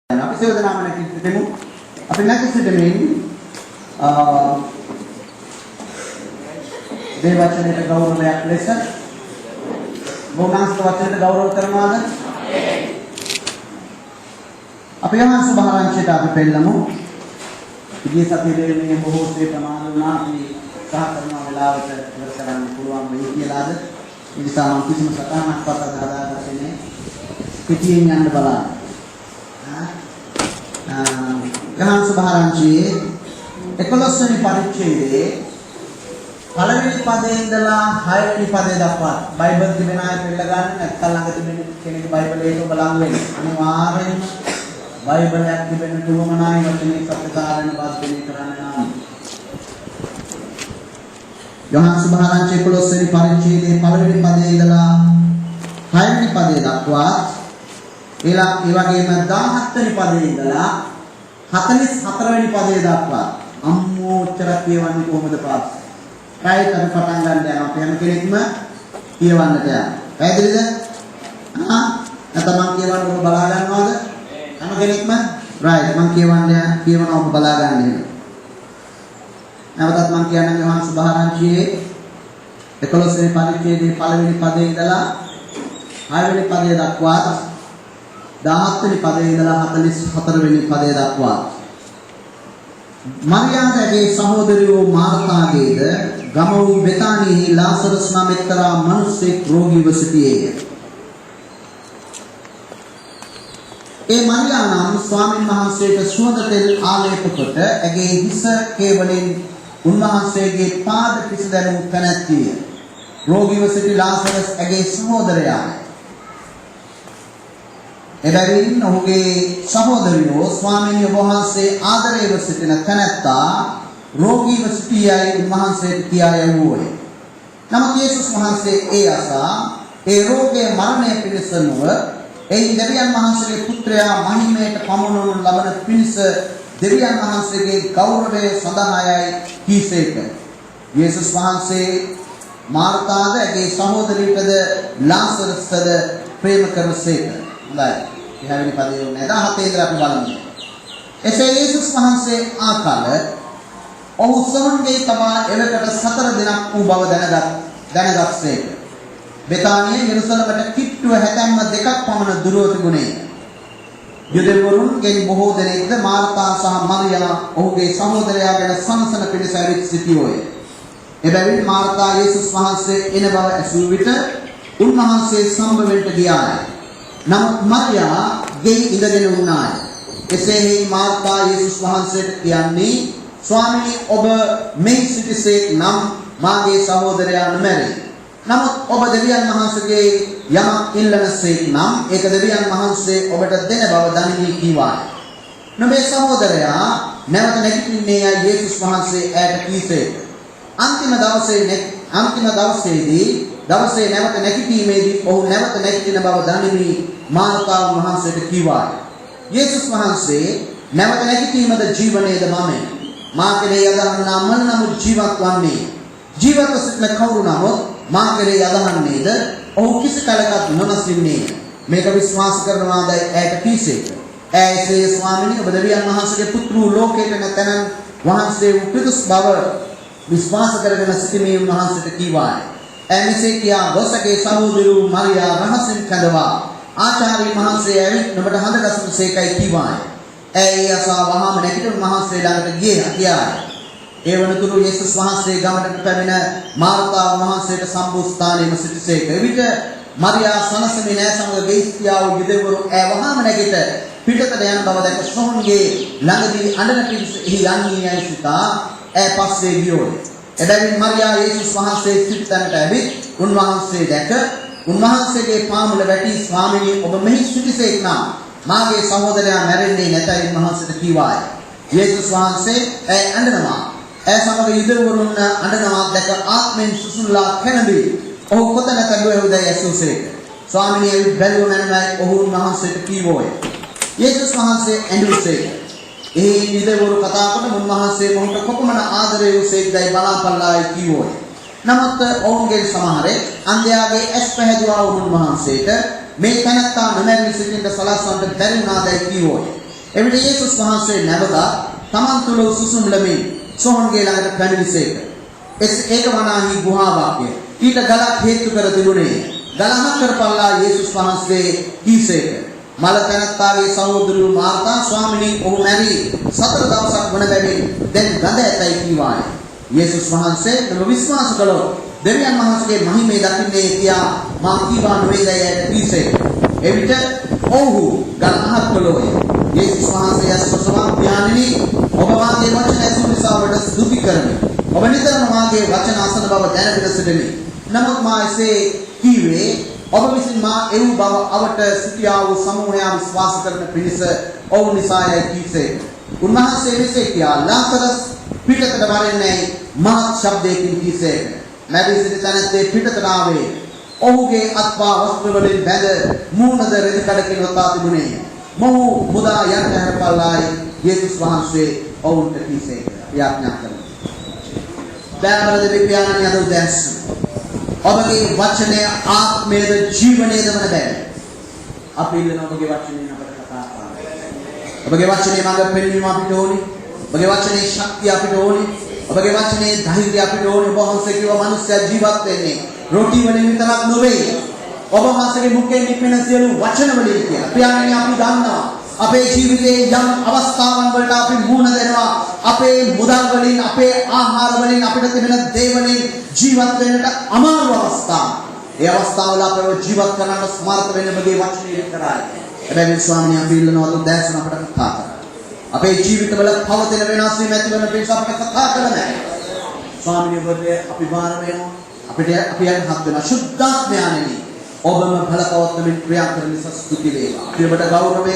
අපි සේවදනාම නැති දෙමු. අපි නැති දෙමින් මේ වචනයට ගෞරවයක් ලෙස මොනවාස්ත වචනයට ගෞරව කරනවාද? අපි යන සුභාරංචිත අපි පෙන්නමු. ඉදිරිය සතියේ මේ බොහෝ සේ ප්‍රමාණ වුණා අපි සහ කරන වෙලාවට ඉවර කරන්න පුළුවන් වෙයි කියලාද? ඒ නිසා මම කිසිම සටහනක් පතක් හදාගත්තේ නැහැ. පිටියෙන් යන්න බලන්න. ගහන සුභාරංචියේ 11 වෙනි පරිච්ඡේදයේ පළවෙනි පදේ ඉඳලා 6 වෙනි පදේ දක්වා බයිබල් තිබෙන අය පෙළ ගන්න නැත්නම් ළඟ තිබෙන කෙනෙක් බයිබලයට ඔබ ලං වෙන්න. අනිවාර්යයෙන්ම බයිබලයක් තිබෙන තුමනායි වචනේ සත්‍යකාරණ වාස්තවය කරන්න නම්. ගහන සුභාරංචියේ 11 වෙනි පරිච්ඡේදයේ පළවෙනි පදේ ඉඳලා 6 වෙනි පදේ දක්වා ඒ වගේම 17 වෙනි පදේ ඉඳලා 44 වෙනි පදේ දක්වා අම්මෝච්චර කියවන්නේ කොහොමද පාස්? රයිට් අපි පටන් ගන්න යනවා. අපි හැම කෙනෙක්ම කියවන්නට යනවා. පැහැදිලිද? නැත්නම් මම කියවන්න ඔබ බලා ගන්නවද? හැම කෙනෙක්ම රයිට් මම කියවනවා ඔබ බලා ගන්න වෙනවා. නැවතත් මම කියන්නම් යෝහන් සුභාරංචියේ 11 වෙනි පරිච්ඡේදයේ පළවෙනි පදේ ඉඳලා 6 වෙනි පදේ දක්වා 17 වෙනි පදේ ඉඳලා 44 වෙනි පදේ දක්වා මරියාගේ සහෝදරියෝ මාර්තාගේද ගම වූ බෙතානියෙහි ලාසරස් නම් එක්තරා මිනිසෙක් රෝගීව සිටියේය. ඒ මරියා නම් ස්වාමීන් වහන්සේට සුවඳ තෙල් ආලේප කොට ඇගේ හිස කේවලෙන් උන්වහන්සේගේ පාද පිසදැනුම් තැනැත්තිය. රෝගීව සිටි ලාසරස් ඇගේ සහෝදරයාය. එබැවින් ඔහුගේ සහෝදරියෝ ස්වාමීන් වහන්සේ ආදරේව සිටින තැනැත්තා රෝගීව සිටියයි උන්වහන්සේට කියා යවුවෝය. නමුත් යේසුස් වහන්සේ ඒ අසා ඒ රෝගයේ මරණය පිණිස නොව එයි දෙවියන් වහන්සේගේ පුත්‍රයා මහිමයට පමුණවනු ලබන පිණිස දෙවියන් වහන්සේගේ ගෞරවය සඳහායි කීසේක. යේසුස් වහන්සේ මාර්තාද ඇගේ සහෝදරියටද ලාසරස්ටද ප්‍රේම කරසේක. හොඳයි. ඉහළවෙනි පදේ උනේ 17 ඉඳලා අපි බලමු. එසේ යේසුස් වහන්සේ ආකල ඔහු සොහොන්ගේ තබා එවකට 4 දිනක් වූ බව දැනගත්සේක. බෙතානිය යෙරුසලමට කිට්ටුව හැතැම්ම 2ක් පමණ දුරව තිබුණේ. යුදෙවරුන්ගෙන් බොහෝ දෙනෙක්ද මාර්තා සහ මරියා ඔහුගේ සහෝදරයා ගැන සනසන පිණිස ඇවිත් සිටියෝය. එබැවින් මාර්තා යේසුස් වහන්සේ එන බව ඇසූ විට උන්වහන්සේ සම්බවෙන්ට ගියාය. නමුත් මරියා ගෙයි ඉඳගෙන වුණාය. එසේහි මාර්තා යේසුස් වහන්සේට කියන්නේ ස්වාමී ඔබ මෙහි සිටිසේ නම් මාගේ සහෝදරයා නොමැරේ. නමුත් ඔබ දෙවියන් වහන්සේගේ යමක් ඉල්ලනසේක් නම් ඒක දෙවියන් වහන්සේ ඔබට දෙන බව දනිමි කීවාය. නොබේ සහෝදරයා නැවත නැගිටින්නේ යේසුස් වහන්සේ ඈට කීසේක. අන්තිම දවසේදී නැවත නැගිටීමේදී ඔහු නැවත නැගිටින බව දනිමි මාර්තා වහන්සේට කීවාය. යේසුස් වහන්සේ නැවත නැගිටීමද ජීවනයේද මමයි. මා කෙරෙහි අදහන්නා මම නමුත් ජීවත් වන්නේ. ජීවත්ව සිටින කවුරු නමුත් මා කෙරෙහි අදහන්නේද ඔහු කිසි කලකට නොනසින්නේ. මේක විශ්වාස කරනවාදයි ඈට කීසේක. ඈසේ ස්වාමීනි ඔබ දෙවියන් වහන්සේගේ පුත්‍ර ලෝකයට නැතනම් වහන්සේ වූ පිරිස් බව විශ්වාස කරගෙන සිටීමේ වහන්සේට කීවාය. එනිසේ කියා ගොසගේ සහෝදරයෝ මරියා රහසින් කැඳවා ආචාර්ය මහන්සේ ඇවිත් නුඹට හඳ ගසුසේකයි කීවාය. ඒ අසා වහාම නැගිටින මහන්සේ ළඟට ගියා. ඒ වනතුරු යේසුස් වහන්සේ ගමකට පැමිණ මාර්තා වහන්සේට සම්බුස්ථානයේම සිටිසේක. එවිට මරියා සනසමේ නෑ සමග ගේස්තියා වූ යුදෙවරු වහාම නැගිට පිටතට යන බව දැක සොහොන්ගේ ළඟදී අඬන පිරිස එහි යන්නේ යයි සිතා පස්සේ ගියෝය. එබැවින් මරියා යේසුස් වහන්සේ සිටිතනට ඇවිත් උන්වහන්සේ දැක උන්වහන්සේගේ පාමුල වැටි ස්වාමීනි ඔබ මෙහි සිටිසේක් නම් මාගේ සහෝදරයා මැරෙන්නේ නැතයි උන්වහන්සේට කීවාය. යේසුස් වහන්සේ අඬනවා. සමග යුදෙවරුන් අඬනවා දැක ආත්මෙන් සුසුල්ලා කැළඹි. ඔහු කොතැන තැබුවේද යසුසේක. ස්වාමීනි එවිට බැලුව මැනවයි ඔහු උන්වහන්සේට කීවෝය. යේසුස් වහන්සේ ඇඬුසේක. ඒ යුදෙවරු කතා කොට උන්වහන්සේ මොහොත කොපමණ ආදරය වූසේක්දයි බලාපල්ලායි කීවෝය. නමුත් ඔවුන්ගේ සමහරේ අන්ධයාගේ ඇස් පැහැදුවා වූ උන්වහන්සේට මේ තැනත්තා නොමැරී සිටින්න සලස්වන්නට බැරි වුණාදයි කීවෝය. එවිට යේසුස් වහන්සේ නැවත තමන් තුළ සුසුම් ලැබෙමින් සොහොන්ගේ ළඟට පැමිණිසේක. ඒක වනාහි ගුහාවාක්ය. ඊට ගලක් හේතු කර තිබුණේ. ගලහක් කරපල්ලා යේසුස් වහන්සේ කීසේක. මල තැනත්තාගේ සහෝදරයෝ මාර්තා ස්වාමිනී ඔහු මැරි 4 දවසක් වන බැවින් දැන් ගඳ ඇතයි කීවාය. යේසුස් වහන්සේ තම විශ්වාස කළෝ දෙවියන් වහන්සේගේ මහිමේ දකින්නේ කියා මා කීවා නොවේදයි කීසේක. එවිට ඔහු ගලහක් කළෝය. යේසුස් වහන්සේ අස්වසවා ඥානිනි ඔබ මාගේ වචන ඇසූ නිසා ඔබට ස්තුති කරමි. ඔබ නිතරම මාගේ වචන අසන බව දැනගෙන සිටිමි. නමුත් මා එසේ කීවේ ඔබ විසින් මා එව් බව අවට සිටියා වූ සමූහයා විශ්වාස කරන පිණිස ඔවුන් නිසායයි කීසේක. උන්වහන්සේ මෙසේ කියා ලාසරස් පිටතට වරෙන්නේ මහත් ශබ්දයකින් කීසේක. මැරී සිටි තැනැත්තේ පිටතට ආවේ. ඔහුගේ අත්පා වස්ත්‍ර වලින් බැඳ මූණද රෙදි කඩකින් වතා තිබුණේ. මොහු මුදා යන්න හැරපල්ලායි යේසුස් වහන්සේ ඔවුන්ට කීසේක. යාඥා කරමු. දයාබල දෙවියන් අද උදෑස් ඔබගේ වචනය ආත්මයේද ජීවනයේද වන බැහැ. අපි ඉල්ලන ඔබගේ වචනයෙන් අපට කතා කරන්න. ඔබගේ වචනේ මඟ පෙන්වීම අපිට ඕනේ. ඔබගේ වචනේ ශක්තිය අපිට ඕනේ. ඔබගේ වචනේ ධෛර්යය අපිට ඕනේ. ඔබ වහන්සේ කිව්ව මිනිස්සයා ජීවත් වෙන්නේ රොටි වලින් විතරක් නෙවෙයි. ඔබ වහන්සේගේ මුඛයෙන් නික්මෙන සියලු වචන වලින් කියලා. පියාණනි අපි දන්නවා අපේ ජීවිතයේ යම් අවස්ථාවන් වලට අපි මුහුණ දෙනවා. අපේ මුදල් වලින් අපේ ආහාර වලින් අපිට තිබෙන දේ වලින් ජීවත් වෙන්නට අමාරු අවස්ථා. ඒ අවස්ථාවල අපව ජීවත් කරන්න සමර්ථ වෙන්න ඔබගේ වචනේ විතරයි. හැබැයි ස්වාමීනි අපි ඉල්ලනවා දැසන අපට කතා කරන්න. අපේ ජීවිතවල පවතින වෙනස් වීම ඇති වෙන පිළිස අපට කතා කරන්න. ස්වාමීනි ඔබට අපි බාර වෙනවා. අපිට අපි යන හත් වෙන සුද්ධාත්මයන්ෙනි. ඔබම බලපවත්වමින් ක්‍රියා කරන නිසා ස්තුති වේවා. අපි ඔබට ගෞරවය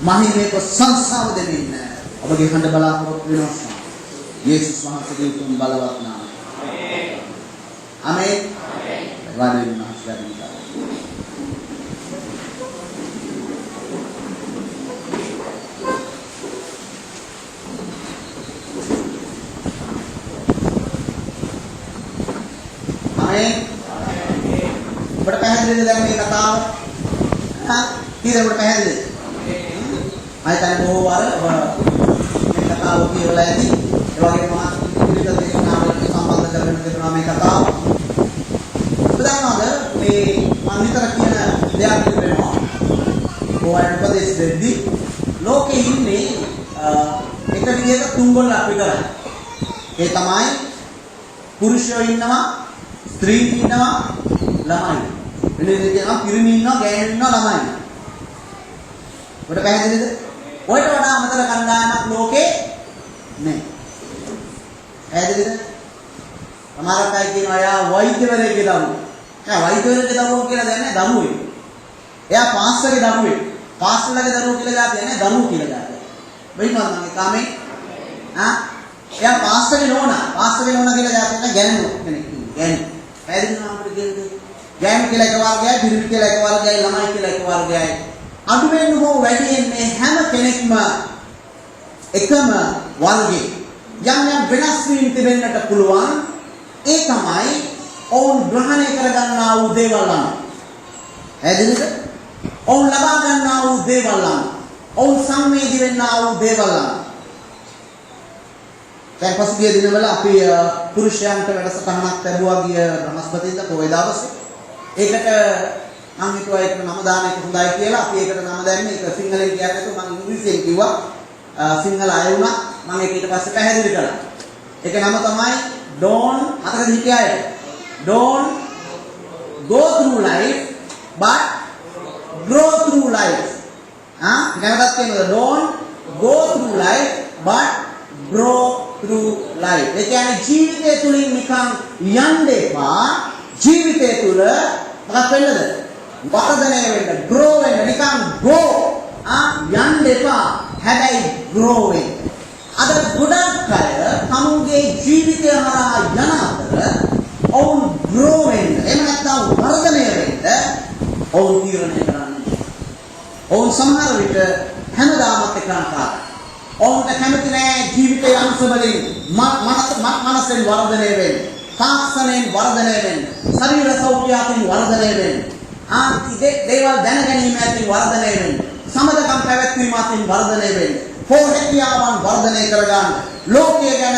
මහිමේ ප්‍රශංසාව දෙමින් ඔබගේ හඬ බලාපොරොත්තු වෙනවා. යේසුස් වහන්සේගේ උතුම් බලවත් නාමයෙන්. ආමේන්. වන්දන මහත්මයා. ආමේන්. ඔබට පැහැදිලිද දැන් මේ කතාව? කීයද ඔබට පැහැදිලිද? අයිතන බොහෝ වර මේ කතාව කියවලා ඇති. ඒ වගේම පිළිතුරු දේශනාවලට සම්බන්ධ කරගෙන දෙනවා මේ කතාව. උදාහරණයක් මේ මම විතර කියන දෙයක් වෙනවා. ඕවැන් උපදේශ දෙද්දී ලෝකෙ ඉන්නේ එක විදිහක තුන්ගොල්ලක් විතරයි. ඒ තමයි පුරුෂයෝ ඉන්නවා, ස්ත්‍රී ඉන්නවා, ළමයි. වෙන විදිහට කියනවා පිරිමි ඉන්නවා, ගෑනු ඉන්නවා, ළමයි ඉන්නවා. ඔබට පැහැදිලිද? ඔයට වඩා අමතර කණ්ඩායමක් ලෝකේ නැහැ. පැහැදිලිද? සමහරක් අය කියනවා යා වෛද්‍යවරයෙක්ගේ දරුවෝ. එයා වෛද්‍යවරයෙක්ගේ දරුවෝ කියලා දන්නේ දරුවෙක්. එයා පාස්ටර්ගේ දරුවෙක්. පාස්ටර්ලගේ දරුවෝ කියලා જાතිය නැහැ, දරුවෝ කියලා જાතිය. වෙයිමල් මගේ කාමේ එයා පාස්ටර්ගේ නෝනා. පාස්ටර්ගේ නෝනා කියලා જાතිය නැහැ, ගෑනු කෙනෙක්. ගෑනු. පැහැදිලිද අපිට කියන්නේ? ගෑනු කියලා එක වර්ගයයි, පිරිමි කියලා එක වර්ගයයි, ළමයි කියලා එක වර්ගයයි. අඩුවෙන් හෝ වැඩියෙන් මේ හැම කෙනෙක්ම එකම වර්ගයේ යම් යම් වෙනස් වීම් තිබෙන්නට පුළුවන්. ඒ තමයි ඔවුන් ග්‍රහණය කරගන්නා වූ දේවල් අනුව. ඇදෙන්නද? ඔවුන් ලබා ගන්නා වූ දේවල් අනුව. ඔවුන් සංවේදී වෙන්නා වූ දේවල් අනුව. දැන් පසුගිය දිනවල අපි පුරුෂයන්ට වැඩසටහනක් ලැබුවා ගිය බ්‍රහස්පතින්දා පොය දවසේ. ඒකට මම හිතුවා ඒක නම දාන එක හොඳයි කියලා. අපි ඒකට නම දැම්මේ. ඒක සිංහලෙන් කියන්නේ නැතුව මම ඉංග්‍රීසියෙන් කිව්වා. සිංහල අය වුණා. මම ඒක ඊට පස්සේ පැහැදිලි කළා. ඒක නම තමයි don't අතක හිටියය. Don't go through life but grow through life. නැවතත් කියනවා don't go through life but grow through life. ඒ කියන්නේ ජීවිතය තුලින් නිකන් යන්න එපා. ජීවිතය තුල මොකක් වෙන්නද? වර්ධනය වෙන්න, grow වෙන්න, නිකන් go යන්න එපා. හැබැයි grow වෙන්න. අද ගොඩක් අය තමුන්ගේ ජීවිතය හරහා යන අතර ඔවුන් grow වෙන්න, එහෙම නැත්නම් වර්ධනය වෙන්න ඔවුන් තීරණය කරන්නේ. ඔවුන් සමහර විට හැමදාමත් එකක් කරා. ඔවුන්ට කැමති නෑ ජීවිතයේ අංශ වලින් මනසෙන් වර්ධනය වෙන්න, තාක්ෂණයෙන් වර්ධනය වෙන්න, ශරීර සෞඛ්‍යයෙන් වර්ධනය වෙන්න, දේවල් දැන ගැනීම ඇතින් වර්ධනය වෙන්න, සමදකම් පැවැත්වීම අතින් වර්ධනය වෙන්න. පොහොටියාවන් වර්ධනය කරගන්න. ලෝකයේ ගැන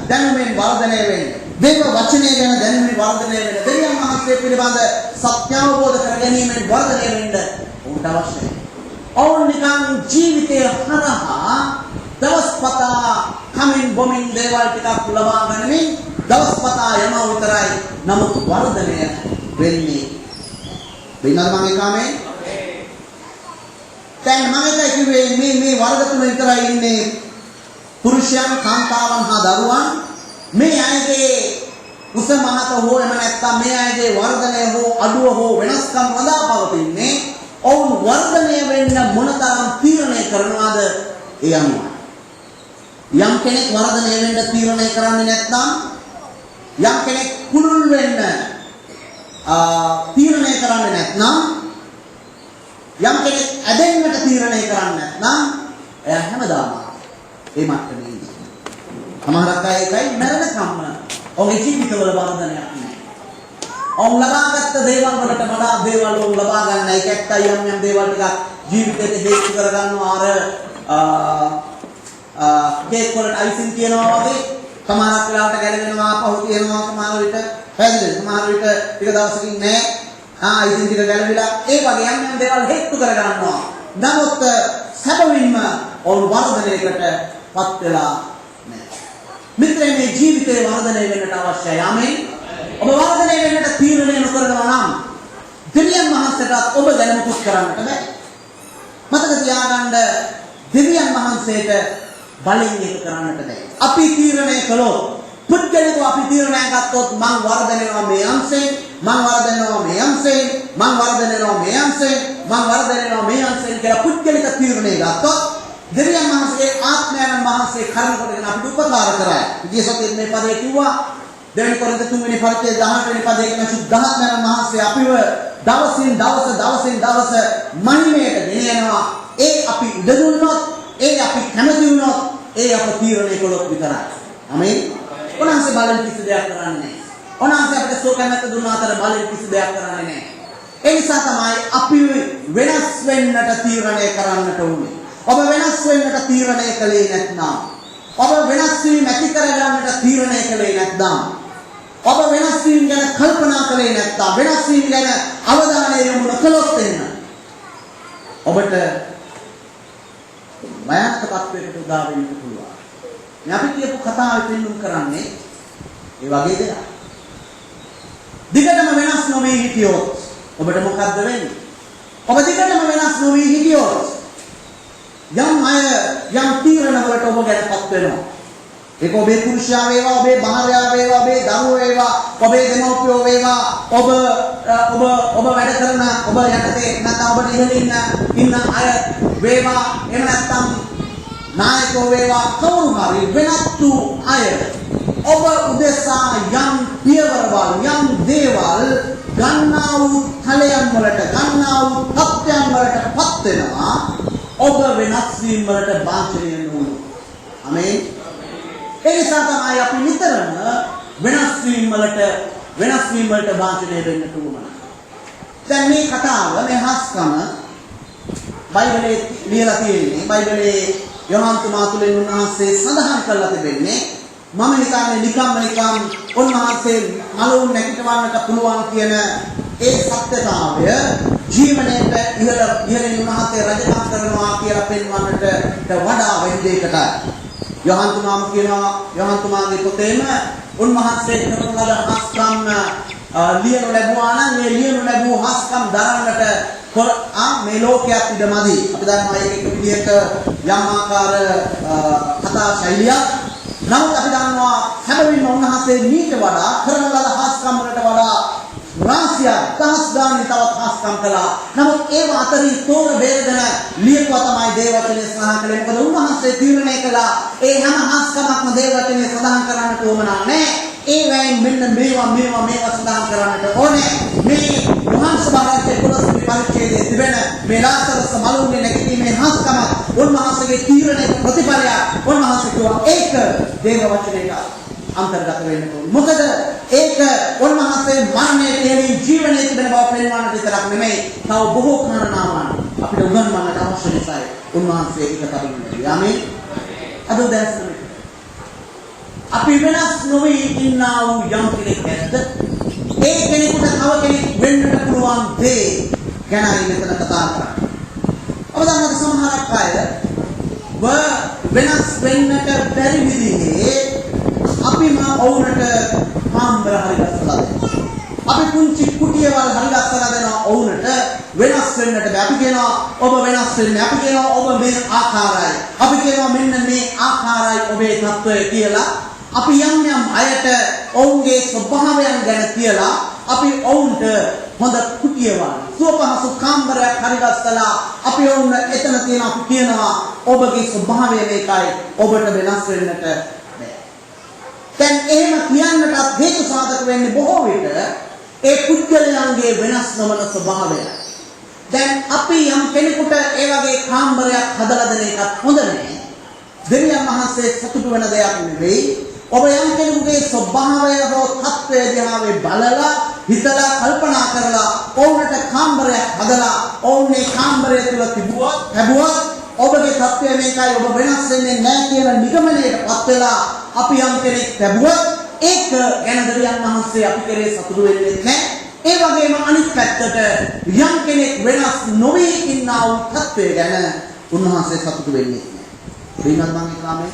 දැනුමින් වර්ධනය වෙන්න. දේව වචනය ගැන දැනුමින් වර්ධනය වෙන්න. දෙවියන් වහන්සේ පිළිබඳ සත්‍ය අවබෝධ කර ගැනීමෙන් වර්ධනය වෙන්න උන්ට අවශ්‍යයි. ඔවුන් නිකන් ජීවිතය හරහා දවස්පතා කමින් බොමින් දේවල් ටිකක් ලබා ගනිමින් දවස්පතා යනවා විතරයි. නමුත් වර්ධනය වෙන්නේ වෙනද මම කාමේ දැන් මම කිව්වේ මේ වර්ග තුන විතරයි ඉන්නේ පුරුෂයන් කාන්තාවන් හා දරුවන් මේ අයගේ උස මහත හෝ එම නැත්නම් මේ අයගේ වර්ධනය හෝ අඩුව හෝ වෙනස්කම් වදා පවතින්නේ ඔවුන් වර්ධනය වෙන්න මොනතරම් තීරණය කරනවාද ඒ අනුව යම් කෙනෙක් වර්ධනය වෙන්න තීරණය කරන්නේ නැත්නම් යම් කෙනෙක් කුළුල් වෙන්න තීරණය කරන්නේ නැත්නම් යම් කෙනෙක් ඇදෙන්නට තීරණය කරන්නේ නැත්නම් එයා හැමදාම ඒ මට්ටමේ ඉන්නේ. සමහරක් අය එකයි මරණකම්ම ඔහුගේ ජීවිතවල වර්ධනයක් නැහැ. ඔහු ලබාගත් දේවල් වලට වඩා දේවල් ඔහු ලබා ගන්න එක එක්කයි යම් දේවල් ටිකක් ජීවිතේට හේතු කරගන්නවා කේක් වලට අයිසින් තියනවා වගේ සමහරක් වෙලාවට ගැලවෙනවා පහු තියනවා සමහර විට පැහැදිලිද සමහර විට ටික දවසකින් නෑ ඉතින් ටික ගැලවිලා ඒ වගේ යම් දේවල් හේතු කර ගන්නවා. නමුත් සැබවින්ම ඔවුන් වර්ධනයකටපත් වෙලා නෑ. මිත්‍රයනේ මේ ජීවිතේ වර්ධනය වෙන්නට අවශ්‍යයි. ආමේන්. ඔබ වර්ධනය වෙන්නට තීරණය නොකරනවා නම් දෙවියන් වහන්සේට ඔබ ගැන මුකුත් කරන්නට බෑ. මතක තියාගන්න දෙවියන් වහන්සේට බලෙන් ඒක කරන්නට බෑ. අපි තීරණය කළොත් පුද්ගලිකව අපි තීරණයක් ගත්තොත් මං වර්ධනය වෙනවා මේ අංශයෙන් මං වර්ධනය වෙනවා මේ අංශයෙන් මං වර්ධනය වෙනවා මේ අංශයෙන් මං වර්ධනය වෙනවා මේ අංශයෙන් කියලා පුද්ගලික තීරණය ගත්තොත් දෙවියන් වහන්සේගේ ආත්මයන් වහන්සේ කර්ම කොටගෙන අපිට උපකාර කරයි. ඉතින් සතියේ මේ පදේ කිව්වා දෙවෙනි කොරින්ත 3 වෙනි පරිච්ඡේදය 18 වෙනි පදේ කියන සුද්ධාත්මයන් වහන්සේ අපිව දවසින් දවස මහිමයට ගෙනියනවා. ඒ අපි ඉඩ දුන්නොත් ඒ අපි කැමති වුණොත් ඒ අප තීරණය කළොත් විතරයි. ආමේන්. ඔනාන්සේ බලෙන් කිසි දෙයක් කරන්නේ නැහැ. ඔනාන්සේ අපිට සෝකන්නත් දුන්නා අතර බලෙන් කිසි දෙයක් කරන්නේ නැහැ. ඒ නිසා තමයි අපි වෙනස් වෙන්නට තීරණය කරන්නට ඕනේ. ඔබ වෙනස් වෙන්නට තීරණය කළේ නැත්නම් ඔබ වෙනස් වීම ඇති කරගන්නට තීරණය කළේ නැත්නම් ඔබ වෙනස් වීම ගැන කල්පනා කළේ නැත්නම් වෙනස් වීම ගැන අවධානය යොමු නොකළොත් එන්න ඔබට භයානක තත්වයකට උදා වෙන්න පුළුවන්. මේ අපි කියපු කතාවේ පෙන්වුම් කරන්නේ ඒ වගේ දෙයක්. දිගටම වෙනස් නොවී හිටියොත් ඔබට මොකද්ද වෙන්නේ? ඔබ දිගටම වෙනස් නොවී හිටියොත් යම් අය යම් තීරණ වලට ඔබ ගැටපත් වෙනවා. ඒක ඔබේ පුරුෂයා වේවා, ඔබේ භාර්යාව වේවා, ඔබේ දරුවෝ වේවා, ඔබේ දෙමව්පියෝ වේවා, ඔබ වැඩ කරන ඔබ යටතේ නැත්නම් ඔබ ඉහළින් ඉන්න අය වේවා, එහෙම නැත්නම් නායකයෝ වේවා, කවුරු හරි වෙනත් වූ අය ඔබ උදෙසා යම් පියවරවල් යම් දේවල් ගන්නා වූ ඵලයන් වලට ගන්නා වූ තත්ත්වයන් වලටපත් වෙනවා. ඔබ වෙනස් වීම වලට වාංඡනීය නුනු. ආමේන්. ඒ නිසා තමයි අපි නිතරම වෙනස් වීම වලට වාංඡනීය වෙන්න උවමනා. දැන් මේ කතාව මේ හස්කම බයිබලයේ ලියලා තියෙන්නේ. බයිබලයේ යෝහාන් තුමා තුලින් උන්වහන්සේ සඳහන් කරලා තිබෙන්නේ මම නිකම් උන්වහන්සේ මලවුන් නැගිටවන්නට පුළුවන් කියන ඒ සත්‍යතාවය ජීවනයේ ඉහළින් උන්වහන්සේ රජකම් කරනවා කියලා පෙන්වන්නට වඩා වෙන දෙයකටයි. යෝහාන් තුමාගේ පොතේම උන්වහන්සේ කරන ලද හස්කම් ලියනු ලැබුවා නම් මේ ලියනු ලැබූ හස්කම් දරන්නට මේ ලෝකයක් ඉදමදි. අපි දන්නවා ඒක විදිහට යම් ආකාර කතා ශෛලියක්. නමුත් අපි දන්නවා හැබැයි උන්වහන්සේ මීට වඩා කරන ලද හස්කම් වලට වඩා රාශියක් දහස් ගානේ තවත් හස්කම් කළා. නමුත් ඒව අතරින් තෝර බේරගෙන ලියපුවා තමයි දේවවචනේ සඳහන් කළේ. මොකද උන්වහන්සේ තීරණය කළා ඒ හැම හස්කමක්ම දේවවචනේ සඳහන් කරන්නට උවමනා නැහැ. ඒ වයින් මෙන්න මේවා සඳහන් කරන්නට ඕනේ. මේ යෝහාන්ස් භාගයේ 11 වෙනි පරිච්ඡේදයේ තිබෙන මේ ලාසරස් මලුන්නේ නැගීමේ හස්කම උන්වහන්සේගේ තීරණයක ප්‍රතිඵලයක්. උන්වහන්සේ කිව්වා ඒක දේවවචනයට අන්තර්ගත වෙන්න ඕනේ. මොකද ඒක උන්වහන්සේ මරණයට එළි ජීවනයේ තිබෙන බව පෙන්වන්නට විතරක් නෙමෙයි, තව බොහෝ කාරණාවන් අපිට උගන්වන්නට අවශ්‍ය නිසායි උන්වහන්සේ ඒක තබන්නේ. ආමේන්. අද උදෑසන අපි වෙනස් නොවි ඉන්නා වූ යම් කෙනෙක් නැද්ද? ඒ කෙනෙකුට තව කෙනෙක් වෙන්නට පුළුවන් දේ ගැනයි මෙතන කතා කරන්නේ. අවදානක සමහරක් අය වෙනස් වෙන්නට බැරි විදිහේ අපි ඔවුන්ට කාමර හරි ගස්සලා දෙනවා. අපි පුංචි කුටියවල් හරි ගස්සලා දෙනවා ඔවුන්ට වෙනස් වෙන්නට බෑ. අපි කියනවා ඔබ වෙනස් වෙන්න. අපි කියනවා ඔබ මේ ආකාරයි. අපි කියනවා මෙන්න මේ ආකාරයි ඔබේ තත්ත්වය කියලා. අපි යම් යම් අයට ඔවුන්ගේ ස්වභාවයන් ගැන කියලා අපි ඔවුන්ට හොඳ කුටියවල් සුවපහසු කාමරයක් හරි ගස්සලා අපි ඔවුන් එතන තියෙන අපි කියනවා ඔබගේ ස්වභාවය මේකයි. ඔබට වෙනස් වෙන්නට බෑ. දැන් එහෙම කියන්නටත් හේතු සාධක වෙන්නේ බොහෝ විට ඒ පුද්ගලයන්ගේ වෙනස් නොවන ස්වභාවය. දැන් අපි යම් කෙනෙකුට ඒ වගේ කාමරයක් හදලා දෙන එකත් හොඳ නෑ. දෙවියන් වහන්සේ සතුටු වෙන දෙයක් නෙවෙයි. ඔබ යම් කෙනෙකුගේ ස්වභාවය හෝ තත්ත්වය දිහා බලලා හිතලා කල්පනා කරලා ඔවුන්ට කාමරයක් හදලා ඔවුන්ගේ කාමරය තුල තිබුවත් ඔබගේ තත්ත්වය මේකයි ඔබ වෙනස් වෙන්නේ නැහැ කියන නිගමනයටපත් වෙලා අපි යම් කෙනෙක් ලැබුවොත් ඒක ගැන දෙවියන් වහන්සේ අපි කරේ සතුටු වෙන්නේ නැහැ. ඒ වගේම අනිත් පැත්තට යම් කෙනෙක් වෙනස් නොවි ඉන්නා වූ තත්ත්වය ගැන උන්වහන්සේ සතුටු වෙන්නේ නැහැ. ශ්‍රීමත් මං ඉස්ලාමයේ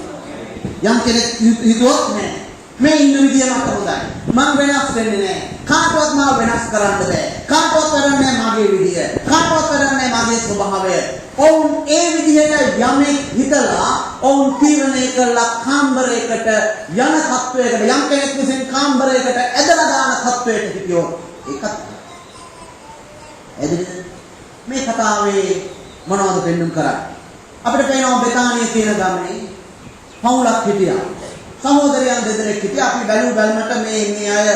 යම් කෙනෙක් හිතුවොත් නෑ මේ ඉන්න විදිය මට හොඳයි. මං වෙනස් වෙන්නේ නෑ. කාටවත් මාව වෙනස් කරන්න බෑ. කාටවත් කරන්නේ මගේ විදිය. කාටවත් කරන්නේ මගේ ස්වභාවය. ඔවුන් ඒ විදිහට යමෙක් හිතලා ඔවුන් තීරණය කළා කාමරයකට යන තත්වයකට යම් කෙනෙක් විසින් කාමරයකට ඇදලා දාන තත්වයකට හිටියොත් ඒකත් එදින මේ කතාවේ මොනවද පෙන්වන්න කරන්නේ? අපිට පේනවා බෙතානිය කියන ගමනේ පවුලක් හිටියා. සහෝදරයන් දෙදෙනෙක් හිටියා. අපි බැලුමට මේ අය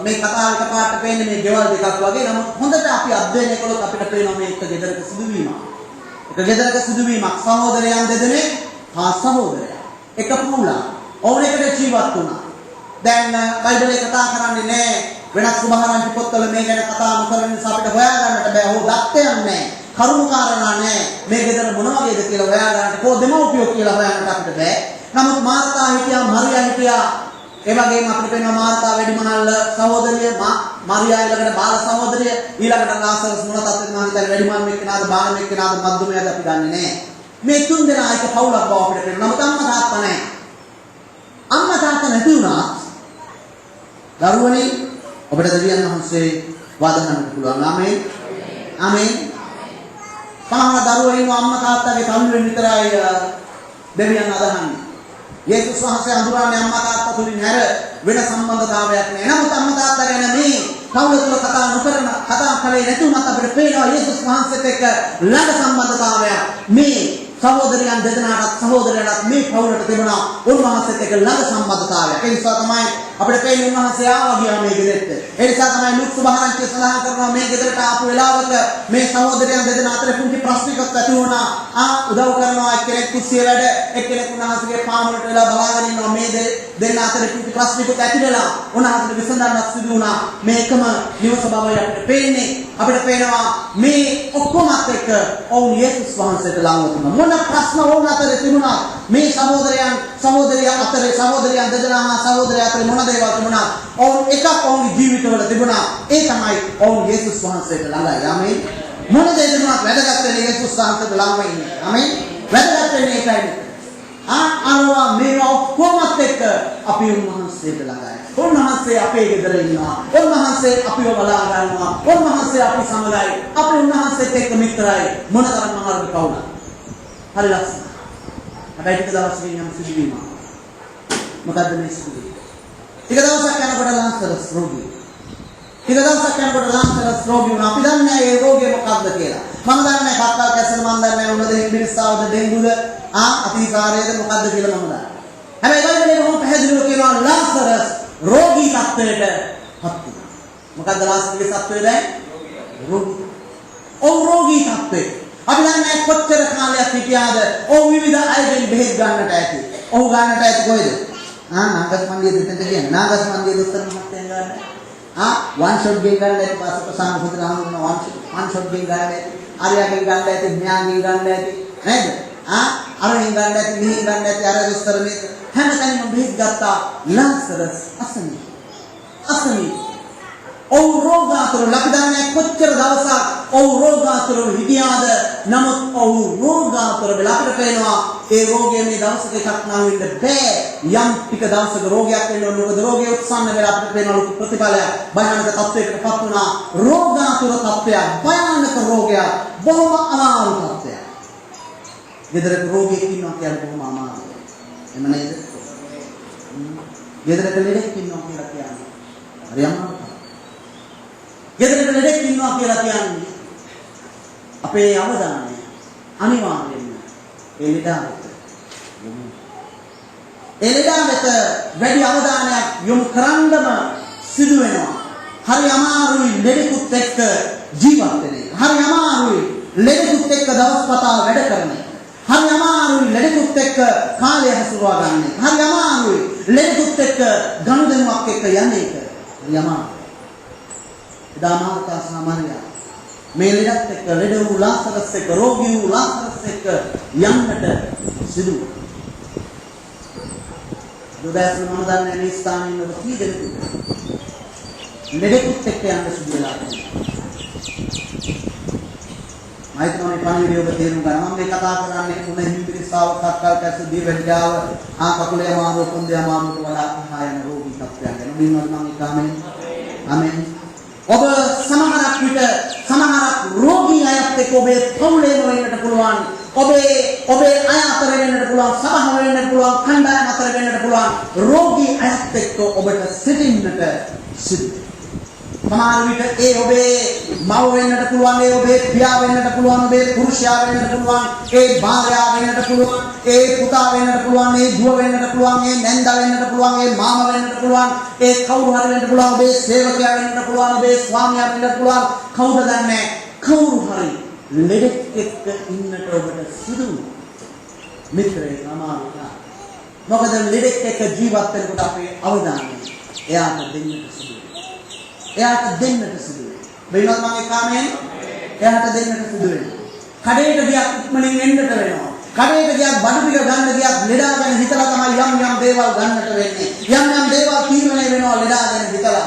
මේ කතාවක පාට පේන්නේ මේ ගෙවල් දෙකක් වගේ. නමුත් හොඳට අපි අධ්‍යයනය කළොත් අපිට පේනවා මේ එක ගෙදරක සිදුවීමක්. එක ගෙදරක සිදුවීමක් සහෝදරයන් දෙදෙනෙක් හා සහෝදරයා. එක පවුලක්. ඔවුන් එකට ජීවත් වුණා. දැන් බයිබලයේ කතා කරන්නේ නැහැ වෙනස් සුභාරංචි පොත්වල මේ ගැන කතා නොකරන නිසා අපිට හොයාගන්නට බෑ. ඕ දත්තයක් නැහැ. කරුණු කාරණා නැහැ. මේ ගෙදර මොන වගේද කියලා හොයාගන්නට කො දෙමව්පියෝ කියලා හොයන්නට අපිට බෑ. නමුත් මාර්තා හිටියා, මරියා හිටියා. ඒ වගේම අපිට පේනවා මාර්තා වැඩිමහල් සහෝදරිය, මරියා ඊළඟට බාල සහෝදරිය, ඊළඟට ලාසරස් මොන තත්ත්වෙද මම හිතන්නේ වැඩිමහල් එක්කෙනාද බාලම එක්කෙනාද මධ්‍යමයාද අපි දන්නේ නැහැ. මේ තුන් දෙනා එක පවුලක් බව අපිට පේනවා. නමුත් අම්මා තාත්තා නැහැ. අම්මා තාත්තා නැති වුණා. දරුවනේ ඔබට දෙවියන් වහන්සේ වදහන්න පුළුවන්. ආමේන්. ආමේන්. සමහර දරුවෝ ඉන්නවා අම්මා තාත්තාගේ තල්ලුවෙන් විතරයි දෙවියන් අදහන්නේ. යේසුස් වහන්සේ අඳුරන්නේ අම්මා තාත්තා තුලින් හැර වෙන සම්බන්ධතාවයක් නෑ. නමුත් අම්මා තාත්තා ගැන මේ පවුල තුල කතා කළේ නැතුණත් අපිට පේනවා යේසුස් වහන්සේත් එක්ක ළඟ සම්බන්ධතාවයක් මේ සහෝදරයන් දෙදෙනාටත් සහෝදරයන්ටත් මේ පවුලට තිබුණා. උන්වහන්සේත් එක්ක ළඟ සම්බන්ධතාවයක්. ඒ නිසා තමයි අපිට පේන්නේ උන්වහන්සේ ආවා ගියා මේ ගෙදරට. ඒ නිසා තමයි ලුක් සුභාරංචිය සඳහන් කරනවා මේ ගෙදරට ආපු වෙලාවක මේ සහෝදරයන් දෙදෙනා අතර පුංචි ප්‍රශ්නයක් ඇති වුණා. උදව් කරනවා එක්කෙනෙක් කුස්සිය වැඩ එක්කෙනෙක් උන්වහන්සේගේ පාමුලට වෙලා බලාගෙන ඉන්නවා. මේ දෙන්න අතර පුංචි ප්‍රශ්නයක් ඇති වෙලා උන්වහන්සේට විසඳන්නත් සිදු වුණා. මේකම නිවස බවයි අපිට පේන්නේ. අපිට පේනවා මේ ඔක්කොමත් එක්ක ඔවුන් යේසුස් වහන්සේට ළඟ වුණා. මොන ප්‍රශ්න වුණ අතර තිබුණා මේ සහෝදරයන් දෙදෙනා හා සහෝදරයා අතර මොන දේවල් තිබුණා ඔවුන් එකක් ඔවුන්ගේ ජීවිතවල තිබුණා. ඒ තමයි ඔවුන් යේසුස් වහන්සේට ළඟයි. ආමේන්. මොන දේ තිබුණත් වැදගත් වෙන්නේ යේසුස් වහන්සේට ළඟම ඉන්නේ. ආමේන්. වැදගත් වෙන්නේ ඒකයි. අරවා මේවා ඔක්කොමත් එක්ක අපි උන්වහන්සේට ළඟයි. උන්වහන්සේ අපේ ගෙදර ඉන්නවා. උන්වහන්සේ අපිව බලා ගන්නවා. උන්වහන්සේ අපි සමගයි. අපි උන්වහන්සේත් එක්ක මිත්‍රයි. මොනතරම් මහල්ද කවුද? හරි ලස්සන. හැබැයි ටික දවසකින් යම් සිදුවීමක්. මොකද්ද මේ සිදුවීම? ටික දවසක් යනකොට ලාසරස් රෝගී. ටික දවසක් යනකොට ලාසරස් රෝගී වුණා. අපි දන්නේ ඒ රෝගය මොකක්ද කියලා. මම දන්නේ කක්කල් කැසල මම දන්නේ උනද හිමිරිස්සාවද ඩෙන්ගුද අතිකාරයද මොකද්ද කියලා මම දන්නේ. හැබැයි බයිබලයේ කොහොම පැහැදිලිව කියනවා ලාසරස් රෝගී තත්ත්වයට පත් වුණා. මොකද්ද ලාසරස්ගේ තත්ත්වය දැන්? රෝගී. රෝගී තත්ත්වය. අපි දන්නේ කොච්චර කාලයක් හිටියාද? විවිධ අයගෙන් බෙහෙත් ගන්නට ඇති. ගන්නට ඇති කොහෙද? නාගස් මන්දියේ දෙතෙන්ට කියන්නේ. නාගස් මන්දියේ දොස්තර මහත්තයන් ගන්න. වන් ෂොට් ගෙන් ගන්න ඇති. පස්සේ ප්‍රසන්න පුදුරාම වුණා වන් ෂොට් ගෙන් ගන්න ඇති. අරයාගෙන් ගන්න ඇති, මෙයාගෙන් ගන්න ඇති. නේද? අරෙන් ගන්න ඇති, මෙහෙන් ගන්න ඇති, අර දොස්තර මේ හැමතැනම බෙහෙත් ගත්තා. ලාසරස් අසනීප. ඔව් රෝගාතුර අපි දන්නේ කොච්චර දවසක් ඔව් රෝගාතුර හිටියාද? නමුත් ඔව් රෝගාතුර වෙලා අපිට පේනවා ඒ රෝගය මේ දවසක එකක් නම් වෙන්න බෑ. යම් ටික දවසක රෝගයක් වෙන්න ඕන. මොකද රෝගය උත්සන්න වෙලා අපිට පේනවා ලොකු ප්‍රතිඵලයක්. භයානක තත්ත්වයකටපත් වුණා. රෝගාතුර තත්ත්වයක්, භයානක රෝගයක්, බොහොම අමාරු තත්ත්වයක්. ගෙදරක රෝගියෙක් ඉන්නවා කියන්නේ බොහොම අමාරුයි. එම නේද? ගෙදරක ලෙඩෙක් ඉන්නවා කියලා කියන්නේ හරි අමාරුයි. ගෙදරක ලෙඩෙක් ඉන්නවා කියලා කියන්නේ අපේ අවධානය අනිවාර්යයෙන්ම ඒ ලෙඩා වෙත යොමු. ඒ ලෙඩා වෙත වැඩි අවධානයක් යොමු කරන්නම සිදු වෙනවා. හරි අමාරුයි ලෙඩෙකුත් එක්ක ජීවත් වෙන එක. හරි අමාරුයි ලෙඩෙකුත් එක්ක දවස්පතා වැඩ කරන එක. හරි අමාරුයි ලෙඩෙකුත් එක්ක කාලය හසුරවා ගන්න එක. හරි අමාරුයි ලෙඩෙකුත් එක්ක ගනුදෙනුවක් එක්ක යන එක. හරි අමාරුයි. දාමාර්තා සාමාන්‍යය මේ ලෙඩත් එක්ක ලෙඩ වූ ලාසරස් එක්ක රෝගී වූ ලාසරස් එක්ක යන්නට සිදු වුණා. දුදාසන මම දන්නේ මේ ස්ථානයේ ඉන්න කී දෙනෙකුද ලෙඩෙකුත් එක්ක යන්න සිදු වෙලා තියෙනවා. මම හිතනවා මේ පණිවිඩය ඔබ තේරුම් ගන්න. මම මේ කතා කරන්නේ උන හිමිරිස්සාව කක්කල් කැස්ස දීවැඩියාව කකුලේ අමාරු කොන්දේ අමාරුට වඩා එහා යන රෝගී තත්ත්වයන් ගැන බින්වත් මම ඉතාමෙන් ආමෙන්. ඔබ සමහරක් විට සමහරක් රෝගී අයත් එක්ක ඔබේ පවුලේම වෙන්නට පුළුවන්. ඔබේ අය අතර වෙන්නට පුළුවන්, සභාව වෙන්නට පුළුවන්, කණ්ඩායම අතර වෙන්නට පුළුවන්. රෝගී අයත් එක්ක ඔබට සිටින්නට සිදු. සමහර විට ඒ ඔබේ මව වෙන්නට පුළුවන්, ඒ ඔබේ පියා වෙන්නට පුළුවන්, ඔබේ පුරුෂයා වෙන්නට පුළුවන්, ඒ භාර්යාව වෙන්නට පුළුවන්, ඒ පුතා වෙන්නට පුළුවන්, ඒ දුව වෙන්නට පුළුවන්, ඒ නැන්දා වෙන්නට පුළුවන්, ඒ මාමා වෙන්නට පුළුවන්, ඒ කවුරු හරි වෙන්නට පුළුවන්, ඔබේ සේවකයා වෙන්නට පුළුවන්, ඔබේ ස්වාමියා වෙන්නට පුළුවන්. කවුද දන්නේ? කවුරු හරි ලෙඩෙක් එක්ක ඉන්නට ඔබට සිදු මිත්‍රයෙක් අමාරුයි. මොකද ලෙඩෙක් එක්ක ජීවත් වෙනකොට අපේ අවධානය එයාට දෙන්නට සිදු. එයාට දෙන්නට සිදු වෙනවා. වෙනවත් මගේ කාමයෙන් එයාට දෙන්නට සිදු වෙනවා. කඩේට ගියත් ඉක්මනින් එන්නට වෙනවා. කඩේට ගියත් බඩු පිළ ගන්න ගියත් ලෙඩා ගැන හිතලා තමයි යම් දේවල් ගන්නට වෙන්නේ. යම් දේවල් තීරණය වෙනවා ලෙඩා ගැන හිතලා.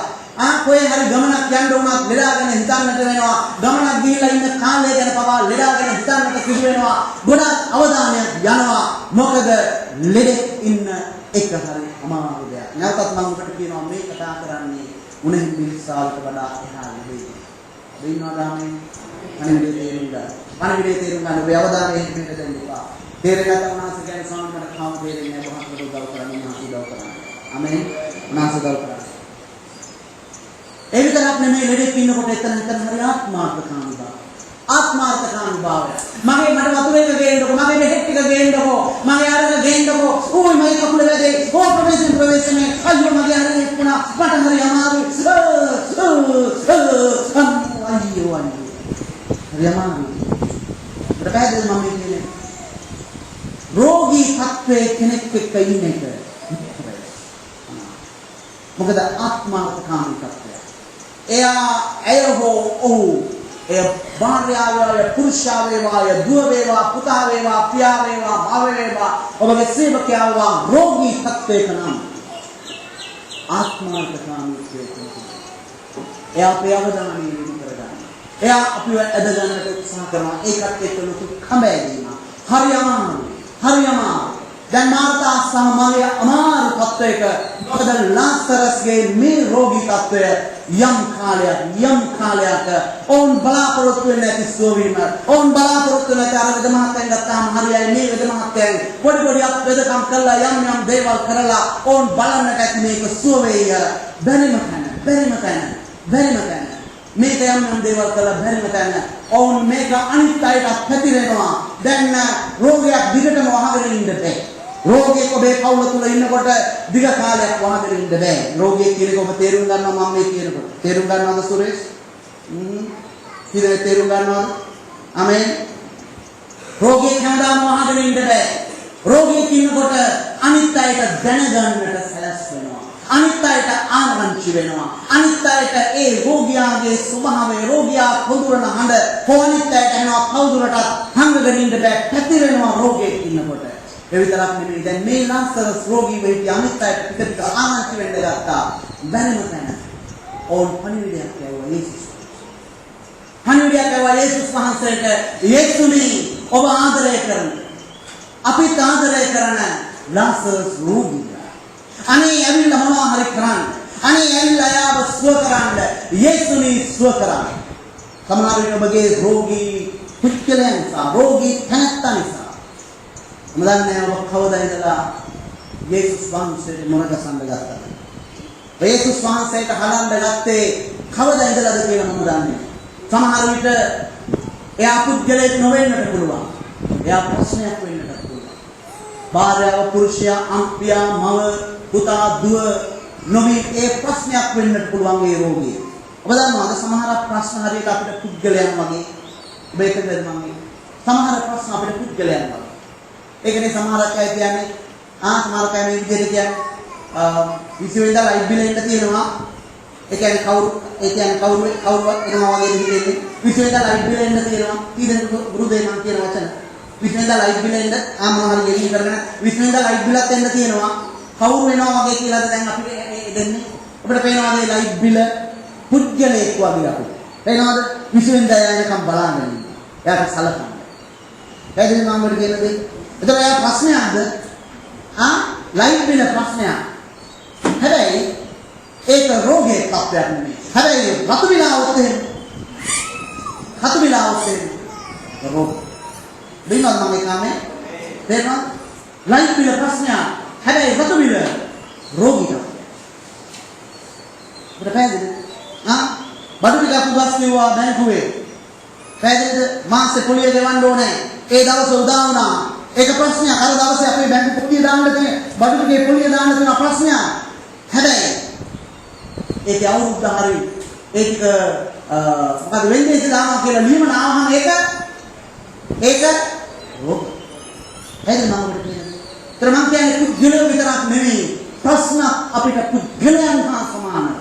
කොහේ හරි ගමනක් යන්න උනත් ලෙඩා ගැන හිතන්නට වෙනවා. ගමනක් ගිහිල්ලා ඉන්න කාලය ගැන පවා ලෙඩා ගැන හිතන්නට සිදු වෙනවා. ගොඩක් අවධානයක් යනවා. මොකද ලෙඩෙක් ඉන්න එක හරි අමාරු දෙයක්. නැවතත් මම ඔබට කියනවා මේ කතා කරන්නේ උනෙන් මිනිස්සාවට වඩා එහා නෙවෙයි. වෙනවාදාමෙන් අනිවිදේ තේරුම් ගන්න. අනිවිදේ තේරුම් ගන්න ඔබේ අවධානය හිතෙන්න දෙන්න එපා. තේරෙන්නත් උනාස කියන්නේ සාමාන්‍යයෙන් කාම තේරෙන්නේ නැහැ. බහත් උදව් කරන්නේ උනාස උදව් කරන්නේ. ආමෙන්. උනාස උදව් කරන්නේ. ඒ විතරක් නෙමෙයි ලෙඩෙක් ඉන්නකොට එතන හරි ආත්මාර්ථකාමී බව. ආත්මාර්ථකාමී භාවය. මට වතුර එක ගේන්නකො, මගේ බෙහෙත් ටික ගේන්නකො, මගේ අරගෙන ගේන්නකො. ඕයි මගේ කකුල වැදේ. ඕ ප්‍රවේශනේ. අයියෝ මගේ අරගෙන ඉක්ුණා. මට හරි අමාරුයි. අයියෝ. හරි අමාරුයි. මට පැහැදිලි මම කියන්නේ. රෝගී තත්ත්වයේ කෙනෙක් එක්ක ඉන්න එක. මොකද ආත්මාර්ථකාමී තත්ත්වය. ඇය හෝ ඔහු එය භාර්යාව වේවා, පුරුෂයා වේවා, දුව වේවා, පුතා වේවා, පියා වේවා, මව වේවා, ඔබගේ සේවකයා වේවා රෝගී තත්ත්වයක නම් ආත්මාර්ථකාමීත්වයේ තියෙනවා. එයා අපේ අවධානය යොමු කරගන්න. එයා අපිව ඇද ගන්නට උත්සාහ කරනවා. ඒකත් එක්ක ලොකු කඹෑදීම. හරි අමාරුයි. දැන් මාර්තා සහ මරිය අමාරු තත්ත්වයක. මොකද ලාසරස්ගේ මේ රෝගී තත්ත්වය යම් කාලයක් ඔවුන් බලාපොරොත්තු වෙන්නේ නැති සුවවීම. ඔවුන් බලාපොරොත්තු නැති අර වෙද මහත්තයන් ගත්තාම හරියයි මේ වෙද මහත්තයන් පොඩි වෙදකම් කරලා යම් දේවල් කරලා ඔවුන් බලන්නට ඇති මේක සුව වේය. බැරිම තැන මේක යම් දේවල් කරලා බැරිම තැන ඔවුන් මේක අනිත් අයට පැතිරෙනවා. දැන් රෝගයක් දිගටම වහගෙන ඉන්න බෑ. රෝගියෙක් ඔබේ පවුල තුල ඉන්නකොට දිග කාලයක් වහගෙන ඉන්න බෑ. රෝගියෙක් කියන එක ඔබ තේරුම් ගන්නවා මම මේ කියනකොට. තේරුම් ගන්නවද සුරේෂ්? කීදේ තේරුම් ගන්නවද? ආමෙන්. රෝගියෙක් හැමදාම වහගෙන ඉන්න බෑ. රෝගියෙක් ඉන්නකොට අනිත් අයට දැනගන්නට සැලැස්වෙනවා. අනිත් අයට ආරංචි වෙනවා. අනිත් අයට ඒ රෝගියාගේ ස්වභාවය රෝගියා පොදුරන හඬ කොහොනිත් අයට එනවා කවුරුරටත් හංගගෙන ඉන්න බෑ පැතිරෙනවා රෝගයක් ඉන්නකොට. ඒ විතරක් නෙමෙයි දැන් මේ ලාසරස් රෝගී වෙටි අනිත් අයට ටික ආරංචි වෙන්න ගත්තා. බැරිම තැන ඕන් පණිවිඩයක් යවුවා යේසුස්. පණිවිඩයක් යවුවා යේසුස් වහන්සේට යේසුනි ඔබ ආදරය කරන අපිට ආදරය කරන ලාසරස් රෝගියා. අනේ ඇවිල්ලා මොනවා හරි කරන්න. අනේ ඇවිල්ලා යාව සුව කරන්න. යේසුනි සුව කරන්න. සමහර විට ඔබගේ රෝගී පුච්චලයන් නිසා රෝගී තැනැත්තා නිසා මම දන්නේ ඔබ කවදා ඉඳලා යේසුස් වහන්සේට මොන ගසන්න ගත්තද? යේසුස් වහන්සේට හලන්න ගත්තේ කවදා ඉඳලාද කියලා මම දන්නේ. සමහර විට එයා පුද්ගලයෙක් නොවෙන්නට පුළුවන්. එයා ප්‍රශ්නයක් වෙන්නට පුළුවන්. භාර්යාව පුරුෂයා අම්පියා මව පුතා දුව නොවි ඒ ප්‍රශ්නයක් වෙන්නට පුළුවන් ඒ රෝගිය. ඔබ දන්නවද සමහර ප්‍රශ්න හරියට අපිට පුද්ගලයන් වගේ මේකද මම සමහර ප්‍රශ්න අපිට පුද්ගලයන් වගේ. ඒකනේ සමහර අය කියන්නේ සමහර අය මේ විදිහට කියන්නේ විශ්වවිද්‍යාල ලයිට් බිල එන්න තියෙනවා. ඒ කියන්නේ කවුරුවත් එනවා වගේ දෙන්නේ. විශ්වවිද්‍යාල ලයිට් බිල එන්න තියෙනවා. කීදෙන ගුරු දෙනා කියන වචන. විශ්වවිද්‍යාල ලයිට් බිල එන්න මොනවා හරි ගෙලින් කරගෙන විශ්වවිද්‍යාල ලයිට් බිලත් එන්න තියෙනවා. කවුරු වෙනවා වගේ කියලාද දැන් අපිට දෙන්නේ. අපිට පේනවා මේ ලයිට් බිල පුද්ගලයෙක් වගේ අපිට. පේනවද? විශ්වවිද්‍යාලය යනකම් බලන්න. එයාට සලකන්න. ඒකෙන් මම ඔබට කියන්නේ එතකොට එයා ප්‍රශ්නයක්ද? ලයිට් බිල ප්‍රශ්නයක්. හැබැයි ඒක රෝගයේ තත්ත්වයක් නෙමෙයි. හැබැයි රතු බිලාවොත් එහෙම. රතු බිලාවොත් එහෙම. රෝග. දෙන්නත් මම කියන්නේ. තේරෙනවද? ලයිට් බිල ප්‍රශ්නයක්. හැබැයි රතු බිල රෝගීක. අපිට පැහැදිලිද? බඩු ටිකක් උගස් කිව්වා බැංකුවේ. පැහැදිලිද? මාසේ පොලිය ගෙවන්න ඕනේ. ඒ දවස උදා වුණා. ඒක ප්‍රශ්නයක්. අර දවසේ අපේ බැංකු පොලිය දාන්න තියෙන බඩු ටිකේ පොලිය දාන්න තියෙන ප්‍රශ්නයක්. හැබැයි ඒක අවුරුද්ද හරි ඒක මොකද වෙන්නේ ඉතලාම කියලා ලියමන ආවම ඒක රෝග. එහෙනම් මම ඔබට කියන්නේ. ඒතර මම කියන්නේ පුද්ගලයෝ විතරක් නෙමෙයි. ප්‍රශ්න අපිට පුද්ගලයන් හා සමානව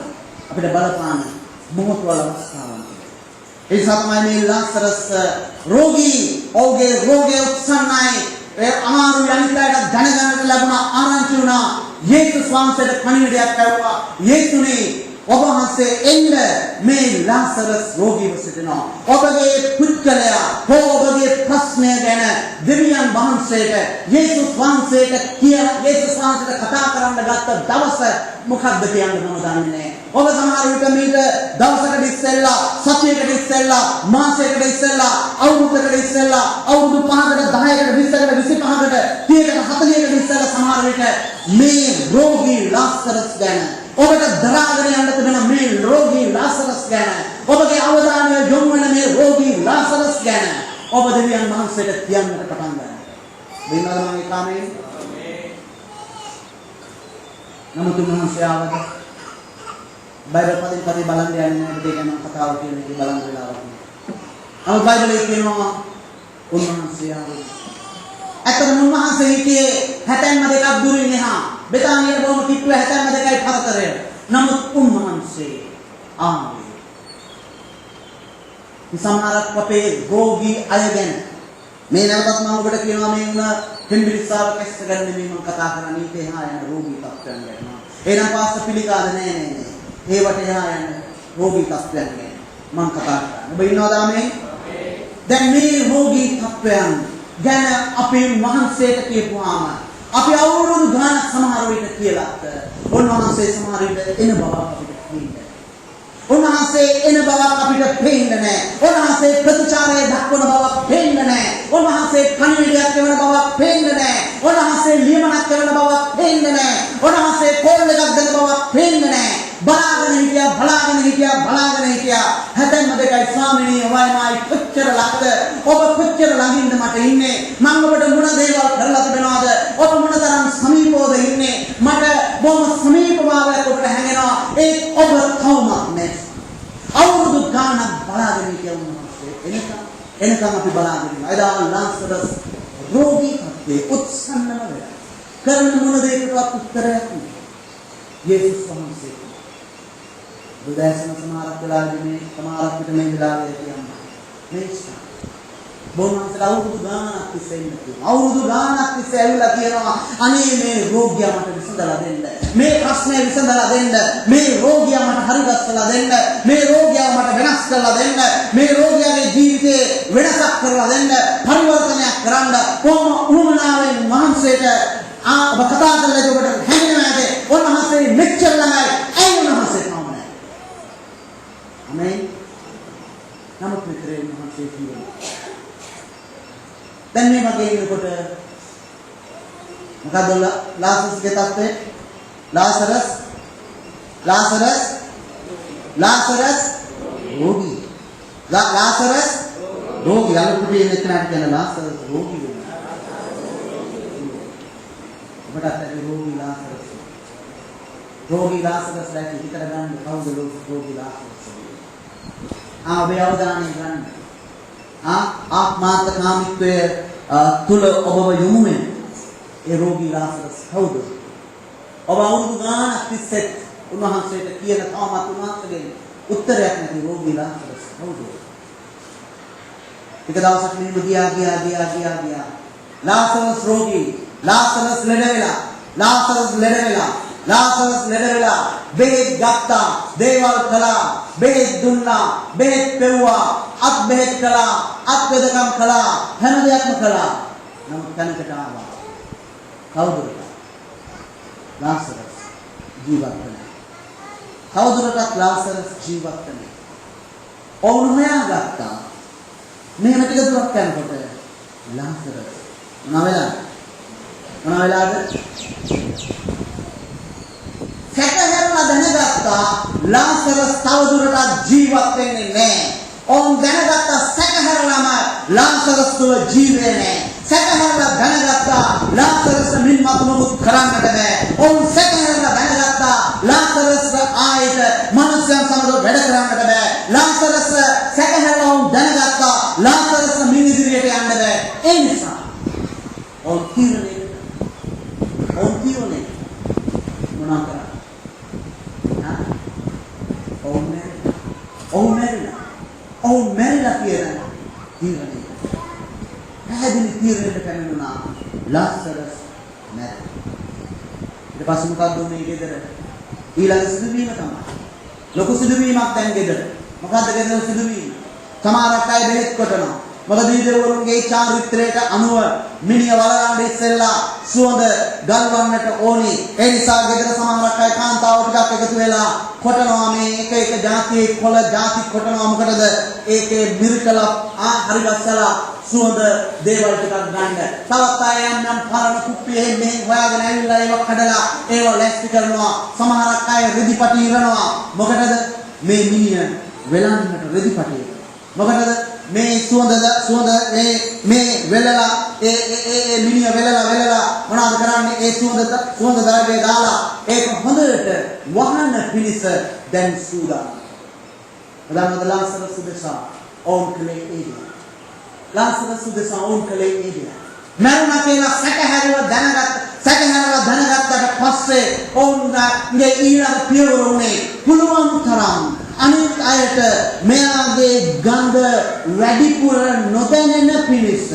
අපිට බලපාන මොහොත වල අවස්ථාවන්. ඒ සමයි මේ ලාසරස් රෝගී ඔහුගේ රෝගය උත්සන්නයි. ඒ අමාරු යනිතයට දැනගන්නට ලැබුණා ආරංචි වුණා. යේසුස් වහන්සේට පණිවිඩයක් ඇව්වා. යේසුනි ඔබ වහන්සේ එන්න මේ ලාසරස් රෝගීව සිටිනවා. ඔබගේ පුද්ගලයා ඔබගේ ප්‍රශ්නය ගැන දෙවියන් වහන්සේට යේසුස් වහන්සේට කතා කරන්න ගත්ත දවස මොකක්ද කියන්න මම දන්නේ නැහැ. ඔබ සමහර විට මීට දවසකට ඉස්සෙල්ලා සතියකට ඉස්සෙල්ලා මාසයකට ඉස්සෙල්ලා අවුරුද්දකට ඉස්සෙල්ලා අවුරුදු 5කට 10කට 20කට 25කට 30කට 40කට ඉස්සෙල්ලා සමහර විට මේ රෝගී ලාසරස් ගැන ඔබට දරාගෙන යන්න තිබෙන මේ රෝගී ලාසරස් ගැන ඔබගේ අවධානය යොමු වෙන මේ රෝගී ලාසරස් ගැන ඔබ දෙවියන් වහන්සේට කියන්නට පටන් ගන්නවා. දෙන්නද මම කාමේ? නමුත් උන්වහන්සේ ආවද? බයිබල් පදින් පදේ බලන්න යන්නේ නැහැ. ඒක නම් කතාව කියන එක බලන්න වෙලාවක් නෑ. නමුත් බයිබලයේ කියනවා උන්වහන්සේ ආවද? අතන උන්වහන්සේ හිටියේ 62ක් දුරින් එහා. බෙතානියට බොහොම කිට්ටුව 62යි පරතරය. නමුත් උන්වහන්සේ ආවේ. සමහරක් අපේ රෝගී අය ගැන මේ නැවතත් මම ඔබට කියනවා මේ වුණ හෙම්බිරිස්සාව කැස්ස ගන්න මේ මම කතා කරන්නේ ඊට එහා යන රෝගී තත්ත්වයන් ගැන. එහෙනම් පාස්ස පිළිකාද නෑ. ඒවට එහා යන රෝගී තත්ත්වයන් ගැන මම කතා කරන්නේ. ඔබ ඉන්නවද මේ? දැන් මේ රෝගී තත්ත්වයන් ගැන අපේ මහන්සියට කියපුවාම අපි අවුරුදු ගානක් සමහර විට කියලාත් උන්වහන්සේ සමහර විට එන බව අපිට පේන්නේ. උන්වහන්සේ එන බවක් අපිට පේන්නේ නැහැ. උන්වහන්සේ ප්‍රතිචාරය දක්වන බවක් පේන්නේ නැහැ. උන්වහන්සේ කණිවිඩයක් දෙවන බවක් පේන්නේ නැහැ. උන්වහන්සේ ලියමනක් දෙවන බවක් පේන්නේ නැහැ. උන්වහන්සේ කෝල් එකක් දෙන බවක් පේන්නේ නැහැ. බලාගෙන හිටියා. හැතැම්ම දෙකයි ස්වාමිනී ඔබයි කොච්චර ළඟද? ඔබ කොච්චර ළඟින්ද මට ඉන්නේ? මම ඔබට මොන දේවල් කරලා තිබෙනවද? ඔබ මොනතරම් සමීපවද ඉන්නේ? මට බොහොම සමීපභාවයක් ඔබට හැඟෙනවා. ඒ ඔබ කවුමක් නැහැ. අවුරුදු ගානක් බලාගෙන හිටියා උන්වහන්සේ. එනකම් අපි බලාගෙන ඉන්නවා. එදා ලාසරස් රෝගී කත්තේ උත්සන්නම වෙලා. කරන මොන දෙයකටවත් උත්තරයක් නැහැ. යේසුස් වහන්සේ බුදෑසන සමහරක් වෙලාවෙදී මේ සමහරක් විට මේ වෙලාවේ කියනවා මේ ස්ථාන බොහොමසල අවුරුදු ගානක් තිස්සේ ඉන්න තියෙනවා. අවුරුදු ගානක් තිස්සේ ඇවිල්ලා කියනවා අනේ මේ රෝගියා මට විසඳලා දෙන්න. මේ ප්‍රශ්නේ විසඳලා දෙන්න. මේ රෝගියා මට හරිගස්සලා දෙන්න. මේ රෝගියා මට වෙනස් කරලා දෙන්න. මේ රෝගියාගේ ජීවිතේ වෙනසක් කරලා දෙන්න. පරිවර්තනයක් කරන්න. කොහොම උමනාවෙන් මහන්සියට ඔබ කතා කරලා ඔබට හැඟෙනවාද? උන්වහන්සේ මෙච්චර ළඟයි. ඇයි උන්වහන්සේ තාම නැහැ? ආමේන්. නමුත් මිත්‍රයන් මහන්සිය කියනවා දැන් මේ වගේ ඉන්නකොට මොකද ලාසරස්ගේ තත්ත්වය? ලාසරස් රෝගී. ලාසරස් රෝගී. අලුතෙන් ඉන්න කෙනාට කියන ලාසරස් රෝගී වෙනවා. ඔබට අතේ රෝගී ලාසරස් දැක්ක හිතර ගන්න කවුද රෝගී ලාසරස්? ඔබේ අවධානය ගන්න. ආත්මාර්ථකාමීත්වය තුල ඔබව යොමු වෙන ඒ රෝගී ලාසරස් කවුද? ඔබ අවුරුදු ගානක් තිස්සේ උන්වහන්සේට කියන තාමත් උන්වහන්සේගෙන් උත්තරයක් නැති රෝගී ලාසරස් කවුද? එක දවසක් මෙහෙම ගියා. ලාසරස් රෝගී. ලාසරස් ලෙඩ වෙලා බෙහෙත් ගත්තා, දේවල් කළා, බෙහෙත් දුන්නා, බෙහෙත් පෙව්වා, අත් බෙහෙත් කළා, අත් වෙදකම් කළා, හැම දෙයක්ම කළා. නමුත් තැනකට ආවා. කවුරුද? ලාසරස් ජීවත් වෙනවා. කවුරුටත් ලාසරස් ජීවත් වෙනවා. ඔවුන් හොයාගත්තා. මෙහෙම ටික දුරක් යනකොට ලාසරස් මොන වෙලාවද? සැකහැරලා දැනගත්තා ලාසරස් තවදුරටත් ජීවත් වෙන්නේ නැහැ. ඔවුන් දැනගත්තා සැකහැරලාම ලාසරස් තුල ජීවේ නැහැ. සැකහැරලා දැනගත්තා ලාසරස් මින්මතු මොකුත් කරන්නට බෑ. ඔවුන් සැකහැරලා දැනගත්තා ලාසරස් ආයෙත් මනුස්සයන් සමග වැඩ කරන්නට බෑ. ලාසරස් සැකහැරලා ඔවුන් දැනගත්තා ලාසරස් මින් ඉදිරියට යන්න බෑ. ඒ නිසා ඔවුන් තීරණය මොනවා කරා? ඔවුන් මැරිලා කියලා තීරණය. පැහැදිලි තීරණයකට පැමිණුණා ලාසරස් මැරෙයි. ඊට පස්සේ මොකක්ද මේ ගෙදර? ඊළඟ සිදුවීම තමයි. ලොකු සිදුවීමක් දැන් ගෙදර. මොකද්ද ගෙදර සිදුවීම? සමහරක් අය බෙහෙත් කොටනවා. මොකද දීදවරුන්ගේ චාරිත්‍රයට අනුව මිනිහ වලගන්න ඉස්සෙල්ලා සුවඳ ගල්වන්නට ඕනි. ඒ නිසා ගෙදර සමහරක් අය කාන්තාව ටිකක් එකතු වෙලා කොටනවා මේ එක જાතියේ කොළ જાති කොටනවා. මොකටද? ඒකේ මිරිකලා හරිගස්සලා සුවඳ දේවල් ටිකක් ගන්න. තවත් අය යම් පරණ කුප්පියේ මේ හොයාගෙන ඇවිල්ලා ඒව කඩලා ඒව ලැස්ති කරනවා. සමහරක් අය රෙදිපටි ඉරනවා. මොකටද? මේ මිනිහ වෙලන්නට රෙදිපටි. මොකටද? මේ සුවඳ මේ වෙලලා ඒ මිනිහ වෙලලා මොනවද කරන්නේ? ඒ සුවඳ ද්‍රව්‍ය දාලා ඒක හොඳට වහන පිණිස දැන් සූදානම්. උදාහරණයක් ලාසරස් උදෙසා ඕන් කලේ ඒදියා. ලාසරස් උදෙසා ඕන් කලේ ඒදියා. මරුණා කියලා සැකහැරලා දැනගත්තට පස්සේ ඔවුන්ගේ ඊළඟ පියවර උනේ පුළුවන් තරම් අනිත් අයට මෙයාගේ ගඳ වැඩිපුර නොදැනෙන පිණිස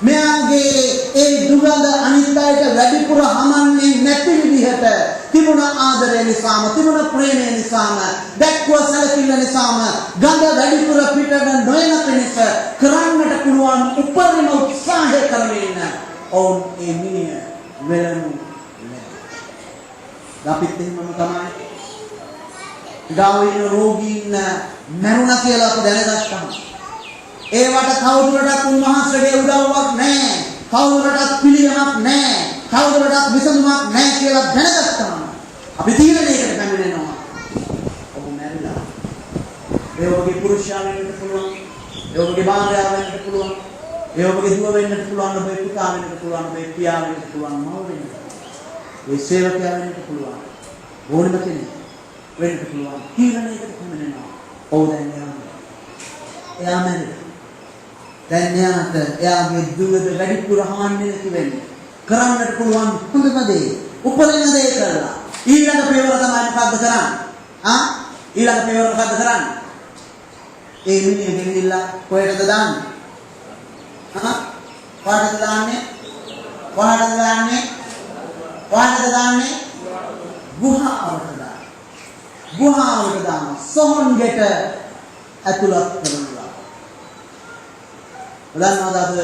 මෙයාගේ ඒ දුගඳ අනිත් අයට වැඩිපුර හමන්නේ නැති විදිහට තිබුණ ආදරය නිසාම තිබුණ ප්‍රේමය නිසාම දැක්ව සැලකිල්ල නිසාම ගඳ වැඩිපුර පිටට නොයන පිණිස කරන්නට පුළුවන් උපරිම උත්සාහය කරමින් ඔවුන් ඒ මිනිහ වෙලනු අපිත් එහෙමම තමයි. ගාවින රෝගීන් මරුණා කියලා අප දැනගත්තා. ඒවට කවුරුරටත් උන්වහන්සේගේ උදව්වක් නැහැ. කවුරුරටත් පිළියමක් නැහැ. කවුරුරටත් විසඳුමක් නැහැ කියලා දැනගත්තා. අපි තීරණයකට පැමිණෙනවා. ඔබ මැරිලා. ඒ ඔබගේ පුරුෂයා වෙන්නත් පුළුවන්. ඒ ඔබගේ භාර්යාව වෙන්නත් පුළුවන්. ඒ ඔබගේ දුව වෙන්නත් පුළුවන්. ඔබේ පුතා වෙන්නත් පුළුවන්. ඔබේ පියා වෙන්නත් පුළුවන්. මව වෙන්නත් පුළුවන්. ඒ සේවකයා වෙන්නත් පුළුවන්. ඕනම කෙනෙක් වෙන්නත් පුළුවන්. තීරණයකට පැමිණෙනවා. ඔව් දැන් එයා මැරෙනවා. දැන් එයාගේ දුවද වැඩිපුර හාන්නේ නැති වෙන්නේ. කරන්නට පුළුවන් හොඳම දේ උපරිම දේ කරලා ඊළඟ පියවර තමයි මොකද්ද කරන්නේ? ඊළඟ පියවර මොකද්ද කරන්නේ? ඒ මිනිහ ගෙනිලා කොහෙටද දාන්නේ? කොහෙටද දාන්නේ? කොහෙටද දාන්නේ? කොහෙටද දාන්නේ? ගුහාවට දාන්න. ගුහාවට දාන්න. සොහොන් ගෙට ඇතුළත් කරනවා. බලන්නවද අද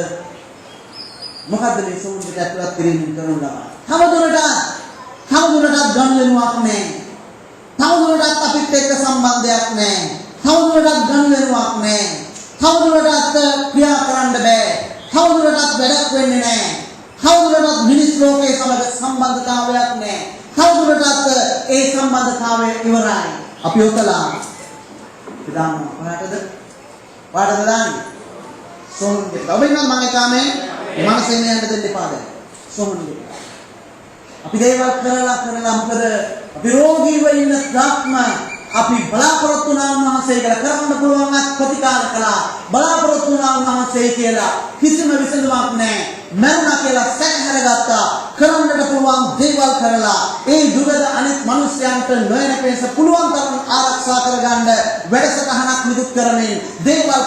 මොකද්ද මේ සොහොන් ගෙට ඇතුළත් කිරීමෙන් කරන ලබන? තවදුරටත් ගනුදෙනුවක් නැහැ. තවදුරටත් අපිත් එක්ක සම්බන්ධයක් නැහැ. තවදුරටත් ගනුදෙනුවක් නැහැ. තවදුරටත් ක්‍රියා කරන්න බෑ. තවදුරටත් වැඩක් වෙන්නේ නැහැ. තවදුරටත් මිනිස් ලෝකයේ සමග සම්බන්ධතාවයක් නැහැ. තවදුරටත් ඒ සම්බන්ධතාවය ඉවරයි. අපි ඔතලා ඉදාම කොහටද? පාඩම දාන්නේ. සෝන්ගේ. ඔබෙන් නම් මම කාමේ මනසෙන් යන්න දෙන්න එපා දැන්. සෝන්ගේ. අපි දේවල් කරලා මොකද අපි රෝගීව ඉන්න ධාත්ම අපි බලාපොරොත්තු වුණා උන්වහන්සේ කියලා කරන්න පුළුවන් ප්‍රතිකාර කළා. බලාපොරොත්තු වුණා උන්වහන්සේ කියලා කිසිම විසඳුමක් නැහැ. මරුණා කියලා සැකහැරගත්තා. කරන්නට පුළුවන් දේවල් කරලා ඒ දුගද අනිත් මිනිස්යන්ට නොයන පෙස පුළුවන් තරම් ආරක්ෂා කරගන්න වැඩසටහනක් නිකුත් කරමින් දේවල්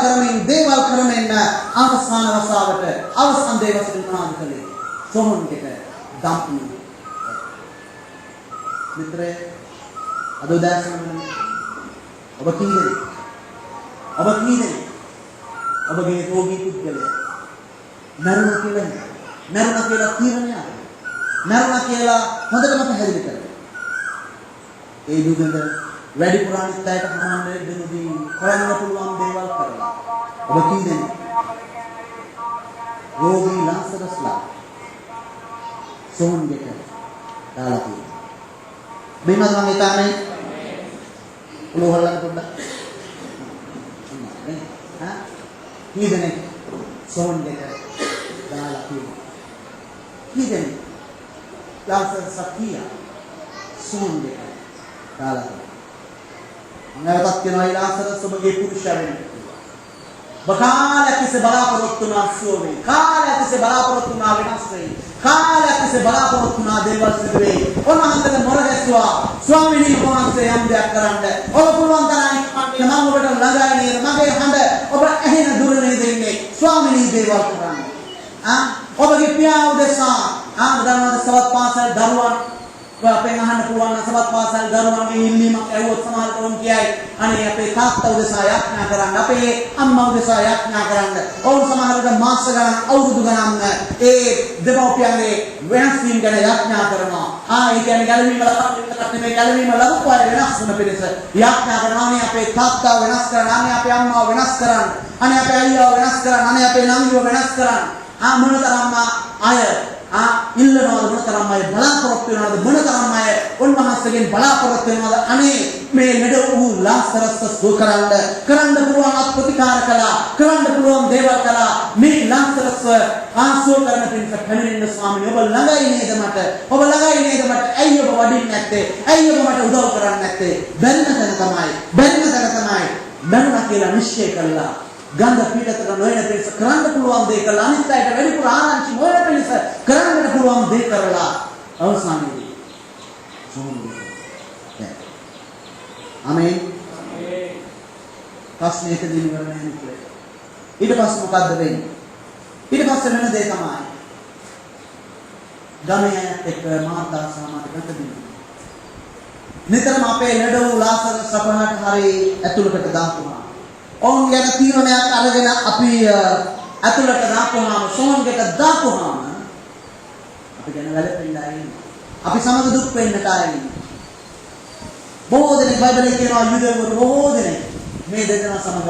කරමින් අවසාන වතාවට අවසන් දේවල් උන්වහන්සේ කළේ සෝමන්ගෙට දම්පු මිත්‍රය අද උදෑසන ඔබ කීදෙනෙක් ඔබගේ රෝගී පුද්ගලයා මරණ කියලා තීරණය මරණ කියලා හොඳටම පැහැදිලි කරගන්න. ඒ දුගඳ වැඩිපුර අනිත් අයට හමාන්නේ දෙනුදී කරන්න පුළුවන් දේවල් කරලා ඔබ කීදෙනෙක් රෝගී ලාසරස්ලා සෝන්ගෙට දාලා තියෙනවා. බිමද මම හිතන්නේ උලෝහලන්න පොඩ්ඩක් කීදෙනෙක් සෝන්ගෙට දාලා තියෙනවා. කීදෙනෙක් ලාසර් සත්‍ය සෝන්ගෙට දාලා තියෙනවා. මම කියනවා ලාසර් ඔබගේ පුරුෂයා වෙන්න. බකාලයක් තිස්සේ බලාපොරොත්තු වුණා සුවවේ. කාලයක් තිස්සේ බලාපොරොත්තු වුණා වෙනස් වෙයි. කාලයක් තිස්සේ බලාපොරොත්තු වුණා දේවල් සිදු වෙයි. ඔන්නහන්සේ මොර ගැස්සුවා. ස්වාමීනි වහන්සේ යම් දෙයක් කරන්න. ඔබ පුළුවන් තරම් මම ඔබට ළඟයි නේද? මගේ හඬ ඔබ ඇහෙන දුර නේද ඉන්නේ? ස්වාමීනි දේවල් කරන්න. ඔබගේ පියා උදෙසා දන්නවද සවත් පාසල් දරුවන් අපෙන් අහන්න පුළුවන් සවත් පාසල් දරුවන්ගේ ඉල්ලීමක් ඇහුවොත් සමහරට වොන් කියයි අනේ අපේ තාත්තා උදෙසා යාඥා කරන්න අපේ අම්මා උදෙසා යාඥා කරන්න. ඔවුන් සමහරට මාස ගණන් අවුරුදු ගණන් ඒ දෙමව්පියන්ගේ වෙනස් වීම ගැන යාඥා කරනවා. ඒ කියන්නේ ගැලවීම ලබපු අය වෙනස් වෙන පිරිස යාඥා කරනවා. අනේ අපේ තාත්තා වෙනස් කරන්න, අනේ අපේ අම්මා වෙනස් කරන්න, අනේ අපේ අයියා වෙනස් කරන්න, අනේ අපේ නංගිව වෙනස් කරන්න. මොනතරම් අය ඉල්ලනවාද මොනතරම් අය බලාපොරොත්තු වෙනවාද මොනතරම් අය උන්වහන්සේගෙන් බලාපොරොත්තු වෙනවාද අනේ මේ ලෙඩ වූ ලාසරස් සුව කරන්න පුළුවන් ප්‍රතිකාර කළා කරන්න පුළුවන් දේවල් කළා මේ ලාසරස් ආසෝ කරන පින්ස පැමිණෙන්න ස්වාමීනි ඔබ ළඟයි නේද මට ඇයි ඔබ වඩින්නේ නැත්තේ ඇයි ඔබ මට උදව් කරන්නේ නැත්තේ බැරිම තැන තමයි මරුණා කියලා නිශ්චය කළා ගන්ධ පීඩතට නොයන පිරිස කරන්න පුළුවන් දේ කළා අනිත් අයට වැඩිපුර ආරංචි නොයන පිරිස කරන්නට පුළුවන් දේ කරලා අවසානයේදී ආමේන් ප්‍රශ්නයකදී ඉවරනේ නේ ඊට පස්සේ මොකද්ද වෙන්නේ ඊට පස්සේ වෙන දේ තමයි ගමේ එක්ක මාතා සමාජ ගතදී නිතරම අපේ ලෙඩ වූ ලාසර සපහට හරි ඇතුළකට දාපුවා ඔවුන් ගැන තීරණයක් අරගෙන අපි ඇතුළට දාපුවාම සෝන්ගෙට දාපුවාම අපි ගැන වැළපෙන්නයි අපි සමග දුක් වෙන්නට ආයි බොහෝ දෙනෙක් බයිබලයේ කියනවා යුදවරු බොහෝ දෙනෙක් මේ දෙදෙනා සමග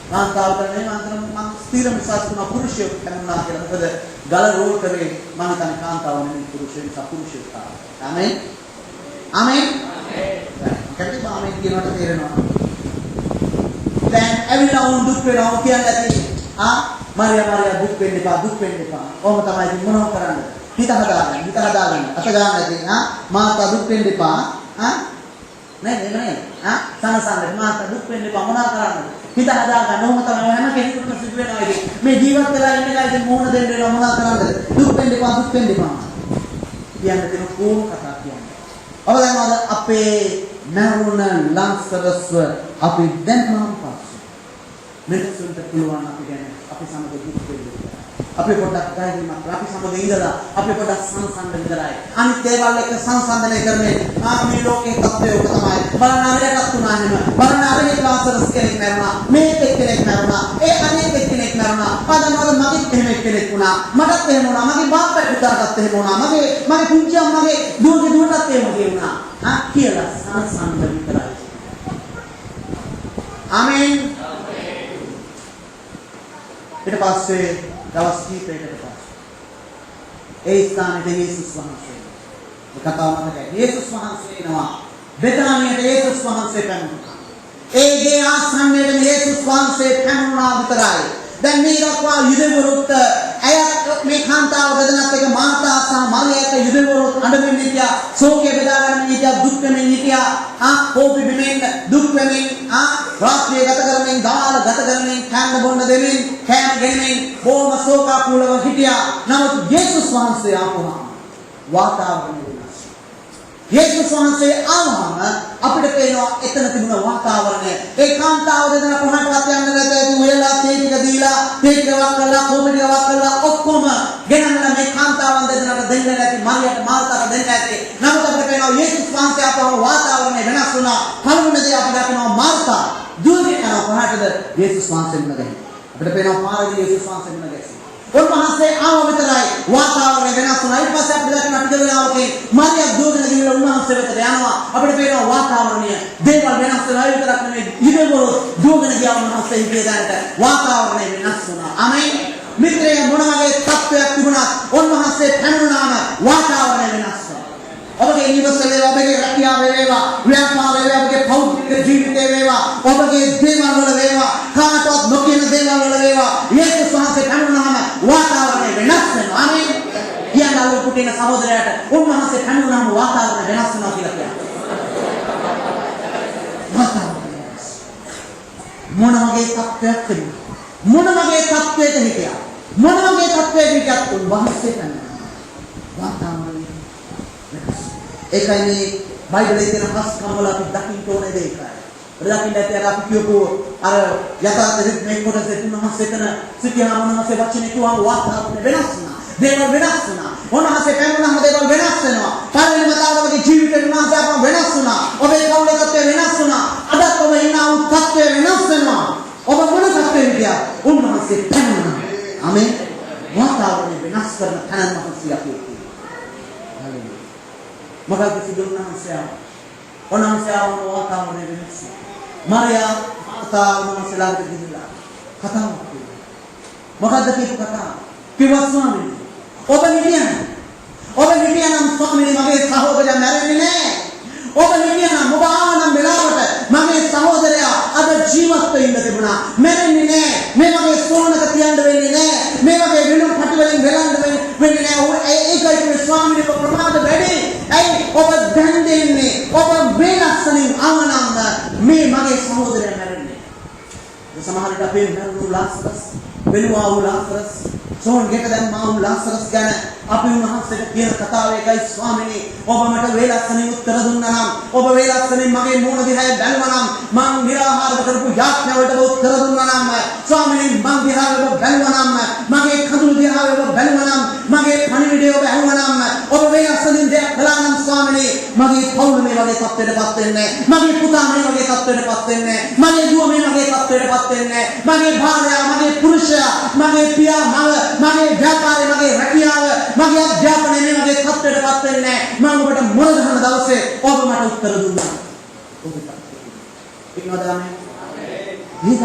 කාන්තාවට නෙමෙයි මම ස්ථිර විශ්වාස කරන පුරුෂයෙක් කරනවා කියලා මොකද ගල රෝල් කරේ මම හිතන්නේ කාන්තාව නෙමෙයි පුරුෂයෙක් සපුරුෂයෙක් ආමේන් කැටි බාමෙන් කියනකොට තේරෙනවා දැන් ඇවිල්ලා වුන් දුක් වෙනවා කියන්නේ ඇති මාරියා දුක් වෙන්න එපා කොහොම තමයි ඉතින් මොනව කරන්නද හිත හදාගන්න අත ගන්න ඇති මාතා දුක් වෙන්න එපා නෑ සනසන්න මාතා දුක් වෙන්න එපා මොනවා කරන්නද හිත හදාගන්න ඕම තමයි හැම කෙනෙකුටම සිදු වෙනවා ඉතින් මේ ජීවත් වෙලා ඉන්න එකයි ඉතින් මොන දෙන්න වෙනවා මොනවා කරන්නද දුක් වෙන්න එපා කියන්න තියෙන කොහොම කතා කියන්නේ ඔබ දන්නවද අපේ මරුණ ලාසරස්ව අපි දැන් නම් පස්සේ මිනිසුන්ට පුළුවන් අපි ගැන අපි සමග දුක් වෙන්න. අපි පොඩ්ඩක් ගායීමක් අපි සමග ඉඳලා අපි පොඩ්ඩක් සංසන්දනය කරයි. අනිත් දේවල් එක්ක සංසන්දනය කරන්නේ මේ ලෝකේ තත්ත්වය ඔබ තමයි. බලන්න අපිටත් උනා එහෙම. බලන්න අපේ ලාසරස් කෙනෙක් මරුණා. මේ කෙනෙක් මරුණා. ඒ අනිත් කෙනෙක් මරුණා. ආදමවල මගෙත් එහෙම කෙනෙක් වුණා. මටත් එහෙම වුණා. මගේ බාප්පට පුතාටත් එහෙම වුණා. මගේ පුංචි අම්මගේ දුවටත් එහෙම වුණා. කියලා සංසන්දනය කරයි. ආමෙන්. ඊට පස්සේ දවස් කීපයකට පස්සේ ඒ ස්ථානයේ යේසුස් වහන්සේ කතාව මතකයි. යේසුස් වහන්සේ එනවා බෙතානියට. යේසුස් වහන්සේ පැමිණුණා. ඒ ගේ ආසන්නයේ යේසුස් වහන්සේ පැමිණුණා විතරයි. දැන් මේ දක්වා යුදෙවරුත් අයත් මේ කාන්තාව බෙදනත් එක මාතා සහ මරියාට යුදෙවරුත් අඬමින් හිටියා. ශෝකේ බෙදාගෙන හිටියා. දුක් වෙමින් හිටියා. කෝපි බිමින් දුක් වෙමින් රාත්‍රිය ගත කරමින් දාල ගත කරමින් කෑම බොන්න දෙමින් කෑම ගෙනමින් බොහොම ශෝකාකුලව හිටියා. නමුත් යේසුස් වහන්සේ ආපුහම වාතාවරණය වෙනස්. යේසුස් වහන්සේ ආවම අපිට පේනවා එතන තිබුණ වාතාවරණය. ඒ කාන්තාව දෙදෙනා කොහාටවත් යන්න නැතුව වෙලා තේ ටික දීලා තේ ටික වක් කරලා කෝපි ටික වක් කරලා ඔක්කොම ගෙනල්ලා මේ කාන්තාවන් දෙදෙනාට දෙන්න නැති මරියට මාර්තාට දෙන්න නැති. නමුත් අපිට පේනවා යේසුස් වහන්සේ ආපුවම වාතාවරණය වෙනස් වුණා. පළමුවදී අපිට දකිනවා මාර්තා දුවගෙන යනවා කොහාටද? යේසුස් වහන්සේ මුණ ගැහෙන්න. අපිට පේනවා පාරදී යේසුස් වහන්සේ මුණ ගැහෙන්න. උන්වහන්සේ ආව විතරයි වාතාවරණය වෙනස් වුණා. ඊට පස්සේ අපිට දකින්න ටික වෙලාවකින් මරියා දුවගෙන ගිහලා උන්වහන්සේ වෙතට යනවා. අපිට පේනවා වාතාවරණය දේවල් වෙනස් වෙනවා. ඒ විතරක් නෙමෙයි ඉදවරු දුවගෙන ගියා උන්වහන්සේ ඉන්නේ දැනට වාතාවරණය වෙනස් වුණා. ආමෙන්. මිත්‍රයන් මොන වගේ තත්ත්වයක් තිබුණත් උන්වහන්සේ පැමිණුණාම වාතාවරණය වෙනස් වෙනවා. ඔබගේ නිවසේ වේවා, ඔබගේ රැකියාවේ වේවා, ව්‍යාපාරයේ වේවා, ඔබගේ පෞද්ගලික ජීවිතයේ වේවා, ඔබගේ දේවල් වල වේවා, කාටවත් නොකියන දේවල් වල වේවා, යේසුස් වහන්සේ පැමිණුණාම වාතාවරණය වෙනස් වෙනවා. ආමෙන්. කියනලු පුටින සහෝදරයාට උන්වහන්සේ පැමිණුණාම වාතාවරණය වෙනස් වෙනවා කියලා කියනවා. වාතාවරණය වෙනස්. මොන වගේ තත්ත්වයක් තිබුණා? මොන වගේ තත්ත්වයක හිටියා? මොන වගේ තත්ත්වයක හිටියත් උන්වහන්සේ පැමිණුණා. වාතාවරණය වෙනස්. ඒකයි මේ බයිබලයේ තියෙන හස්කම් වල අපි දකින්න ඕනේ දෙයකයි. දකින්න ඇති අර අපි කියපු අර යථාර්ථ මේ කොටසේ තුනමස් එතන සිටියාම මොනවාසේ වචනේ කියවම වාතාවරණය වෙනස් වුණා. දේවල් වෙනස් වුණා. මොනවාසේ පැමිණුණාම දේවල් වෙනස් වෙනවා. පළවෙනිම තාවගේ ජීවිතේ විනාශය අපම වෙනස් වුණා. ඔබේ කවුලේ තත්ත්වය වෙනස් වුණා. අදත් ඔබ ඉන්නා වූ තත්ත්වය වෙනස් වෙනවා. ඔබ මොන තත්ත්වෙද කියා උන්වහන්සේ පැමිණුණා. ආමෙන්. වාතාවරණය වෙනස් කරන තැනම මහන්සිය අපි මොකද සිදුවුණා නැහැ. ඔනන්සයාව වාතාවරණය වෙනස්. මරියා මාතා මොනසලාට ගිහිල්ලා කතාවක් කිව්වා. මොකද්ද කියපු කතාව? කිව්වා ස්වාමීනි ඔබ හිටියනම් ස්වාමීනි මගේ සහෝදරයා මැරෙන්නේ නැහැ. ඔබ හිටියනම් ඔබ ආවනම් වෙලාවට මගේ සහෝදරයා අද ජීවත් වෙන්න තිබුණා. මැරෙන්නේ නැහැ. මේ වගේ සෝනක තියන්න වෙන්නේ නැහැ. මේ වගේ විලුම් පටි වලින් වෙලන්න වෙන්නේ නැහැ. ඒකයි ස්වාමීනි ඔබ ප්‍රමාද වැඩි. ඇයි ඔබ දැන් දෙන්නේ? ඔබ වේලස්සනින් ආවනම් මේ මගේ සහෝදරයා මැරෙන්නේ. සමහර විට අපේ මරුණු ලාසරස් වෙනවා වූ ලාසරස් සෝන් ගෙට දැම්මා වූ ලාසරස් ගැන අපි උන්වහන්සේට කියන කතාව එකයි ස්වාමීනි ඔබ මට වේලස්සනින් උත්තර දුන්නා නම් ඔබ වේලස්සනින් මගේ මූණ දිහා බැලුවා නම් මං निराහාරව කරපු යාඥාවට උත්තර දුන්නා නම් ස්වාමීනි මං දිහා ඔබ බැලුවා නම් මගේ කඳුළු දිහා ඔබ බැලුවා නම් මගේ පණිවිඩය ඔබ ඇහුවා නම් ඔබ වේලස්සනින් දෙයක් කළා නම් ස්වාමීනි මගේ පවුල මේ වගේ තත්ත්වයකටපත් වෙන්නේ මගේ පුතා මේ වගේ තත්ත්වයකටපත් වෙන්නේ මගේ දුව මේ වගේ තත්ත්වයකටපත් වෙන්නේ මගේ භාර්යාව මගේ පුරුෂයා මගේ පියා මගේ ව්‍යාපාරය මගේ රැකියාව මගේ අධ්‍යාපනය මේ වගේ තත්ත්වයකටපත් වෙන්නේ මම ඔබට මොන දහන දවසේ ඔබ මට උත්තර දුන්නා ඔබ ඉන්නවද ආමෙන් නේද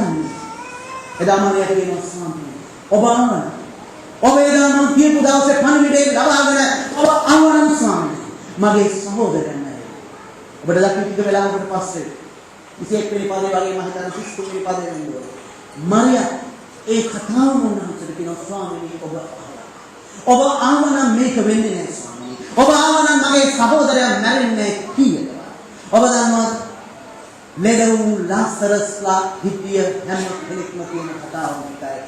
එදා මරියා කියනවා ස්වාමීනි ඔබ ආවන ඔබ එදා මම කියපු දවසේ පණිවිඩය ලබාගෙන ඔබ ආවනම් ස්වාමීනි මගේ සහෝදරයා නෑ ඔබට දකින්න ටික වෙලාවකට පස්සේ 21 වෙනි පදේ වගේ මම හිතන 33 වෙනි පදේ වෙනවා මරියා ඒ කතාව මොනවාද කියනවා ස්වාමීනි ඔබ ආවනම් මේක වෙන්නේ නැහැ ස්වාමීනි. ඔබ ආවනම් මගේ සහෝදරයා මැරෙන්නේ කීයද? ඔබ දන්නවා ලෙඩ වූ ලාසරස්ලා හිටිය හැම කෙනෙක්ම කියන කතාව එකයි.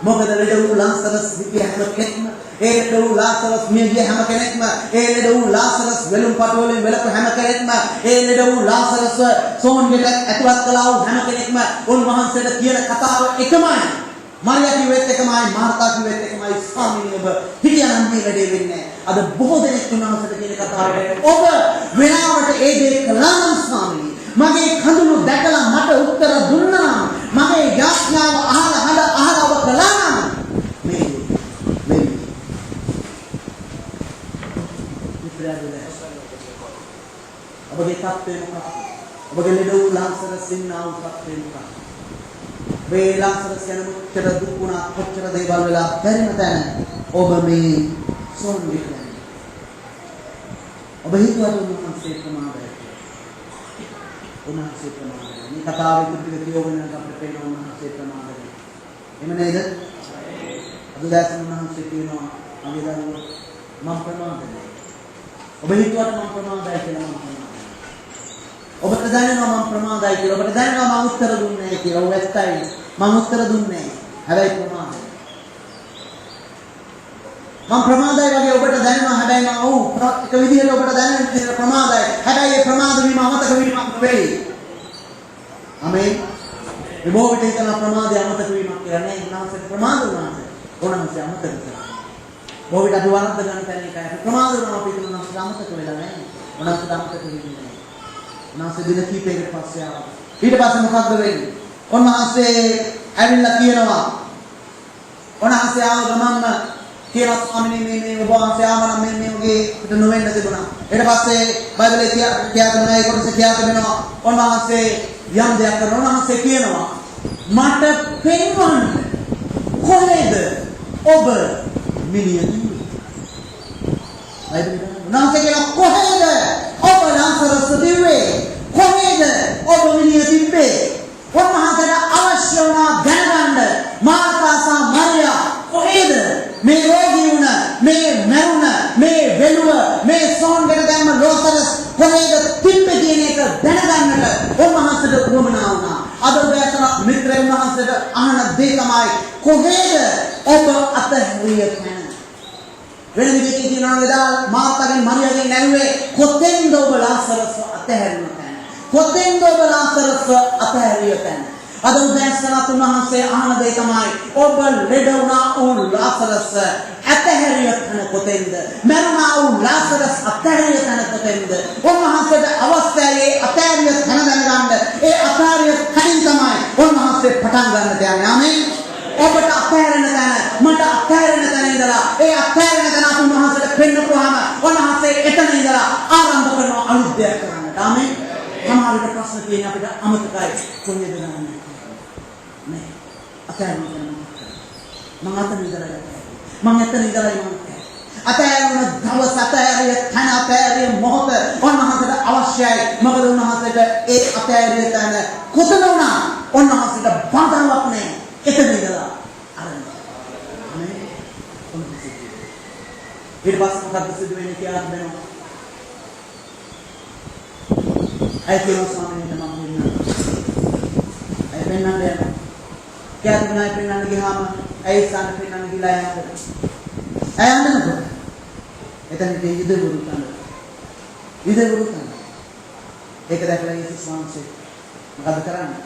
මොකද ලෙඩ වූ ලාසරස් විදිය හැම කෙනෙක්ම ඒ ලෙඩ වූ ලාසරස් මියගිය හැම කෙනෙක්ම ඒ ලෙඩ වූ ලාසරස් වෙලුම් පටවලින් වෙලපු හැම කෙනෙක්ම ඒ ලෙඩ වූ ලාසරස් සෝන්ගෙට ඇතුළත් කළා වූ හැම කෙනෙක්ම උන්වහන්සේට කියන කතාව එකමයි. මරියා කිව්වෙත් එකමයි, මාර්තා කිව්වෙත් එකමයි, ස්වාමීනි ඔබ හිටියනම් මේ වැඩේ වෙන්නේ. අද බොහෝ දෙනෙක් උන්වහන්සේට කියන කතාව ඔබ වෙනාවට ඒ දේ කළා නම් ස්වාමීනි මගේ කඳුළු දැකලා මට උත්තර දුන්නා නම් මගේ යාඥාව අහලා ඔබ කළා නම් මේ ඔබගේ තත්ත්වය මොකක්ද? ඔබගේ ලෙඩ වූ ලාසරස් ඉන්නා වූ තත්ත්වය මොකක්ද? මේ ලාසරස් යන කොච්චර දුක් වුණා, කොච්චර දේවල් වෙලා බැරිම තැන ඔබ මේ සෝන් විකලයි. ඔබ හිතුවද උන්වහන්සේ ප්‍රමාදයි? උන්වහන්සේ ප්‍රමාදයි. මේ කතාවේ පිටික කියවගෙන අපිට පේන උන්වහන්සේ ප්‍රමාදයි. එහෙම නේද? අද දැන් උන්වහන්සේ කියනවා මගේ දරුවෝ මම ප්‍රමාදයි. ඔබ හිතුවට මම ප්‍රමාදයි කියලා මම ප්‍රමාදයි. ඔබට දැනෙනවා මම ප්‍රමාදයි කියලා. ඔබට දැනෙනවා මම උත්තර දුන්නේ නැහැ කියලා. ඔබ ඇත්තයි. මම උත්තර දුන්නේ නැහැ. හැබැයි ප්‍රමාදයි. මම ප්‍රමාදයි වගේ ඔබට දැනෙනවා. හැබැයි මම එක විදිහට ඔබට දැනෙන ප්‍රමාදයි. හැබැයි ඒ ප්‍රමාද වීම අමතක වීමක් නෙවෙයි. ආමේන්. මේ මොහොතේ හිතන ප්‍රමාදය අමතක වීමක් කියලා නෑ. උන්වහන්සේ ප්‍රමාද වුණාද? උන්වහන්සේ අමතක කළා. මොහොතේ අපි වරද්ද ගන්න තැන එකයි. ප්‍රමාද වුණා අපි කියන උන්වහන්සේ අමතක වෙලා නෑ. උන්වහන්සේ අමතක වෙන්නේ නෑ. උන්වහන්සේ දින කීපයකට පස්සේ ආවා. ඊට පස්සේ මොකක්ද වෙන්නේ? උන්වහන්සේ ඇවිල්ලා කියනවා. උන්වහන්සේ ආව ගමන්ම කියලා ස්වාමීනි මේ ඔබ වහන්සේ ආවනම් මේ වගේ පිට නොවෙන්න තිබුණා. ඊට පස්සේ බයිබලයේ කියා තිබෙනවා ඒ කොටස කියා තිබෙනවා. උන්වහන්සේ යම් දෙයක් කරනවා. උන්වහන්සේ කියනවා මට පෙන්වන්න කොහෙද ඔබ මිනිහ කිව්වේ? බයිබලයේ උන්වහන්සේ කියනවා කොහෙද ඔබ ලාසරස් දිව්වේ? කොහෙද ඔබ මිනිහ තිබ්බේ? උන්වහන්සේට අවශ්‍ය වුණා දැනගන්න මාර්තා සහ මරියා කොහෙද මේ රෝගී වුණ මේ මරුණ මේ වෙලුව මේ සෝන්ගෙට දැම්ම ලාසරස් කොහෙද තිබ්බේ කියන එක දැනගන්නට උන්වහන්සේට උවමනා වුණා. අද උදෑසන මිත්‍රයන් වහන්සේට අහන දේ තමයි කොහෙද ඔබ අතහැරිය තැන? වෙන විදිහකින් කියනවා නේද? මාර්තාගෙන් මරියාගෙන් නැරුවේ කොතෙන්ද ඔබ ලාසරස් අතහැරිය තැන? කොතෙන්ද ඔබ ලාසරස් අතහැරිය තැන? අද උදෑසන උන්වහන්සේ අහන දේ තමයි ඔබ ලෙඩ වුණා වූ ලාසරස් අතහැරිය තැන කොතෙන්ද? මරුණා වූ ලාසරස් අතහැරිය තැන කොතෙන්ද? උන්වහන්සේට අවස්ථාවේ අතහැරිය තැන දැනගන්න ඒ අතහැරිය තැනින් තමයි උන්වහන්සේ පටන් ගන්න දෙන්නේ. ආමේන්. ඔබට අතහැරෙන තැන මට අතහැරෙන තැන ඉඳලා ඒ අතහැරෙන තැන අපි උන්වහන්සේට පෙන්නපුවාම උන්වහන්සේ එතන ඉඳලා ආරම්භ කරන අලුත් දෙයක් කරන්නට. ආමේන්. සමහරවිට ප්‍රශ්න තියෙන අපිට අමතකයි කොහෙද ගන්නේ? නෑ. අතහැරෙන තැන මම අතන ඉඳලා මම එතන ඉඳලා අතහැරෙන දවස් අතහැරිය තැන අතහැරිය මොහොත උන්වහන්සේට අවශ්‍යයි. මොකද උන්වහන්සේට ඒ අතහැරිය තැන කොතන වුණා උන්වහන්සේට බාධාවක් නෑ. එතන ඉඳලා ආරම්භ. නේ? ඊට පස්සේ මොකක්ද සිදු වෙන්නේ කියලා දෙනවා. අය කියන ස්වාමීන් වහන්සේ මම වෙනවා. අය පෙන්නන්න යනවා. කැදුණා පෙන්නන්න ගියාම ඇයි සාන පෙන්නන්න ගිලා යනකොට. ඇය යන්නකොට. එතන ඉඳි ඉදවරු තමයි. ඒක දැකලා යේසුස් වහන්සේ මොකද කරන්නේ?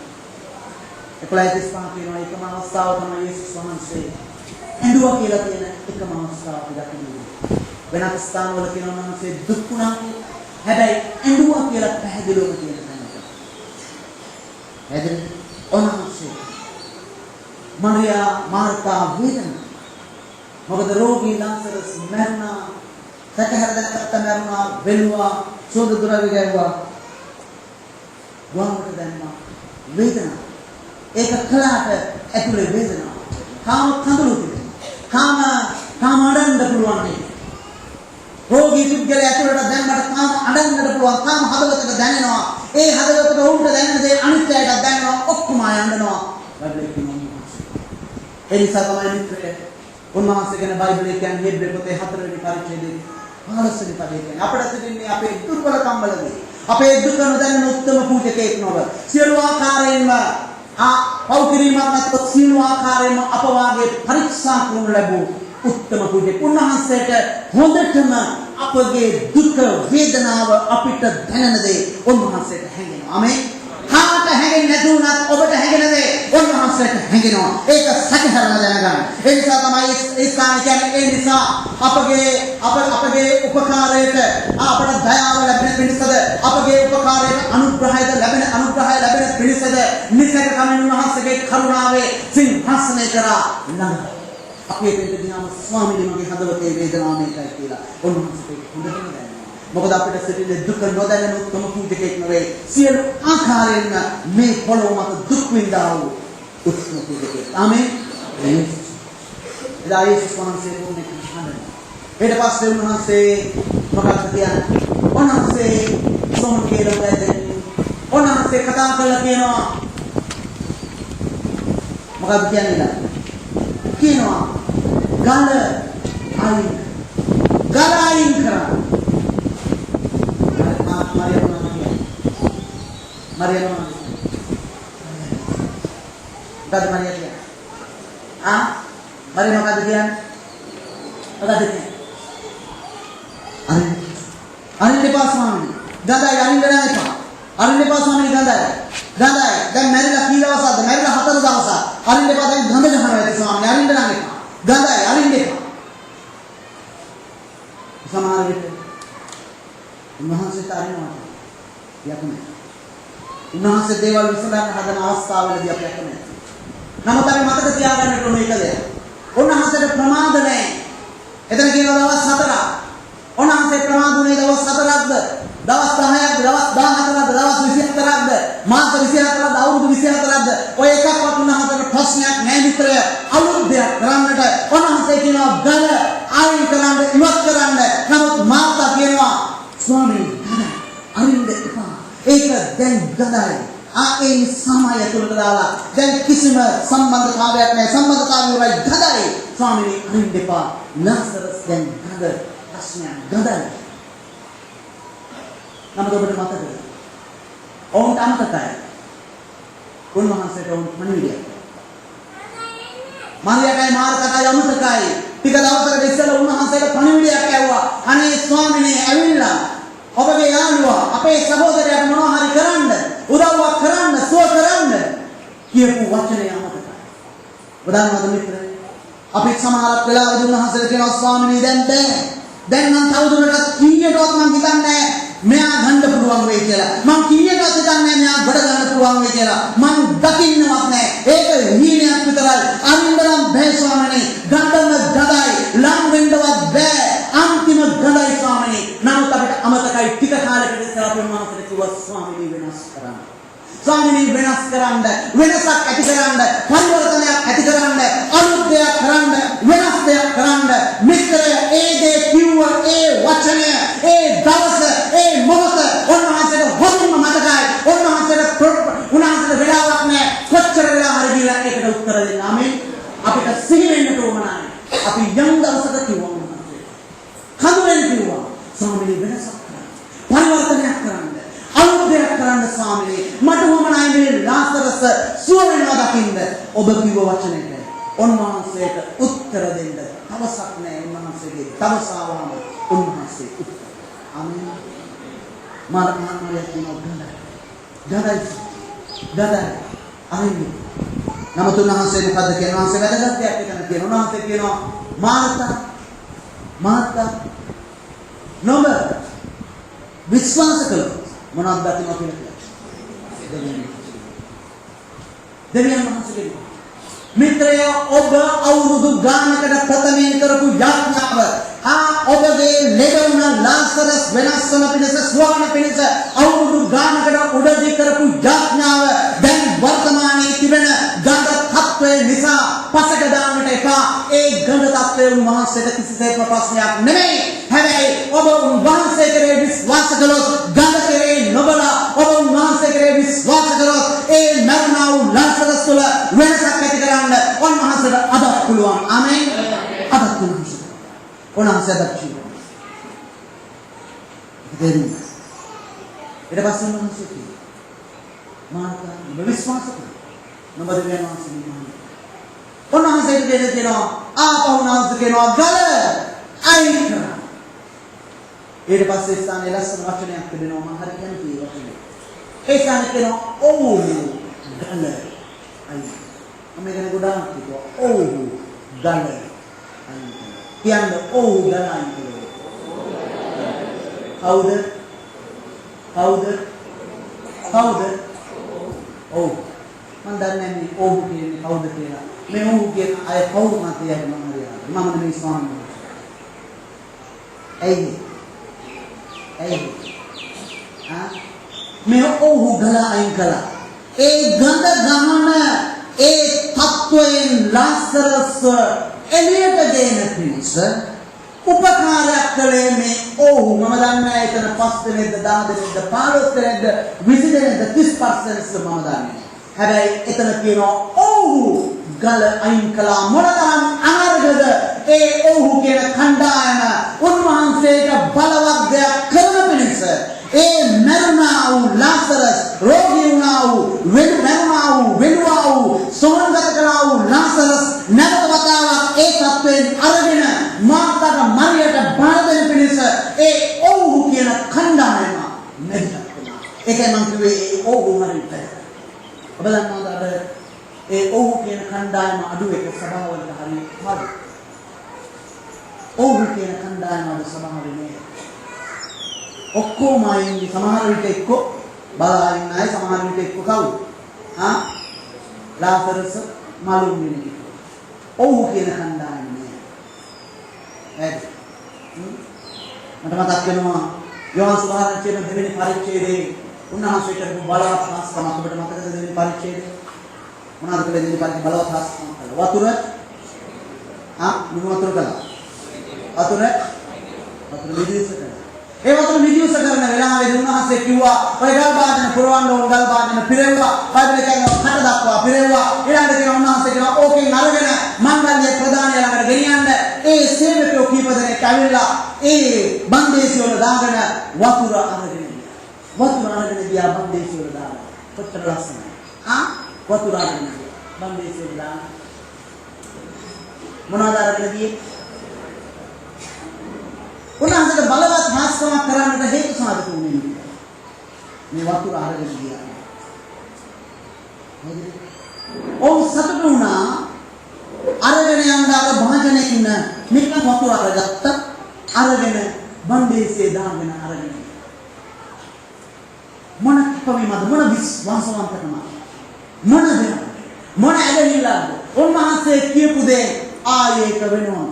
11:35 කියනවා එකම අවස්ථාව තමයි යේසුස් වහන්සේ ඇඬුවා කියලා කියන එකම අවස්ථාව අපි දකිනවා. වෙනත් ස්ථානවල කියනවා වහන්සේ දුක් වුණා. හැබැයි ඇඬුවා කියලා පැහැදිලිවම කියන තැනක. හැදෙන්නේ ඔනහසේ මරියා මාර්තා වේදනා. මොකද රෝගී ලාසරස් මරණා සැකහැරදකට මරණා වෙලුවා සෝද දුරවි ගැව්වා. වහකට දැම්මා වේදනා. ඒක කලාට ඇතුලේ වේදනාව. කාම කඳුළු තිබෙනවා. කාම අඬන්න පුළුවන් නේ. රෝගී පුද්ගලයා ඇතුලට දැම්මට කාම අඬන්නට පුළුවන්. කාම හදවතට දැනෙනවා. ඒ හදවතට උන්ට දැනෙන දේ අනිත් අයට දැනෙනවා. ඔක්කොම යන්නනවා. ඒ නිසා තමයි මිත්‍රය උන්වහන්සේ ගැන බයිබලයේ කියන්නේ හෙබ්‍රේ පොතේ 4 වෙනි පරිච්ඡේදයේ 15 වෙනි පදයේ කියන්නේ අපට තිබෙන්නේ අපේ දුර්වලකම් වලදී අපේ දුක නොදැනෙන උත්තම පූජකයෙක් නොව සියලු ආකාරයෙන්ම පෞකිරීමක් නැත්නම් සීල ආකාරයෙන්ම අප වාගේ පරීක්ෂා කරනු ලැබූ උත්තම පුජ්‍ය උන්වහන්සේට හොඳටම අපගේ දුක වේදනාව අපිට දැනෙන දේ උන්වහන්සේට හැඟෙනවා. ආමේන්. කාට හැඟෙන්නේ නැති වුණත් ඔබට හැඟෙන දේ උන්වහන්සේට හැඟෙනවා. ඒක සැකහැරලා දැනගන්න. ඒ නිසා තමයි ඒ ස්ථාන කියන්නේ ඒ නිසා අපගේ උපකාරයට අපට දයාව ලැබෙන පිණිසද අපගේ උපකාරයට අනුග්‍රහය ලැබෙන පිණිසද නිසක කමින් උන්වහන්සේගේ කරුණාවේ සිංහාසනය කරා ළඟ අපේ දෙවියන් ස්වාමීනි මගේ හදවතේ වේදනාව මේකයි කියලා උන්වහන්සේට හොඳටම දැනෙනවා. මොකද අපිට සිටින දුක නොදැනෙන උත්තම පූජකෙක් නෙවෙයි සියලු ආකාරයෙන් මේ පොළොව මත දුක් විඳා වූ උත්තම පූජකෙක්. ආමේන්. එදා යේසුස් වහන්සේ වුණේ කහඬන. ඊට පස්සේ උන්වහන්සේ මොකක්ද කියන්නේ? උන්වහන්සේ සෝම කියලා දැන් උන්වහන්සේ කතා කරලා කියනවා මොකක්ද කියන්නේ? කියනවා ගල අයින් කරා. Maria Maria Maria Maria makadikyan Arin lepas swami gandai arin benar itu arin lepas swami gandai dan mereka kira wasat mereka hatar dawasa arin lepas dan gandai jahan itu swami arin benar itu gandai arin lepas sama hari itu උන්වහන්සේ තාරින වාට යකුනේ උන්වහන්සේ දේවල් විසඳන්න හදන අවස්ථාවලදී අපි යකුනේ නමුත් අපි මතක තියාගන්න ඕනේ එක දෙයක් උන්වහන්සේට ප්‍රමාද නැහැ එතන කියනවා දවස් 4ක් උන්වහන්සේ ප්‍රමාදුනේ දවස් 4ක්ද දවස් 10ක්ද දවස් 14ක්ද දවස් 24ක්ද මාස 24ක්ද අවුරුදු 24ක්ද ඔය එකක්වත් උන්වහන්සේට ප්‍රශ්නයක් නැහැ මිත්‍රය අලුත් දෙයක් කරන්නට උන්වහන්සේ කියනවා ගල අයින් කරන්න ඉවත් කරන්න නමුත් මාතා කියනවා ස්වාමී අරින්ද එපා ඒක දැන් ගඳයි ඒ සමාය තුලට දාලා දැන් කිසිම සම්බන්ධතාවයක් නැහැ සම්බන්ධතාවය වලයි ගඳයි ස්වාමී අරින්ද එපා ලාසරස් දැන් ගඳ ප්‍රශ්නයක් ගඳයි නමුත් ඔබට මතකද ඔවුන්ට අමතකයි උන්වහන්සේට ඔවුන් පණිවිඩය මාර්යාටයි මාර්කටයි අමතකයි ටික දවසකට ඉස්සෙල්ලා උන්වහන්සේට පණිවිඩයක් ඇව්වා අනේ ස්වාමිනේ ඇවිල්ලා ඔබගේ යාළුවා අපේ සහෝදරයාට මොනවා හරි කරන්න උදව්වක් කරන්න සුව කරන්න කියපු වචනේ අමතකයි. වදානවාද මිත්‍රයනි අපි සමහරක් වෙලාවදී උන්වහන්සේට කියනවා ස්වාමිනේ දැන් නම් තවදුරටත් කීයටවත් මම හිතන්නේ මෙයා ගන්න පුළුවන් වෙයි කියලා. මම කීයටවත් හිතන්නේ මෙයා ගොඩ ගන්න පුළුවන් වෙයි කියලා. මම දකින්නවත් නැහැ. ඒක හීනයක් විතරයි. අරින්දනම් බෑ ස්වාමිනේ. ගන්නම ගඳයි. ලම් වෙන්නවත් බෑ. අන්තිම ගඳයි ස්වාමිනේ. නමුත් අපිට අමතකයි ටික කාලයකට ඉස්සෙල්ලා අපි උන්වහන්සේට කිව්වා ස්වාමිනේ වෙනස් කරන්න. ස්වාමිනේ වෙනස් කරන්න. වෙනසක් ඇති කරන්න. පරිවර්තනයක් ඇති කරන්න. අලුත් දෙයක් කරන්න. වෙනස් දෙයක් කරන්න. මිත්‍රය ඒ දේ කිව්ව ඒ වචනය ඒ දවස ඒ මොහොත උන්වහන්සේට හොඳින්ම මතකයි. උන්වහන්සේට වෙලාවක් නැහැ. කොච්චර වෙලා හරි ගිහලා ඒකට උත්තර දෙන්න. ආමේන්. අපිට සිහි වෙන්නට ඕමනායි. අපි යම් දවසක කිව්වා උන්වහන්සේ. කඳුරෙන් කිව්වා ස්වාමිනේ වෙනසක් කරන්න. පරිවර්තනයක් කරන්න. අලුත් දෙයක් කරන්න ස්වාමිනේ. මට ඕමනායි මේ ලාසරස් සුව වෙනවා දකින්න. ඔබ කිව්ව වචනෙට උන්වහන්සේට උත්තර දෙන්න දවසක් නැහැ. උන්වහන්සේගේ දවස ආවම උන්වහන්සේ උත්තර. ආමේන්. මාර්යාට කියනවා ගඳයි අරින්න. නමුත් උන්වහන්සේ මොකද කියනවා? උන්වහන්සේ වැදගත් දෙයක් එතන කියනවා. උන්වහන්සේ කියනවා මාර්තා නොඹ විශ්වාස කළොත් මොනවද දකින්න කියලා කියනවා. දෙවියන් වහන්සේ කියනවා මිත්‍රය ඔබ අවුරුදු ගානකට ප්‍රථමයෙන් කරපු යාඥාව ඔබගේ ලෙඩවුණ ලාසරස් වෙනස් වන පිණිස ස්වාමීන් පිණිස අවුරුදු ගානකට උඩදී කරපු යාඥාව දැන් වර්තමානයේ තිබෙන ගඳ තත්ත්වය නිසා පසක දාන්නට එපා. ඒ ගඳ තත්ත්වය උන්වහන්සේට කිසිසේත් ප්‍රශ්නයක් නෙමෙයි. හැබැයි ඔබ උන්වහන්සේ කෙරේ විශ්වාස කළොත් ගඳ කෙරේ නොබලා ඔබ උන්වහන්සේ කෙරේ විශ්වාස කළොත් ඒ මරණා වූ ලාසරස් තුළ වෙනසක් ඇති කරන්න උන්වහන්සේට අදත් පුළුවන්. ආමේන්. අදත් උන්වහන්සේ උන්වහන්සේ දක්ෂින. ඊට පස්සේ උන්වහන්සේ කිව්වා මාර්තා ඔබ විශ්වාස කළා. नंबर देवियन वහන්සේ උන්වහන්සේට දෙන්න තියෙනවා ආපහු උන්වහන්සේ කියනවා ගල අයින් කරන්න. ඊට පස්සේ ස්ථානයේ ලස්සන වචනයක් තිබෙනවා මම හරි කැමති ඒ වචනේ. ඒ ස්ථානයේ කියනවා ඔව් ගල අයින්. මම ගැන ගොඩාක් කිව්වා ඔව් ගල අයින්. කියන්නේ ඔව් ගල අයින් කරනවා. කවුද? කවුද? කවුද? ඔව් මම දන්නේ නැහැ ඔව් කියන්නේ කවුද කියලා. මේ ඔව් කියන අය කවුරු මතයයි මම හරියට. මම නෙමෙයි ස්වාමීන් වහන්සේ. ඇයි? මේ ඔව් ගල අයින් කළා. ඒ ගඳ ගමන ඒ තත්වයෙන් ලාසරස් එළියට ගෙන පිණිස උපකාරයක් කළේ මේ ඔව් මම දන්නේ එතන 5 දෙනෙක්ද 10 දෙනෙක්ද 15 දෙනෙක්ද 20 දෙනෙක්ද 30% මම දන්නේ. හැබැයි එතන කියනවා ඔව් ගල අයින් කළා. මොනතරම් අනර්ගද ඒ ඔව් කියන කණ්ඩායම උන්වහන්සේට බලවත් දෙයක් කරන පිණිස ඒ මරුණා වූ ලාසරස් රෝගී වුණා වූ මරුණා වූ වෙනුවා වූ සෝන්ගත කළා වූ ලාසරස් නැවත වතාවක් ඒ තත්ත්වයෙන් අරගෙන මාර්ථට මරියට බාර දෙන පිණිස ඒ ඔව් කියන කණ්ඩායම මෙහෙම කළා. ඒකයි මම කිව්වේ ඒ ඔව් මරිට. ඔබ දන්නවද අද ඒ ඔව් කියන කණ්ඩායම අඩු එක සභාවලට හරි පාඩු. ඔව් කියන කණ්ඩායම අද සභාවේ නෑ. ඔක්කොම අයින් සමහර විට එක්ක බලාගෙන නැහැ සමහර විට එක්ක කවුද? ලාසරස් මාළුන් වෙන්නේ. ඔව් කියන කණ්ඩායම නෑ. හරි. මට මතක් වෙනවා යෝහන් සුභාරංචියේ දෙවෙනි පරිච්ඡේදයේ උන්වහන්සේට බලවත් හස්තම ඔබට මතකද දෙවෙනි පරිච්ඡේදය? මොනවාද කියලා දෙවෙනි පරිච්ඡේදය බලවත් හස්තම කළා. වතුර වතුර කළා. වතුර විදිහට කළා. ඒ වතුර විදිහට කරන වෙලාවේදී උන්වහන්සේ කිව්වා ඔය ගල් බාදන පුරවන්න ඕන ගල් බාදන පිරෙව්වා. බයිබලයේ කියනවා කට දක්වා පිරෙව්වා. ඊළඟට කියනවා උන්වහන්සේ කියනවා ඕකෙන් අරගෙන මංගල්‍ය ප්‍රදානය ළඟට ගෙනියන්න. ඒ සේවකයෝ කීප දෙනෙක් ඇවිල්ලා ඒ බන්දේසි වල දාගෙන වතුර අරගෙන ගියා බන්දේසි වල දාගෙන. කොච්චර ලස්සනයි. වතුර අරගෙන ගියා බන්දේසි වල දාගෙන. මොනවද අරගෙන ගියේ? උන්වහන්සේට බලවත් හාස්කමක් කරන්නට හේතු සාධක වුණේ මේ වතුර අරගෙන ගියා. ඔව් සතුටු වුණා අරගෙන යන්න අර භාජනයකින් මේක වතුර අරගත්ත අරගෙන බන්දේසියේ දාගෙන අරගෙන මොන කපවීමද මොන විශ්වාසවන්තකමද මොන ඇදහිල්ලක්ද උන්වහන්සේ කියපු දේ ආයේක වෙනවා.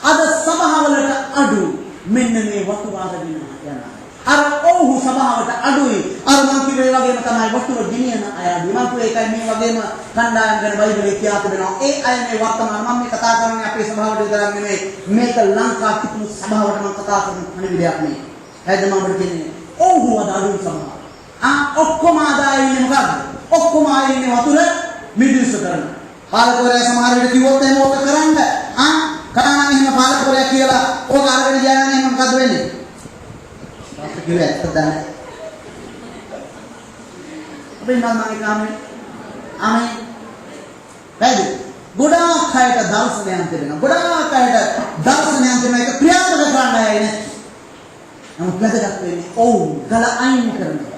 අද සභාවලට අඩු මෙන්න මේ වතුර අරගෙන යනවා. අර ඔව් සභාවට අඩුයි. අර මං කිව්වේ වගේම තමයි වතුර ගෙනියන අය අඩුයි. මං කිව්වේ ඒකයි මේ වගේම කණ්ඩායම් ගැන බයිබලයේ කියලා තිබෙනවා. ඒ අය මේ වර්තමාන මම මේ කතා කරන්නේ අපේ සභාවට විතරක් නෙමෙයි. මේක ලංකා කිතුණු සභාවට මම කතා කරන අනිවිදයක් නෙමෙයි. හැද මම ඔබට කියන්නේ ඔව් වද අඩුයි සභාව. ඔක්කොම ආදාය ඉන්නේ මොකද්ද? ඔක්කොම ආයෙ ඉන්නේ වතුර මිදුස කරන. පාලකවරයා සමහර වෙලට කිව්වොත් එහෙම ඕක කරන්න. කරානම් එහෙම පාලකවරයා කියලා ඕක අරගෙන ගියා නම් එහෙම මොකද වෙන්නේ? තාත්තා කිව්වේ ඇත්ත දන්නේ. අපේ නෝනාගේ කාමේ ආමේ වැඩි ගොඩාක් අයට දර්ශනයන් තිබෙනවා. ගොඩාක් අයට දර්ශනයන් තිබෙන එක ක්‍රියාත්මක කරන්න යන්නේ. නමුත් වැදගත් වෙන්නේ ඔව් ගල අයින් කරනවා.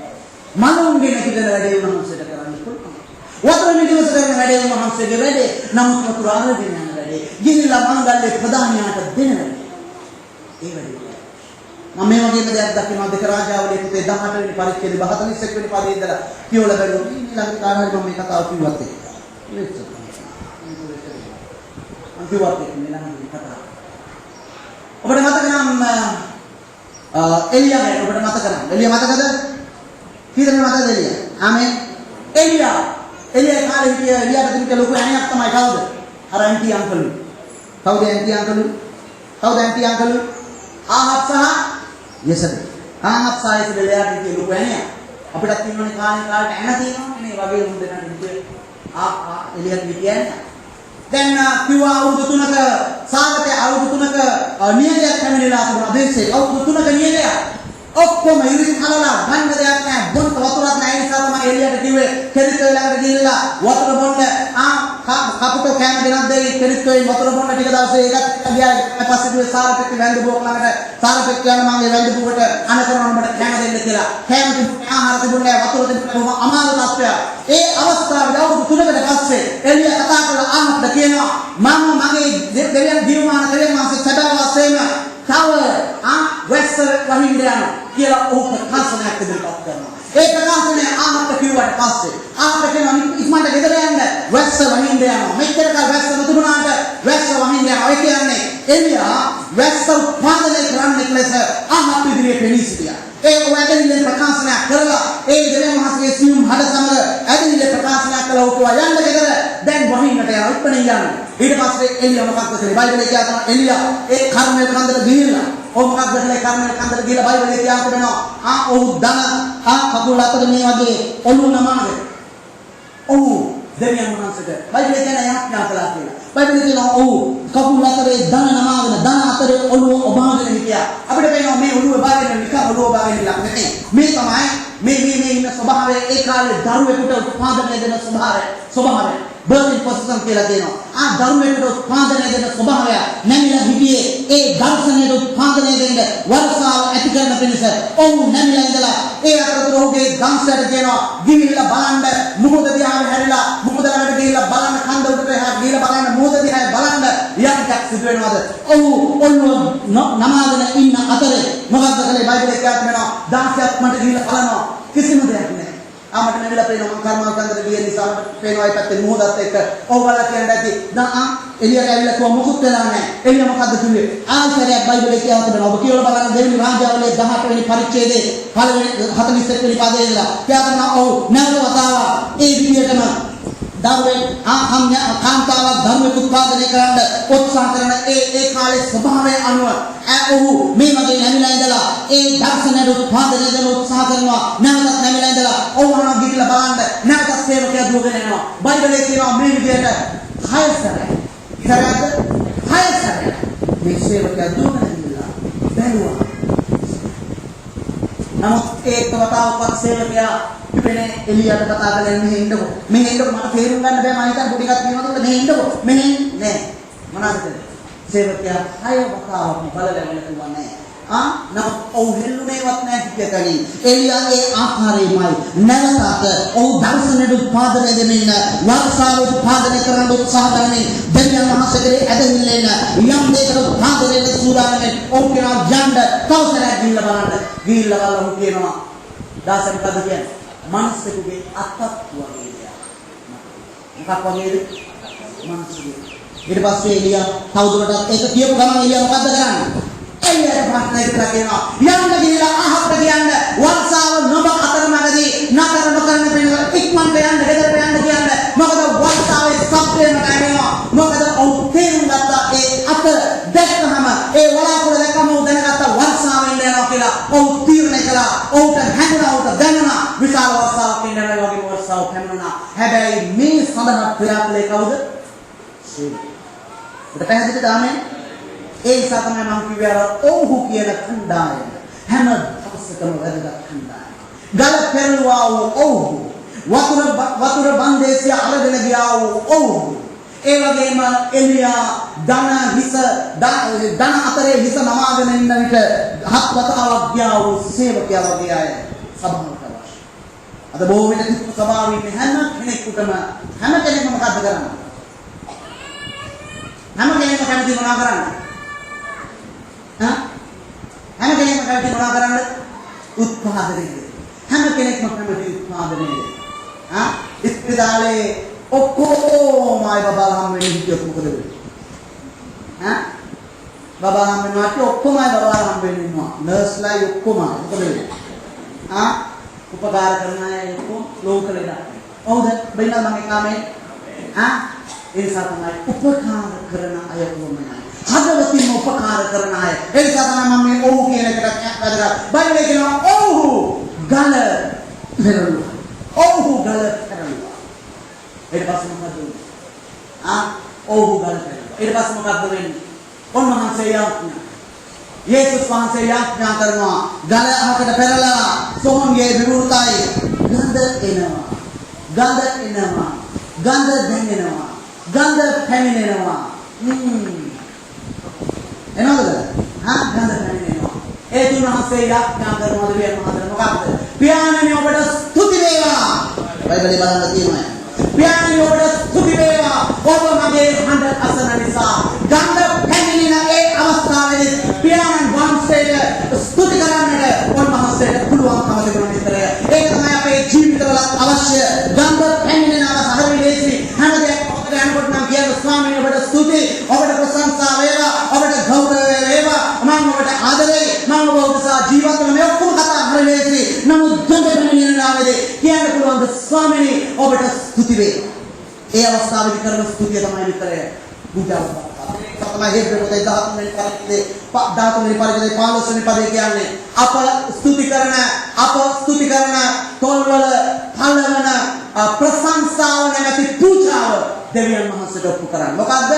මනුන්ගේ නැතිදල වැඩේ උන්වහන්සේට කරන්න පුළුවන්. වතුර නිදිවස කරන වැඩේ උන්වහන්සේගේ වැඩේ. නමුත් වතුර අරගෙන යන වැඩේ. ගිහිල්ලා මංගල්‍ය ප්‍රදානියාට දෙන වැඩේ. ඒ වැඩේ. මම මේ වගේම දෙයක් දකිනවා දෙක රාජාවලියේ පුතේ 18 වෙනි පරිච්ඡේදයේ 41 වෙනි පදයේ ඉඳලා කියවලා බලනවා. ඊළඟ කාරණාවයි මම මේ කතාව කිව්වත් ඒක. අන්තිමට ඊළඟ කතාව. ඔබට මතක නම් එලියා ගැන ඔබට මතක නම් එලියා මතකද? කීදෙනෙක් මතකද එලියා? ආමෙන්. එලියා කාලේ හිටිය එලියාට තිබිච්ච ලොකු ඇණයක් තමයි කවුද? අර ඇන්ටි අංකල්. කවුද ඇන්ටි අංකල්? කවුද ඇන්ටි අංකල්? ආහත් සහ යසද. ආහත් සහ යසද එලියාට තිබිච්ච ලොකු ඇණයක්. අපිටත් තියෙනවනේ කාලේ ඇණ තියෙනවනේ මේ වගේ උන් දෙන්නට තිබ්බේ. එලියාට තිබිච්ච ඇණ. දැන් කිව්වා අවුරුදු 3ක සාගතේ අවුරුදු 3ක නියලයක් පැමිණිලා තිබුණා දේශේ. අවුරුදු 3ක නියලයක්. ඔක්කොම ඉරිදි කලලා ගන්න දෙයක් නැහැ. බොන්න වතුරක් නැහැ. ඒ නිසා තමයි එළියට කිව්වේ කෙරිතෝ ළඟට ගිහිල්ලා වතුර බොන්න කපුටෝ කෑම ගෙනත් දෙයි කෙරිතෝයි වතුර බොන්න ටික දවසේ ඒකත් ගියා. පස්සේ කිව්වේ සාරපෙට්ටි වැඳපුවක් ළඟට සාරපෙට්ටි යන මගේ වැඳපුවට අනකරන මට කෑම දෙන්න කියලා. කෑම තිබුණේ ආහාර තිබුණේ වතුර තිබුණේ බොහොම අමාරු තත්ත්වයක්. ඒ අවස්ථාවේ අවුරුදු 3කට පස්සේ එළිය කතා කරලා ආහත් කියනවා මම මගේ දෙවියන් ජීවමාන දෙවියන් මාසේ සැබෑ වශයෙන්ම තව වැස්ස වහින්න යනවා කියලා ඔහු ප්‍රකාශනයක් ඉදිරිපත් කරනවා. ඒ ප්‍රකාශනය ආහත් කිව්වට පස්සේ ආහත් කියනවා ඉක්මනට ගෙදර යන්න වැස්ස වහින්න යනවා. මෙච්චර කල් වැස්ස නොතිබුණාට වැස්ස වහින්න යනවා. ඒ කියන්නේ එළියා වැස්ස උත්පාදනය කරන්න ලෙස ආහත් ඉදිරියේ පෙනී සිටියා. ඒ වදනින් ප්‍රකාශනයක් කරලා ඒ දෙවියන් වහන්සේගේ සියුම් හඩ සමග ඇදහිල්ල ප්‍රකාශනයක් කළා ඔහුවා යන්න ගෙදර දැන් වහින්නට යනවා ඉක්මනින් යනවා. ඊට පස්සේ එළියා මොකක්ද කළේ? බයිබලයේ කියනවා එළියා ඒ කර්මයේ කන්දට ගිහිල්ලා ඔහු මොකක්ද කළේ? කර්මයේ කන්දට ගිහිල්ලා බයිබලයේ කියනවා ඔහු දන කකුල් අතර මේ වගේ ඔළුව නමාගෙන ඔහු දෙවියන් වහන්සේට බයිබලයේ කියන යාඥා කළා කියලා. බයිබලයේ කියනවා ඔහු කකුල් අතරේ දන නමාගෙන දන අතරේ ඔළුව ඔබාගෙන හිටියා. අපිට පේනවා මේ ඔළුව බාගෙන නිකන් ඔළුව බාගෙන ඉන්නක් නෙමෙයි. මේ තමයි මේ ඉන්න ස්වභාවය ඒ කාලේ දරුවෙකුට උත්පාදනය දෙන ස්වභාවය බර්නින් පොසිෂන් කියලා කියනවා. දරුවෙකුට උත්පාදනය දෙන ස්වභාවය නැමිලා හිටියේ ඒ දර්ශනයට උත්පාදනය දෙන්න වර්ෂාව ඇති කරන පිණිස ඔවුන් නැමිලා ඉඳලා ඒ අතරතුර ඔහුගේ දංශයට කියනවා ගිහිල්ලා බලන්න මුහුද දිහා හැරිලා මුහුද ළඟට ගිහිල්ලා බලන්න කන්ද උඩට ගිහිල්ලා බලන්න මුහුද දිහා බලන්න යම්කක් සිදු වෙනවද? ඔහු ඔළුව නමාගෙන ඉන්න අතරේ මොකක්ද කළේ? බයිබලයේ කියනවා 16ක් මට ගිහිල්ලා බලනවා කිසිම දෙයක් නැහැ. ආමට නැවිලා පේනවා මම කර්මාවකන්දට ගිය නිසා මට පේනවා ඒ පැත්තේ මුහුදත් එක්ක ඕගොල්ලෝ කියන්නේ ඇති එළියට ඇවිල්ලා කොහොම මොකුත් වෙලා නැහැ. එළිය මොකද්ද කිව්වේ? ආයතරයක් බයිබලයේ කියනවා ඔබ කියලා බලන්න දෙවෙනි රාජ්‍යාවලේ 18 වෙනි පරිච්ඡේදයේ පළවෙනි 41 වෙනි පදයේ ඉඳලා කියනවා ඔව් නැවත වතාවක් ඒ විදියටම දරුවෙක් කාන්තාවක් ධර්මයක් උත්පාදනය කරන්න උත්සාහ කරන ඒ කාලේ ස්වභාවය අනුව ඔහු මේ වගේ නැමිලා ඉඳලා ඒ දර්ශනයට උත්පාදනය දෙන උත්සාහ කරනවා. නැවතත් නැමිලා ඉඳලා ඔවුන්ව ගිහිල්ලා බලන්න නැවතත් සේවකයා දුවගෙන යනවා. බයිබලයේ කියනවා මේ විදියට 6 සැරයක් මේ සේවකයා දුවගෙන ගිහිල්ලා බැලුවා. නමුත් ඒක වතාවක්වත් සේවකයා ඉපෙනේ එළියට කතා කරලා මෙහෙ ඉන්නකො මට තේරුම් ගන්න බෑ මම හිතන් පොඩි එකක් කියනකොට මෙහෙ ඉන්නකො මෙහෙ නෑ මොනවද කළේ? සේවකයා 6 වතාවක් බලලා කිව්වා නෑ. නමුත් ඔව් හෙල්ලුනේවත් නෑ කිව්කලි. එළියා ඒ ආකාරයෙන්මයි නැවතත් ඔව් දර්ශනයට උත්පාදනය දෙමින් වර්ෂාව උත්පාදනය කරන්න උත්සාහ කරමින් දෙවියන් වහන්සේගේ ඇදහිල්ලෙන් යම් දෙයකට උත්පාදනය දෙන්න සූදානම්ෙන් ඔව් කියනවා යන්න තවසරයක් ගිහිල්ලා බලන්න. ගිහිල්ලා බලමු කියනවා. දාසන් පද කියන්නේ මනසකුගේ අත්තක් වගේ දෙයක්. මොකක් වගේද? මනසකුගේ. ඊට පස්සේ එළියා තවදුරටත් ඒක කියපු ගමන් එළියා මොකද්ද කරන්නේ? එළියට ප්‍රශ්න ඉදලා කියනවා යන්න ගිහලා අහකට කියන්න වර්ෂාව නොබ අතරමඟදී නතර නොකරන පිළිවෙල ඉක්මනට යන්න ගෙදරට යන්න කියන්න. මොකද වර්ෂාවේ සබ්දේම නැගෙනවා. මොකද ඔව් තේරුම් ගත්තා ඒ අත දැක්කම ඒ වලාකුළ දැක්කම ඔව් දැනගත්තා වර්ෂාවෙන් යනවා කියලා. ඔව් තීරණය කළා. ඔව්ට හැඟුණා ඔව්ට දැනුණා විශාල වර්ෂාවක් ඉන්නවයි වගේ වර්ෂාවක් හැමුණා. හැබැයි මේ සඳහා ක්‍රියාකලේ කවුද? ඒක පැහැදිලිද ආමෙන්? ඒ නිසා තමයි මම කිව්වේ අර ඔව්හු කියන කණ්ඩායම හැම දවසකම වැදගත් කණ්ඩායම. ගල පෙරළුවා වූ ඔව්හු වතුර බන්දේසිය අරගෙන ගියා වූ ඔව්හු. ඒ වගේම එළියා ධන අතරේ හිස නමාගෙන ඉන්න විට හත් වතාවක් ගියා වූ සේවකයා වගේ අය සභාවට අවශ්‍ය. අද බොහෝ විට සභාවේ ඉන්න හැම කෙනෙකුටම මොකද්ද කරන්නේ? හැම කෙනෙක්ම කැමති මොනවා කරන්නේ? හැම කෙනෙක්ම කැමති මොනවා කරන්නේ? උත්පාදනය. හැම කෙනෙක්ම කැමති උත්පාදනය. ඉස්පිරිතාලේ ඔක්කොම අය බබාලා හම් වෙන්නේ හිටියොත් මොකද වෙන්නේ? බබාලා හම් වෙනවා කිය ඔක්කොම අය බබාලා හම් වෙන්නේ ඉන්නවා. නර්ස්ලායි ඔක්කොම මොකද වෙන්නේ? උපකාර කරන අය ඔක්කොම ලෝකල ඉඳලා. හවුද? බයිනල් මගේ කාමේ. ඒ නිසා තමයි උපකාර කරන අය වුණා. හදවතින්ම උපකාර කරන අය. ඒ නිසා තමයි මම මේ ඔව් කියන එකට වැදගත්. බයිබලයේ කියනවා ඔව් ගල පෙරළුවා. ඔව් ගල පෙරළුවා. ඊට පස්සේ මොකද වෙන්නේ? ඔව් ගල පෙරළුවා. ඊට පස්සේ මොකද වෙන්නේ? ඔන්නහන්සේ යන්නේ. යේසුස් වහන්සේ යාඥා කරනවා ගල අහකට පෙරලා සෝන්ගේ විවෘතයි ගඳ එනවා. ගඳ එනවා. ගඳ දැනෙනවා. ගඳ පැමිණෙනවා. එනවද? ගඳ පැමිණෙනවා. ඒ තුන්වහන්සේ යාඥා කරනවා දෙවියන් වහන්සේ මොකක්ද? පියාණනි ඔබට ස්තුති වේවා. බයිබලේ බලන්න තියෙනවා. පියාණනි ඔබට ස්තුති වේවා. ඔබ මගේ හඬ අසන නිසා ගඳ පැමිණෙන ඒ අවස්ථාවේදී පියාණන් වහන්සේට ස්තුති කරන්නට උන්වහන්සේට පුළුවන්කම තිබුණා විතරය. ඒක තමයි අපේ ජීවිතවල අවශ්‍ය ගඳ පැමිණෙන අවස්ථාවේ ලේසි හැමදේම ඔබට යනකොට නම් කියන ස්වාමීන් ඔබට ස්තුති, ඔබට ප්‍රශංසා වේවා, ඔබට ගෞරවය වේවා, මම ඔබට ආදරේ, මම ඔබ උදෙසා ජීවත් වෙන මේ ඔක්කොම කතා හරි ලේසි. නමුත් ගඳ පැමිණෙන ලාවේදී කියන්න පුළුවන් ස්වාමීනි ඔබට ස්තුති වේවා. ඒ අවස්ථාවේදී කරන ස්තුතිය තමයි විතරය බුද්ධාව. තමයි හේබ්‍රේ පොතේ 13 වෙනි පරිච්ඡේදයේ 13 වෙනි පරිච්ඡේදයේ 15 වෙනි පදේ කියන්නේ අප ස්තුති කරන තොල්වල පළවන ප්‍රශංසාව නැති පූජාව දෙවියන් වහන්සේට ඔප්පු කරන්න. මොකද්ද?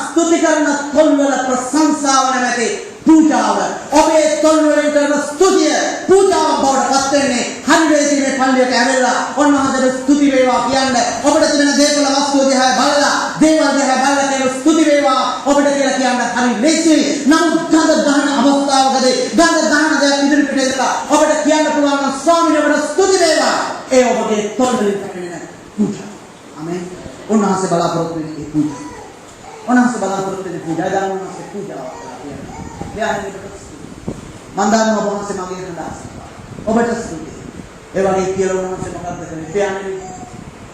ස්තුති කරන තොල්වල ප්‍රශංසාව නැති පූජාව. ඔබේ තොල්වලින් කරන ස්තුතිය පූජාව බවට පත් වෙන්නේ හරියට මේ පල්ලියට ඇවිල්ලා ඔන්නවහන්සේට ස්තුති වේවා කියන්නේ ඔබට තිබෙන දේපල වස්තුව දිහා බලලා දේවල් දිහා බලලා කියන ස්තුති වේවා ඔබට කියලා කියන්න හරි ලේසියි. නමුත් ගඳ ගන්න අවස්ථාවකදී ගඳ ගන්න දෙයක් ඉදිරියට එලා ඔබට කියන්න පුළුවන් නම් ස්වාමීන් ඔබට ස්තුති වේවා. ඒ ඔබගේ තොල්වලින් පැමිණෙන පූජාව. ආමෙන්. උන්වහන්සේ බලාපොරොත්තු වෙන ඒ පූජාව. උන්වහන්සේ බලාපොරොත්තු වෙන පූජාව දාන උන්වහන්සේ පූජාව. මන් දන්නවා ඔබ වහන්සේ මගේ හඳාස. ඔබට ස්තුතියි. ඒ වගේ කියලා උන්වහන්සේ මොකක්ද කරන්නේ? පියාණනි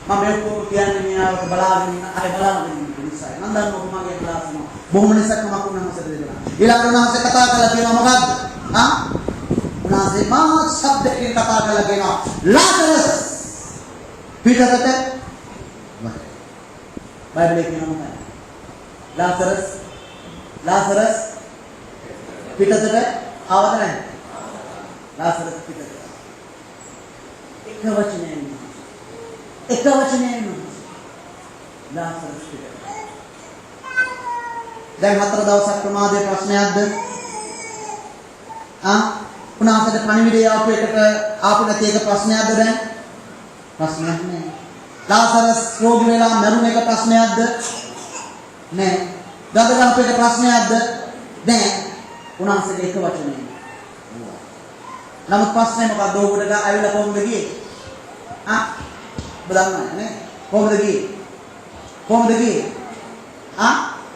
මම මේක කියන්නේ මෙයාව බලාගෙන ඉන්න අය බලාගෙන ඉන්න නිසා. මන් දන්නවා ඔබ මගේ හඳාස නවා. බොහොම නිසක්කමක් උන්වහන්සේට දෙනවා. ඊළඟට උන්වහන්සේ කතා කරලා කියනවා මොකක්ද? උන්වහන්සේ මහා ශබ්දයෙන් කතා කරලා කියනවා ලාසරස් පිටතට බයිබලයේ කියනවා මොකක්ද? ලාසරස් පිටතට ආවද නැහැ? ලාසරස් පිටතට. එක වචනයෙන් ලාසරස් පිටතට. දැන් 4 දවසක් ප්‍රමාදයේ ප්‍රශ්නයක්ද? උනාසට පණිවිඩය ආපු නැති එක ප්‍රශ්නයක්ද දැන්? ප්‍රශ්නයක් නෑ. ලාසරස් රෝගී වෙලා මරුණ එක ප්‍රශ්නයක්ද? නෑ. ගඳ ගහපු එක ප්‍රශ්නයක්ද? නෑ. උන්වහන්සේගේ එක වචනයෙන්. නමුත් ප්‍රශ්නේ මොකක්ද? ඔහුට ආවිලා කොහොමද ගියේ? බලන්න නේ. කොහොමද ගියේ?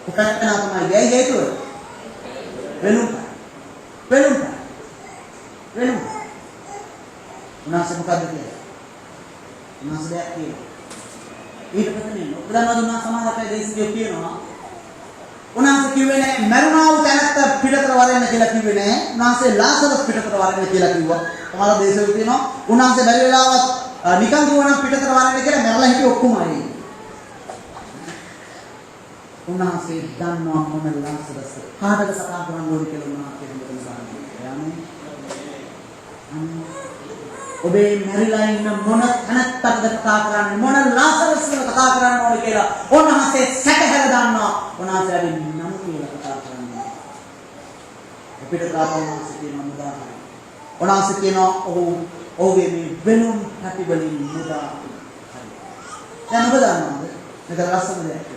උකටනා තමයි ගියේ හේතුව. වෙනුම්. උන්වහන්සේ මොකද්ද කියන්නේ? උන්වහන්සේ දෙයක් කියනවා. ඊට පස්සේ ඔබදන්වද උන්වහන්සේ සමහර අපේ දේශිකයෝ කියනවා උන්වහන්සේ කිව්වේ නෑ මරුණා වූ තැනත්ත පිටතට වරෙන්න කියලා කිව්වේ නෑ. උන්වහන්සේ ලාසරස් පිටතට වරෙන්න කියලා කිව්වා. සමහර දේශවල කියනවා උන්වහන්සේ බැරි වෙලාවත් නිකන් කිව්වා නම් පිටතට වරෙන්න කියලා මැරලා හිටිය ඔක්කොම අය. උන්වහන්සේ දන්නවා මොන ලාසරස් කාටද කතා කරන්න ඕනේ කියලා උන්වහන්සේ හිතනවා. ඔබේ මැරිලා ඉන්න මොන තැනත්තක්ද කතා කරන්නේ මොන ලාසරස්ද කතා කරන්න ඕනේ කියලා උන්වහන්සේ සැකහැර දන්නවා. උන්වහන්සේ නම් කියලා කතා කරන්නේ. අපිට කාපවන්සේ කියන මුදාහරි. උන්වහන්සේ කියනවා ඔහුගේ මේ වෙනුම් පැතිවලින් මුදා හරි. දැන් ඔබ දන්නවද? මේක ලස්සන දෙයක්.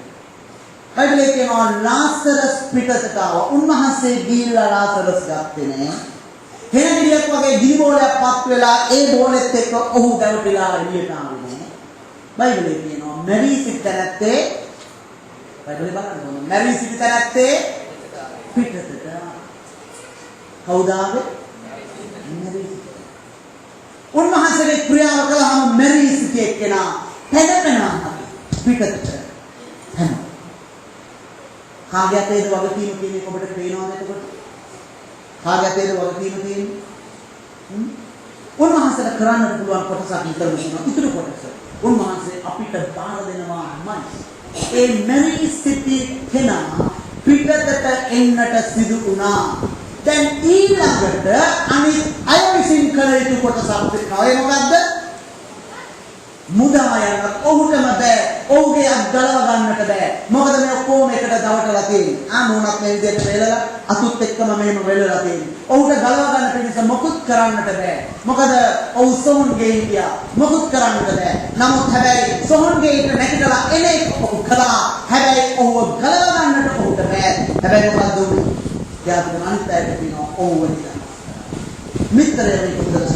බයිබලයේ කියනවා ලාසරස් පිටතට ආවා. උන්වහන්සේ ගිහිල්ලා ලාසරස් ගත්තේ නෑ. හෙනගිරියක් වගේ ගිනි බෝලයක් පත් වෙලා ඒ බෝලෙත් එක්ක ඔහු ගැවටිලා එළියට ආවේ. බයිබලයේ කියනවා මැරී සිට නැත්තේ බයිබලේ බලන්න ඕන මැරී සිට නැත්තේ පිටතට. කවුද ආවේ? උන්වහන්සේගේ ක්‍රියාව කළාම මැරී සිටේ කෙනා පැනපෙනා පිටතට හැම. කාගේ අතේද වගකීම කියන එක ඔබට පේනවද එතකොට? කාගේ අතේද වගකීම තියෙන්නේ? උන්වහන්සේට කරන්නට පුළුවන් කොටසක් විතරම තියෙනවා. ඉතුරු කොටස උන්වහන්සේ අපිට බාර දෙනවාමයි. ඒ මැරී සිටි කෙනා පිටතට එන්නට සිදු වුණා. දැන් ඊළඟට අනිත් අය විසින් කළ යුතු කොටසක් තියෙනවා. ඒ මොකද්ද? මුදා යන ඔහුටම බෑ. ඔහුගේ අත් ගලව ගන්නට බෑ. මොකද මේ ඔක්කොම එකට දවටලා තියෙන්නේ. මොනක් මේ විදිහට වෙලලා අතුත් එක්කම මෙහෙම වෙලලා තියෙන්නේ. ඔහුට ගලව ගන්න පිණිස මොකුත් කරන්නට බෑ. මොකද ඔහු සොහොන්ගේ හිටියා. මොකුත් කරන්නට බෑ. නමුත් හැබැයි සොහොන්ගේ හිට නැගිටලා එනේ ඔහු කළා. හැබැයි ඔහුව ගලව ගන්නට ඔහුට බෑ. හැබැයි මොකද්ද උනේ? යාත්‍රා අනිත් අයට කියනවා ඔව් වෙනවා. මිත්‍රයෙක් විතරයි.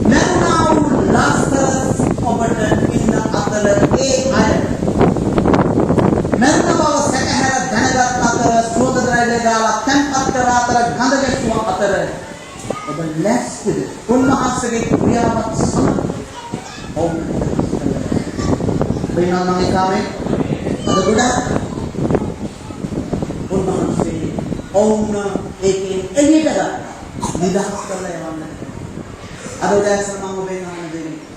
මරුණා වූ ලාසරස් ඔබට ඉන්න අතර ඒ අය මරණ බව සැකහැර දැනගත් අතර සෝද ද්‍රව්‍ය ගාලා තැන්පත් කර අතර ගඳ ගැසුව අතර ඔබ ලැස්තිද උන්වහන්සේගේ ක්‍රියාවත් සමග ඔව් වෙනවා නම් ඒකමයි අද ගොඩක් උන්වහන්සේ ඔවුන් ඒකෙන් එළියට ගන්න නිදහස් කරලා යවන්න අද දැක්සම මම ඔබෙන් අහන දෙන්නේ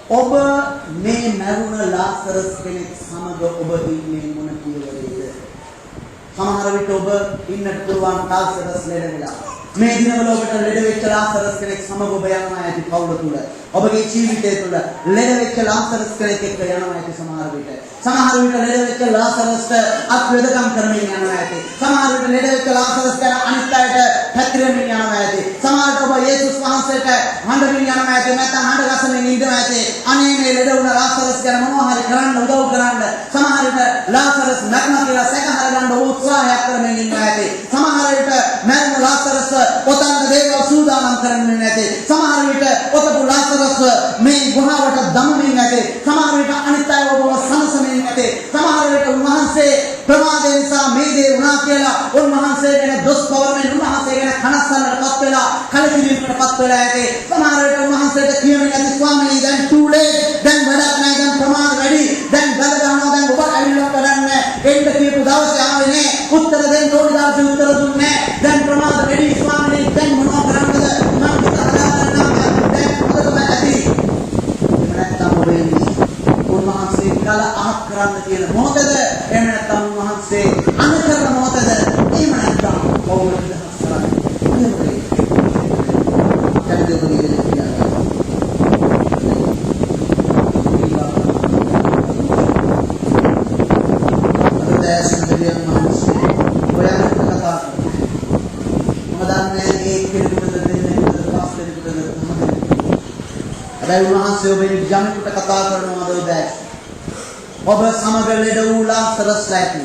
ඔබ මේ මරුණ ලාසරස් කෙනෙක් සමග ඔබ ඉන්නේ මොන පියවරේද? සමහර විට ඔබ ඉන්නට පුළුවන් ලාසරස් ලෙඩ වෙලා. මේ දිනවල ඔබට ලෙඩ වෙච්ච ලාසරස් කෙනෙක් සමග ඔබ යනවා ඇති පවුල තුල. ඔබගේ ජීවිතය තුල ලෙඩ වෙච්ච ලාසරස් කෙනෙක් එක්ක යනවා ඇති සමහර විට. සමහර විට ලෙඩ වෙච්ච ලාසරස්ට අත්වැදකම් කරමින් යනවා ඇති. සමහර විට ලෙඩ වෙච්ච ලාසරස් ගැන අනිත් අයට පැතිරෙමින් යනවා ඇති. සමහර විට ඔබ යේසුස් වහන්සේට හඬමින් යනවා ඇති. නැත්නම් හඬ ගසමින් ඉඳනවා ඇති. අනේ මේ ලෙඩ වුණ ලාසරස් ගැන මොනවා හරි කරන්න උදව් කරන්න. සමහර විට ලාසරස් මරණ කියලා සැකහර ගන්න උත්සාහයක් කරමින් ඉන්නවා ඇති. සමහර විට මරණ ලාසරස් ඔතන දේවල් සූදානම් කරන්නේ නැති. සමහර විට ඔතපු ලාසරස් මේ ගුණාවට දමමින් නැති. සමහර විට අනිත් අය ඔබව සනසමින් නැති. සමහර විට උන්වහන්සේ ප්‍රමාදය නිසා මේ දේ වුණා කියලා උන්වහන්සේ ගැන දොස් පවරමින් උන්වහන්සේ ගැන කනස්සන්නටපත් වෙලා කලකිරීමකටපත් වෙලා ඇති. සමහර විට උන්වහන්සේට කියන්නේ නැති ස්වාමීනි දැන් too late දැන් වැඩක් නැහැ දැන් ප්‍රමාද වැඩි දැන් ගල ගන්නවා දැන් ඔබ ඇවිල්ලා කරන්නේ එන්න කියපු දවසේ ආවේ නෑ උත්තර දෙන්න ඕනි දවසේ උත්තර දුන්නේ නෑ දැන් ප්‍රමාද වැඩි ස්වාමීනි දැන් මොනවා කරන්නද මම හිතනවා දැන් මොකද ඇති නැත්තම් වෙන්නේ උන්වහන්සේ කල අහක් කරන්න කියන මොකද එහෙම නැත්තම් උන්වහන්සේ අනකරන මොකද එහෙම නැත්තම් ඔවුන් දහස් කරන්නේ දැන් දෙවියන් කියනවා උන්වහන්සේ ඔබේ යමෙකුට කතා කරනවාද දැක් ඔබ සමග ලෙඩ වූ ලාසරස් ඇති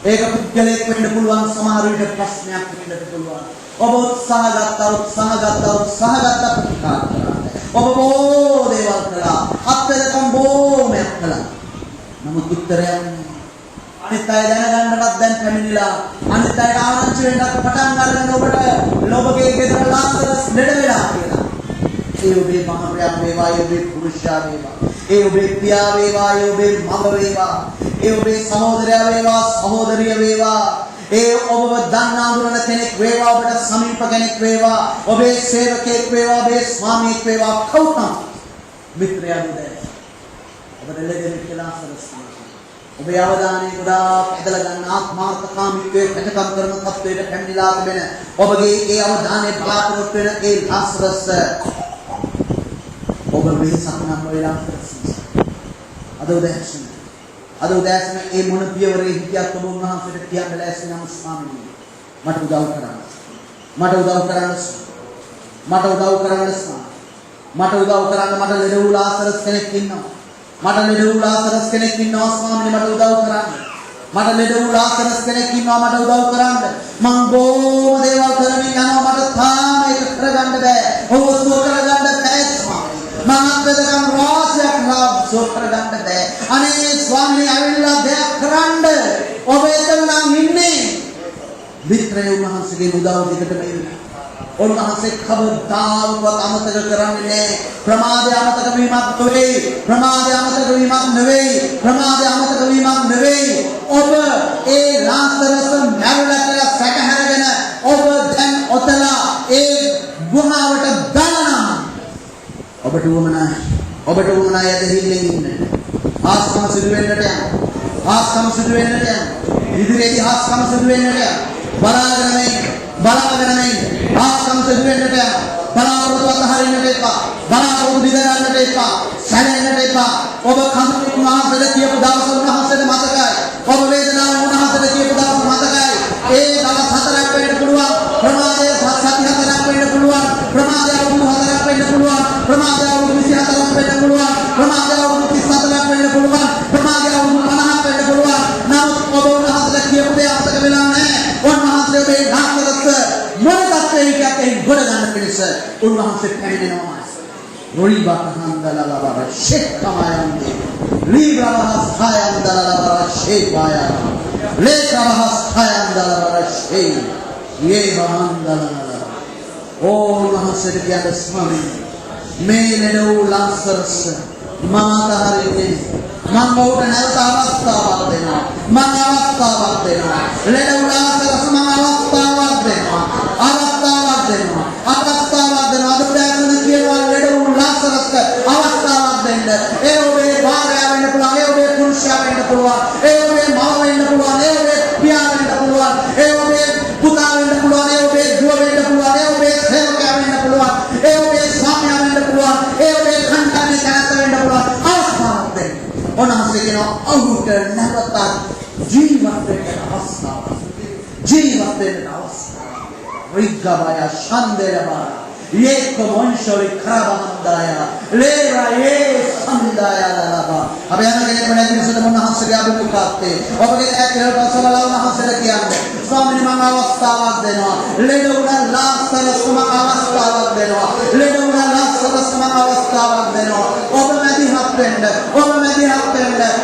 ඒක පුද්ගලයෙක් වෙන්න පුළුවන් සමහර විට ප්‍රශ්නයක් වෙන්නත් පුළුවන් ඔබ උත්සාහ ගත්තා ප්‍රතිකාර කරා ඔබ බොහෝ දේවල් කළා අත්දැකම් බොහෝමයක් කළා නමුත් උත්තරයක් අනිත් අය දැනගන්නවත් දැන් පැමිණිලා අනිත් අයට ආරංචි වෙන්නත් පටන් ගන්න ඔබට ඔබගේ ගෙදර ලාසරස් ලෙඩ වෙලා කියලා ඒ ඔබේ මහපියා වේවා ඒ ඔබේ පුරුෂයා වේවා ඒ ඔබේ පියා වේවා ඒ ඔබේ මව වේවා ඒ ඔබේ සහෝදරයා වේවා සහෝදරිය වේවා ඒ ඔබව දන්නා දුරන කෙනෙක් වේවා ඔබට සමීප කෙනෙක් වේවා ඔබේ සේවකයෙක් වේවා ඔබේ ස්වාමියෙක් වේවා කවුරුත් මිත්‍රයා දුදේ ඔබට ලැබෙන කියලා සලස්නවා ඔබේ අවධානය ගොඩාක් ඇදලා ගන්න ආත්මාර්ථකාමීත්වයේ ප්‍රතිකම් කරන තත්ත්වයට පැමිණලා තිබෙන ඔබගේ ඒ අවධානය බලාපොරොත්තු වෙන ඒ ලාසරස් ඔබ වෙහසක් නම් වෙලා අද උදෑසන ඒ මොන පියවරේ හිටියත් ඔබ උන්වහන්සේට කියන්න ලෑස්ති නම් ස්වාමීනි මට උදව් කරන්න මට ලෙඩ වූ ලාසරස් කෙනෙක් ඉන්නවා ස්වාමීනි මට උදව් කරන්න මං බොහෝ දේවල් කරමින් යනවා මට තාම ඒක කරගන්න බෑ ඔබ සුව කරගන්න බෑ ස්වාමීනි මහත්වදකම් රාශියක් සුව කරගන්න බෑ අනේ ස්වාමීනි ඇවිල්ලා දෙයක් කරන්න ඔබ එතන නම් ඉන්නේ මිත්‍රය උන්වහන්සේගේ උදව් දෙකටම ඉන්නේ උන්වහන්සේ කවදාවත් අමතක කරන්නේ නැහැ ප්‍රමාදය අමතක වීමක් නෙවෙයි ඔබ ඒ ලාසරස් මැරුණා කියලා සැකහැරගෙන ඔබ දැන් ඔතලා ඒ ගුහාවට දානවා ඔබට වමනා යදෙහිල්ලෙන් ඉන්න ආස්කම සිදු වෙන්නට යන ඉදිරියේදී ආස්කම සිදු වෙන්නට යන බලාගෙන ආස්කම් සිදු වෙන්නට යන බලාපොරොත්තු අතහරින්නට එපා. බලාපොරොත්තු දිගන්නට එපා. සැලෙන්නට එපා. ඔබ කඳුළු උන්වහන්සේට කියපු දවස උන්වහන්සේට මතකයි. ඔබ වේදනාව උන්වහන්සේට කියපු දවස මතකයි. ඒ දවස් 4ක් වෙන්න පුළුවන්. ප්‍රමාදය සති 4ක් වෙන්න පුළුවන්. ප්‍රමාදය අවුරුදු 4ක් වෙන්න පුළුවන්. ප්‍රමාදය අවුරුදු 24ක් වෙන්න පුළුවන්. ප්‍රමාදය අවුරුදු 34ක් වෙන්න පුළුවන්. ප්‍රමාදය අවුරුදු 50ක් වෙන්න පුළුවන්. නමුත් ඔබ උන්වහන්සේට කියපු දේ අමතක වෙලා නැහැ. උන්වහන්සේ මේ නාසරත් මොනකට ඒකෙන් ගොඩ ගන්න පිණිස උන්වහන්සේ පැමිණෙනවා. Riba handalala shekamayande Riba hasayandalala shekaya Leka hasayandalala shek Yeva handalala Oh Mahasere Gyada Swami Melenu Lazarus Mata Harini Mamota Nalta Avasthaවක් දෙනවා මම අවස්ථාවක් දෙනවා ලෙඩ උලාසරස් මම අවස්ථාවක් දෙනවා අවස්ථාවක් දෙනවා අද බෑගන කියනවා ලෙඩ උලාසරස් අවස්ථාවක් දෙන්න ඒ ඔබේ භාර්යාව වෙන්න පුළුවන් ඒ ඔබේ පුරුෂයා වෙන්න පුළුවන් ඒ ඔබේ මව වෙන්න පුළුවන් ඒ ඔබේ පියා වෙන්න පුළුවන් ඒ ඔබේ පුතා වෙන්න පුළුවන් ඒ ඔබේ දුව වෙන්න පුළුවන් ඒ ඔබේ සේවකයා වෙන්න පුළුවන් ඒ ඔබේ ස්වාමියා වෙන්න පුළුවන් ඒ ඔබේ කන්ටන්නේ කනත වෙන්න පුළුවන් අවස්ථාවක් දෙන්න ඔනහසේ කියනවා ඔහුට නැවතත් ජීවත් වෙන්න අවස්ථාවක් ජීවත් වෙන්න අවස්ථාවක් රිග්ගබය ශන්දේරබා Yeko monshori karabandaya lera ye sandaya laba abiyana කෙනෙක් වෙන දිනසට මොන හස්සගේ අභිමුඛාත්තේ ඔබගේ ඇකලට සලලවන හස්සට කියන්නේ ස්වාමීනි මම අවස්ථාවක් දෙනවා ලෙඩ උනා ලාසරස් මම අවස්ථාවක් දෙනවා ලෙඩ උනා ලාසරස් මම අවස්ථාවක් දෙනවා ඔබ මැදිහත් වෙන්න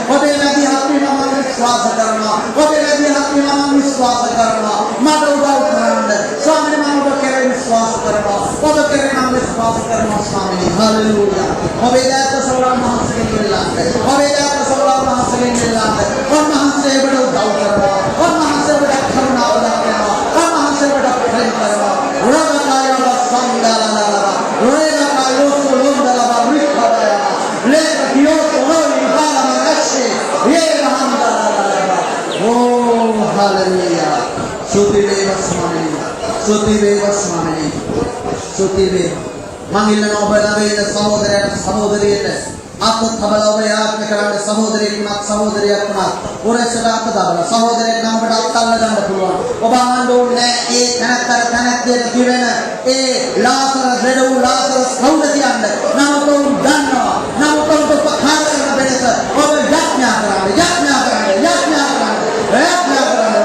ඔබේ මැදිහත් වීම මම විශ්වාස කරනවා ඔබේ මැදිහත් වීම මම විශ්වාස කරනවා මට උදව් කරන්න ස්වාමීනි මම ඔබ කෙරෙහි විශ්වාස කරනවා ඔබ කෙරෙහි මම විශ්වාස කරනවා ස්වාමීනි හලෙලූයා ඔබේ දායක සෝවාන් මහත්සගෙන් ඉල්ලන්න ඔබේ දායක සෝවාන් මහත්සගෙන් ඉල්ලන්න ඔන්වහන්සේ ඔබට උදව් කරනවා ඔන්වහන්සේ ඔබට කරුණාව දක්වනවා ඔන්වහන්සේ ඔබට ප්‍රේම කරනවා රෝගකායව සංදාලලලා රෝගකායව සොලොන්දලවා රික්කවය ලේක කියෝතෝයි බාලමකෂේ යේහන්දලලලා ඕ හලෙලූයා සුති වේවා ස්වාමීනි සුති වේවා මං ඉල්ලන ඔබ ළඟ ඉන්න සහෝදරයන්ට සහෝදරියට අත් තබලා ඔබ යාඥා කරන්න සහෝදරයෙක් වුණත් සහෝදරියක් වුණත් පොරසට අත් තබලා සහෝදරයෙක් නම් ඔබට අත් අල්ල ගන්න පුළුවන් ඔබ අහන්න ඕනේ ඒ තැනක්කට කිවෙන ඒ ලාසරස් ලෙඩ වූ ලාසරස් කවුද කියන්නේ නමුත් ඔවුන් දන්නවා නමුත් ඔවුන් උපකාර කරන වෙනස ඔබ යාඥා කරන්න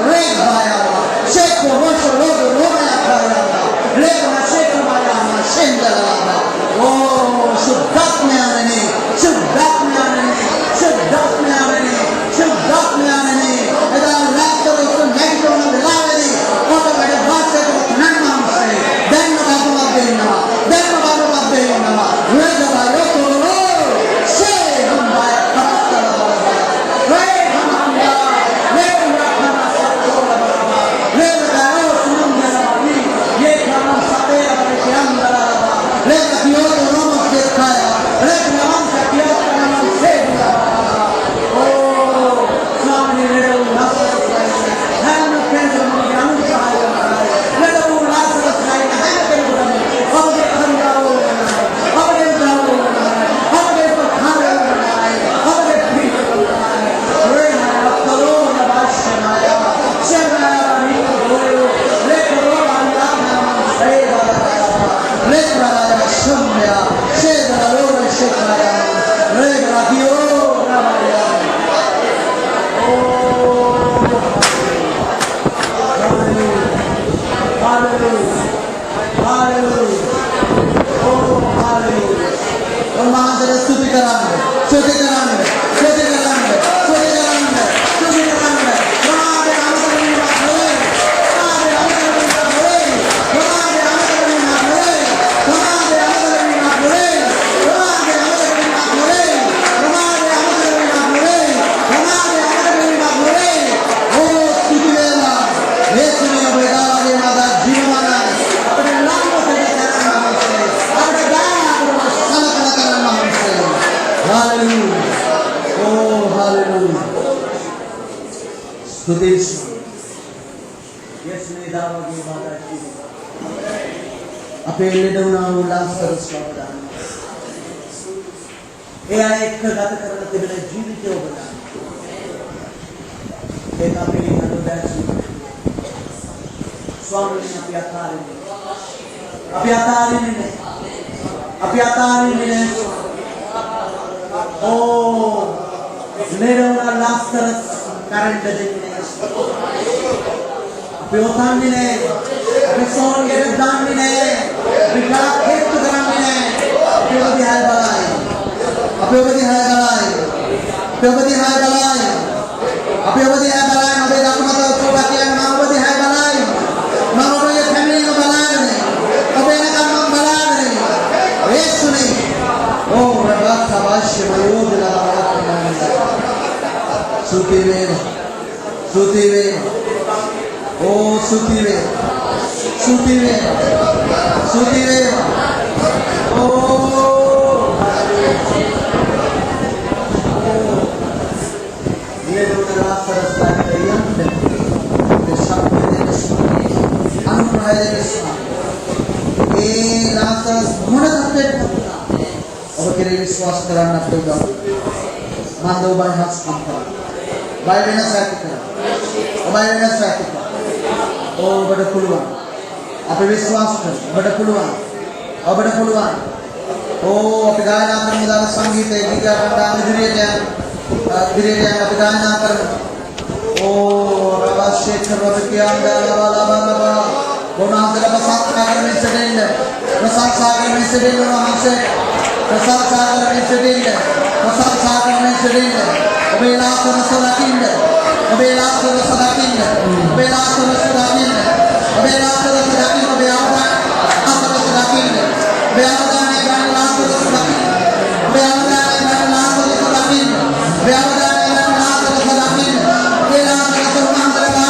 රේගායවා ෂේකෝ වොෂෝ ලෝගෝ රෝමයා කරනවා ලේකම ෂේකෝ මායාම ෂෙන්දලලා ඕ සුද්ධාත්මයනේ එදා ලැක්තරොස් නැගිටවන වෙලාවේදී ඔබ වැඩ වාසයට නන්නම්සේ දැන් ඔබට දෙන්නවා රේගා යෝතෝ ෂේ හම්බය කරස්තරවල අපේ ලෙඩ වුණා වූ ලාසරස් බව ඒ අය එක්ක ගත කරන තිබෙන ජීවිතය ඔබ දන්නවා. ඒක අපේ නඩු බැසු. ස්වාමීන් අපි අතාරින්නේ. අපි අතාරින්නේ. අපි අතාරින්නේ. ඕ ලෙඩ වුණා ලාසරස් කරන්ට දෙන්නේ. අපි ඔතන්නේ නෑ. අපි සෝන්ගේ දාන්නේ නෑ. අපි ගලක් හේතු කරන්නේ නෑ. අපි ඔබ දිහා බලයි. අපි ඔබ දිහා බලයි. අපි ඔබ දිහා බලයි. අපි ඔබ දිහා බලයි. ඔබේ දකුණත ඔබ කියන මම ඔබ දිහා බලයි. මම ඔබේ ෆැමිලිය බලන්නේ. ඔබේ නකම් මම බලන්නේ. යේසුනේ. ඕ රබත් අවශ්‍ය වයෝදලා බලන්න. සුති වේවා. සුති වේවා. Oh, Suti Veva. Suti Veva. Suti Veva. Oh. Ye dona sarasta kariyan de sabbe de Swami anugrah de Swami e lasas mona tatte ඔබ කෙරෙහි විශ්වාස කරන්න අපිට උදව් මන්ද ඔබයි හස්කම් කරා බය වෙනස් ඇති කරා ඔබයි වෙනස් ඇති කරා ඔබට පුළුවන් අපි විශ්වාස කරමු ඔබට පුළුවන් ඔබට පුළුවන් අපි ගායනා කරමු දාන සංගීතයේ ගීත කණ්ඩායම ඉදිරියට යන අපි ගායනා කරමු රවශේඛර රබකියන්දලවලවලව ගුණාන්තර ප්‍රසංසාගර මිසෙන්න ප්‍රසංසාගර මිසෙන්න වහන්සේ ප්‍රසංසාගර මිසෙන්න ප්‍රසංසාගර මිසෙන්න ඔබේ ලාසරස දකින්න ඔබේ ලාසරස දකින්න ඔබේ ලාසරස දකින්න ඔබේ ලාසරස දකින්න ඔබේ ලාසරස දකින්න ඔබේ අවදානය ගන්න ලාසරස දකින්න ඔබේ අවදානය ගන්න ලාසරස දකින්න ඔබේ අවදානය ගන්න ලාසරස දකින්න ඔබේ ලාසරස උන්වහන්සේට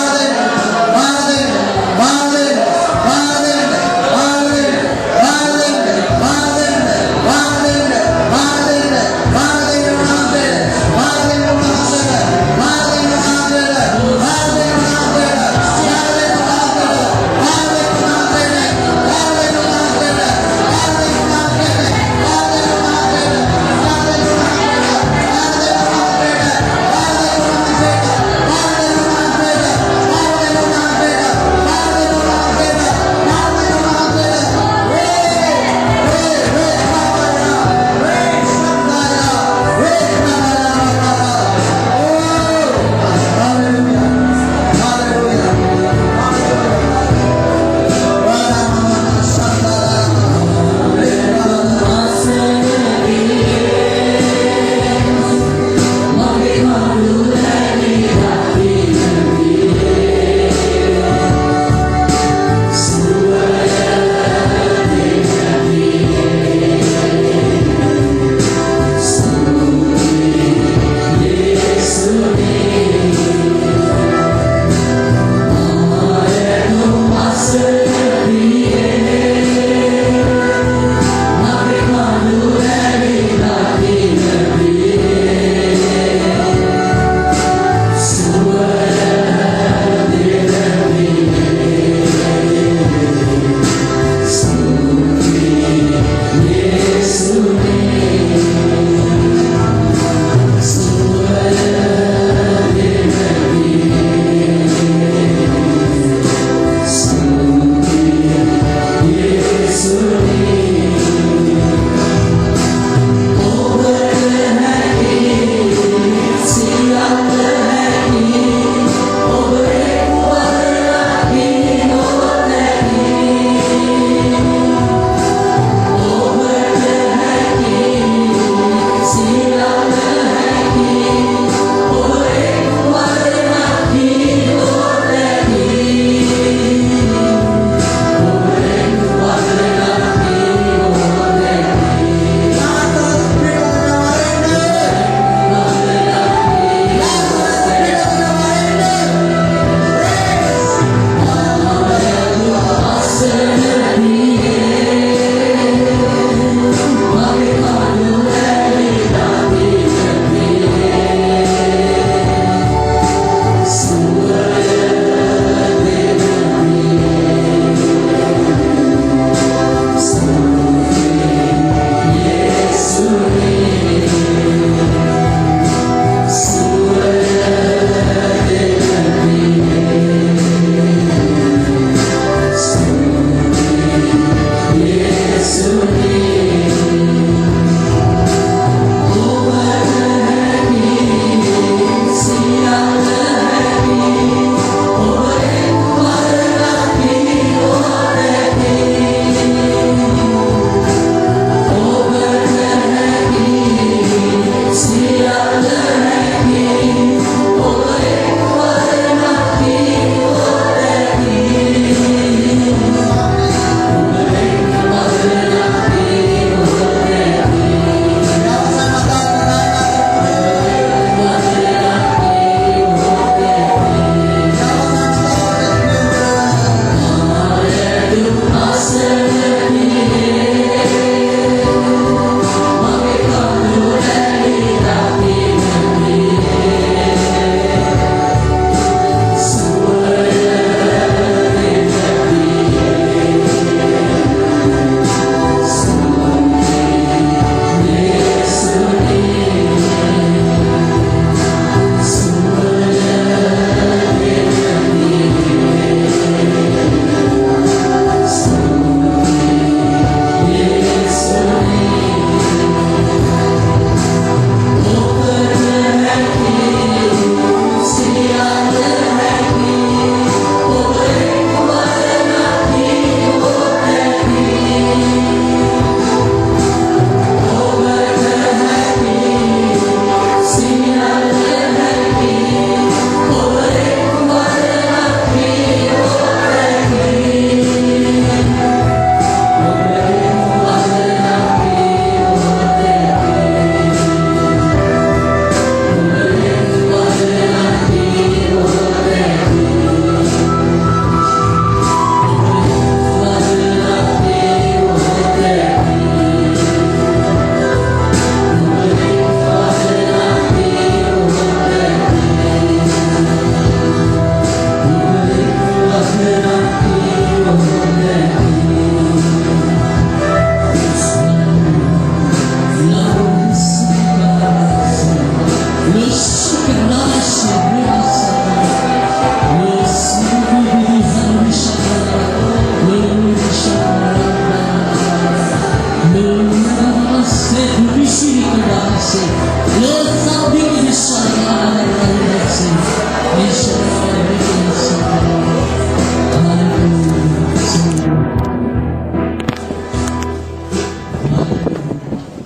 Saya kubisi di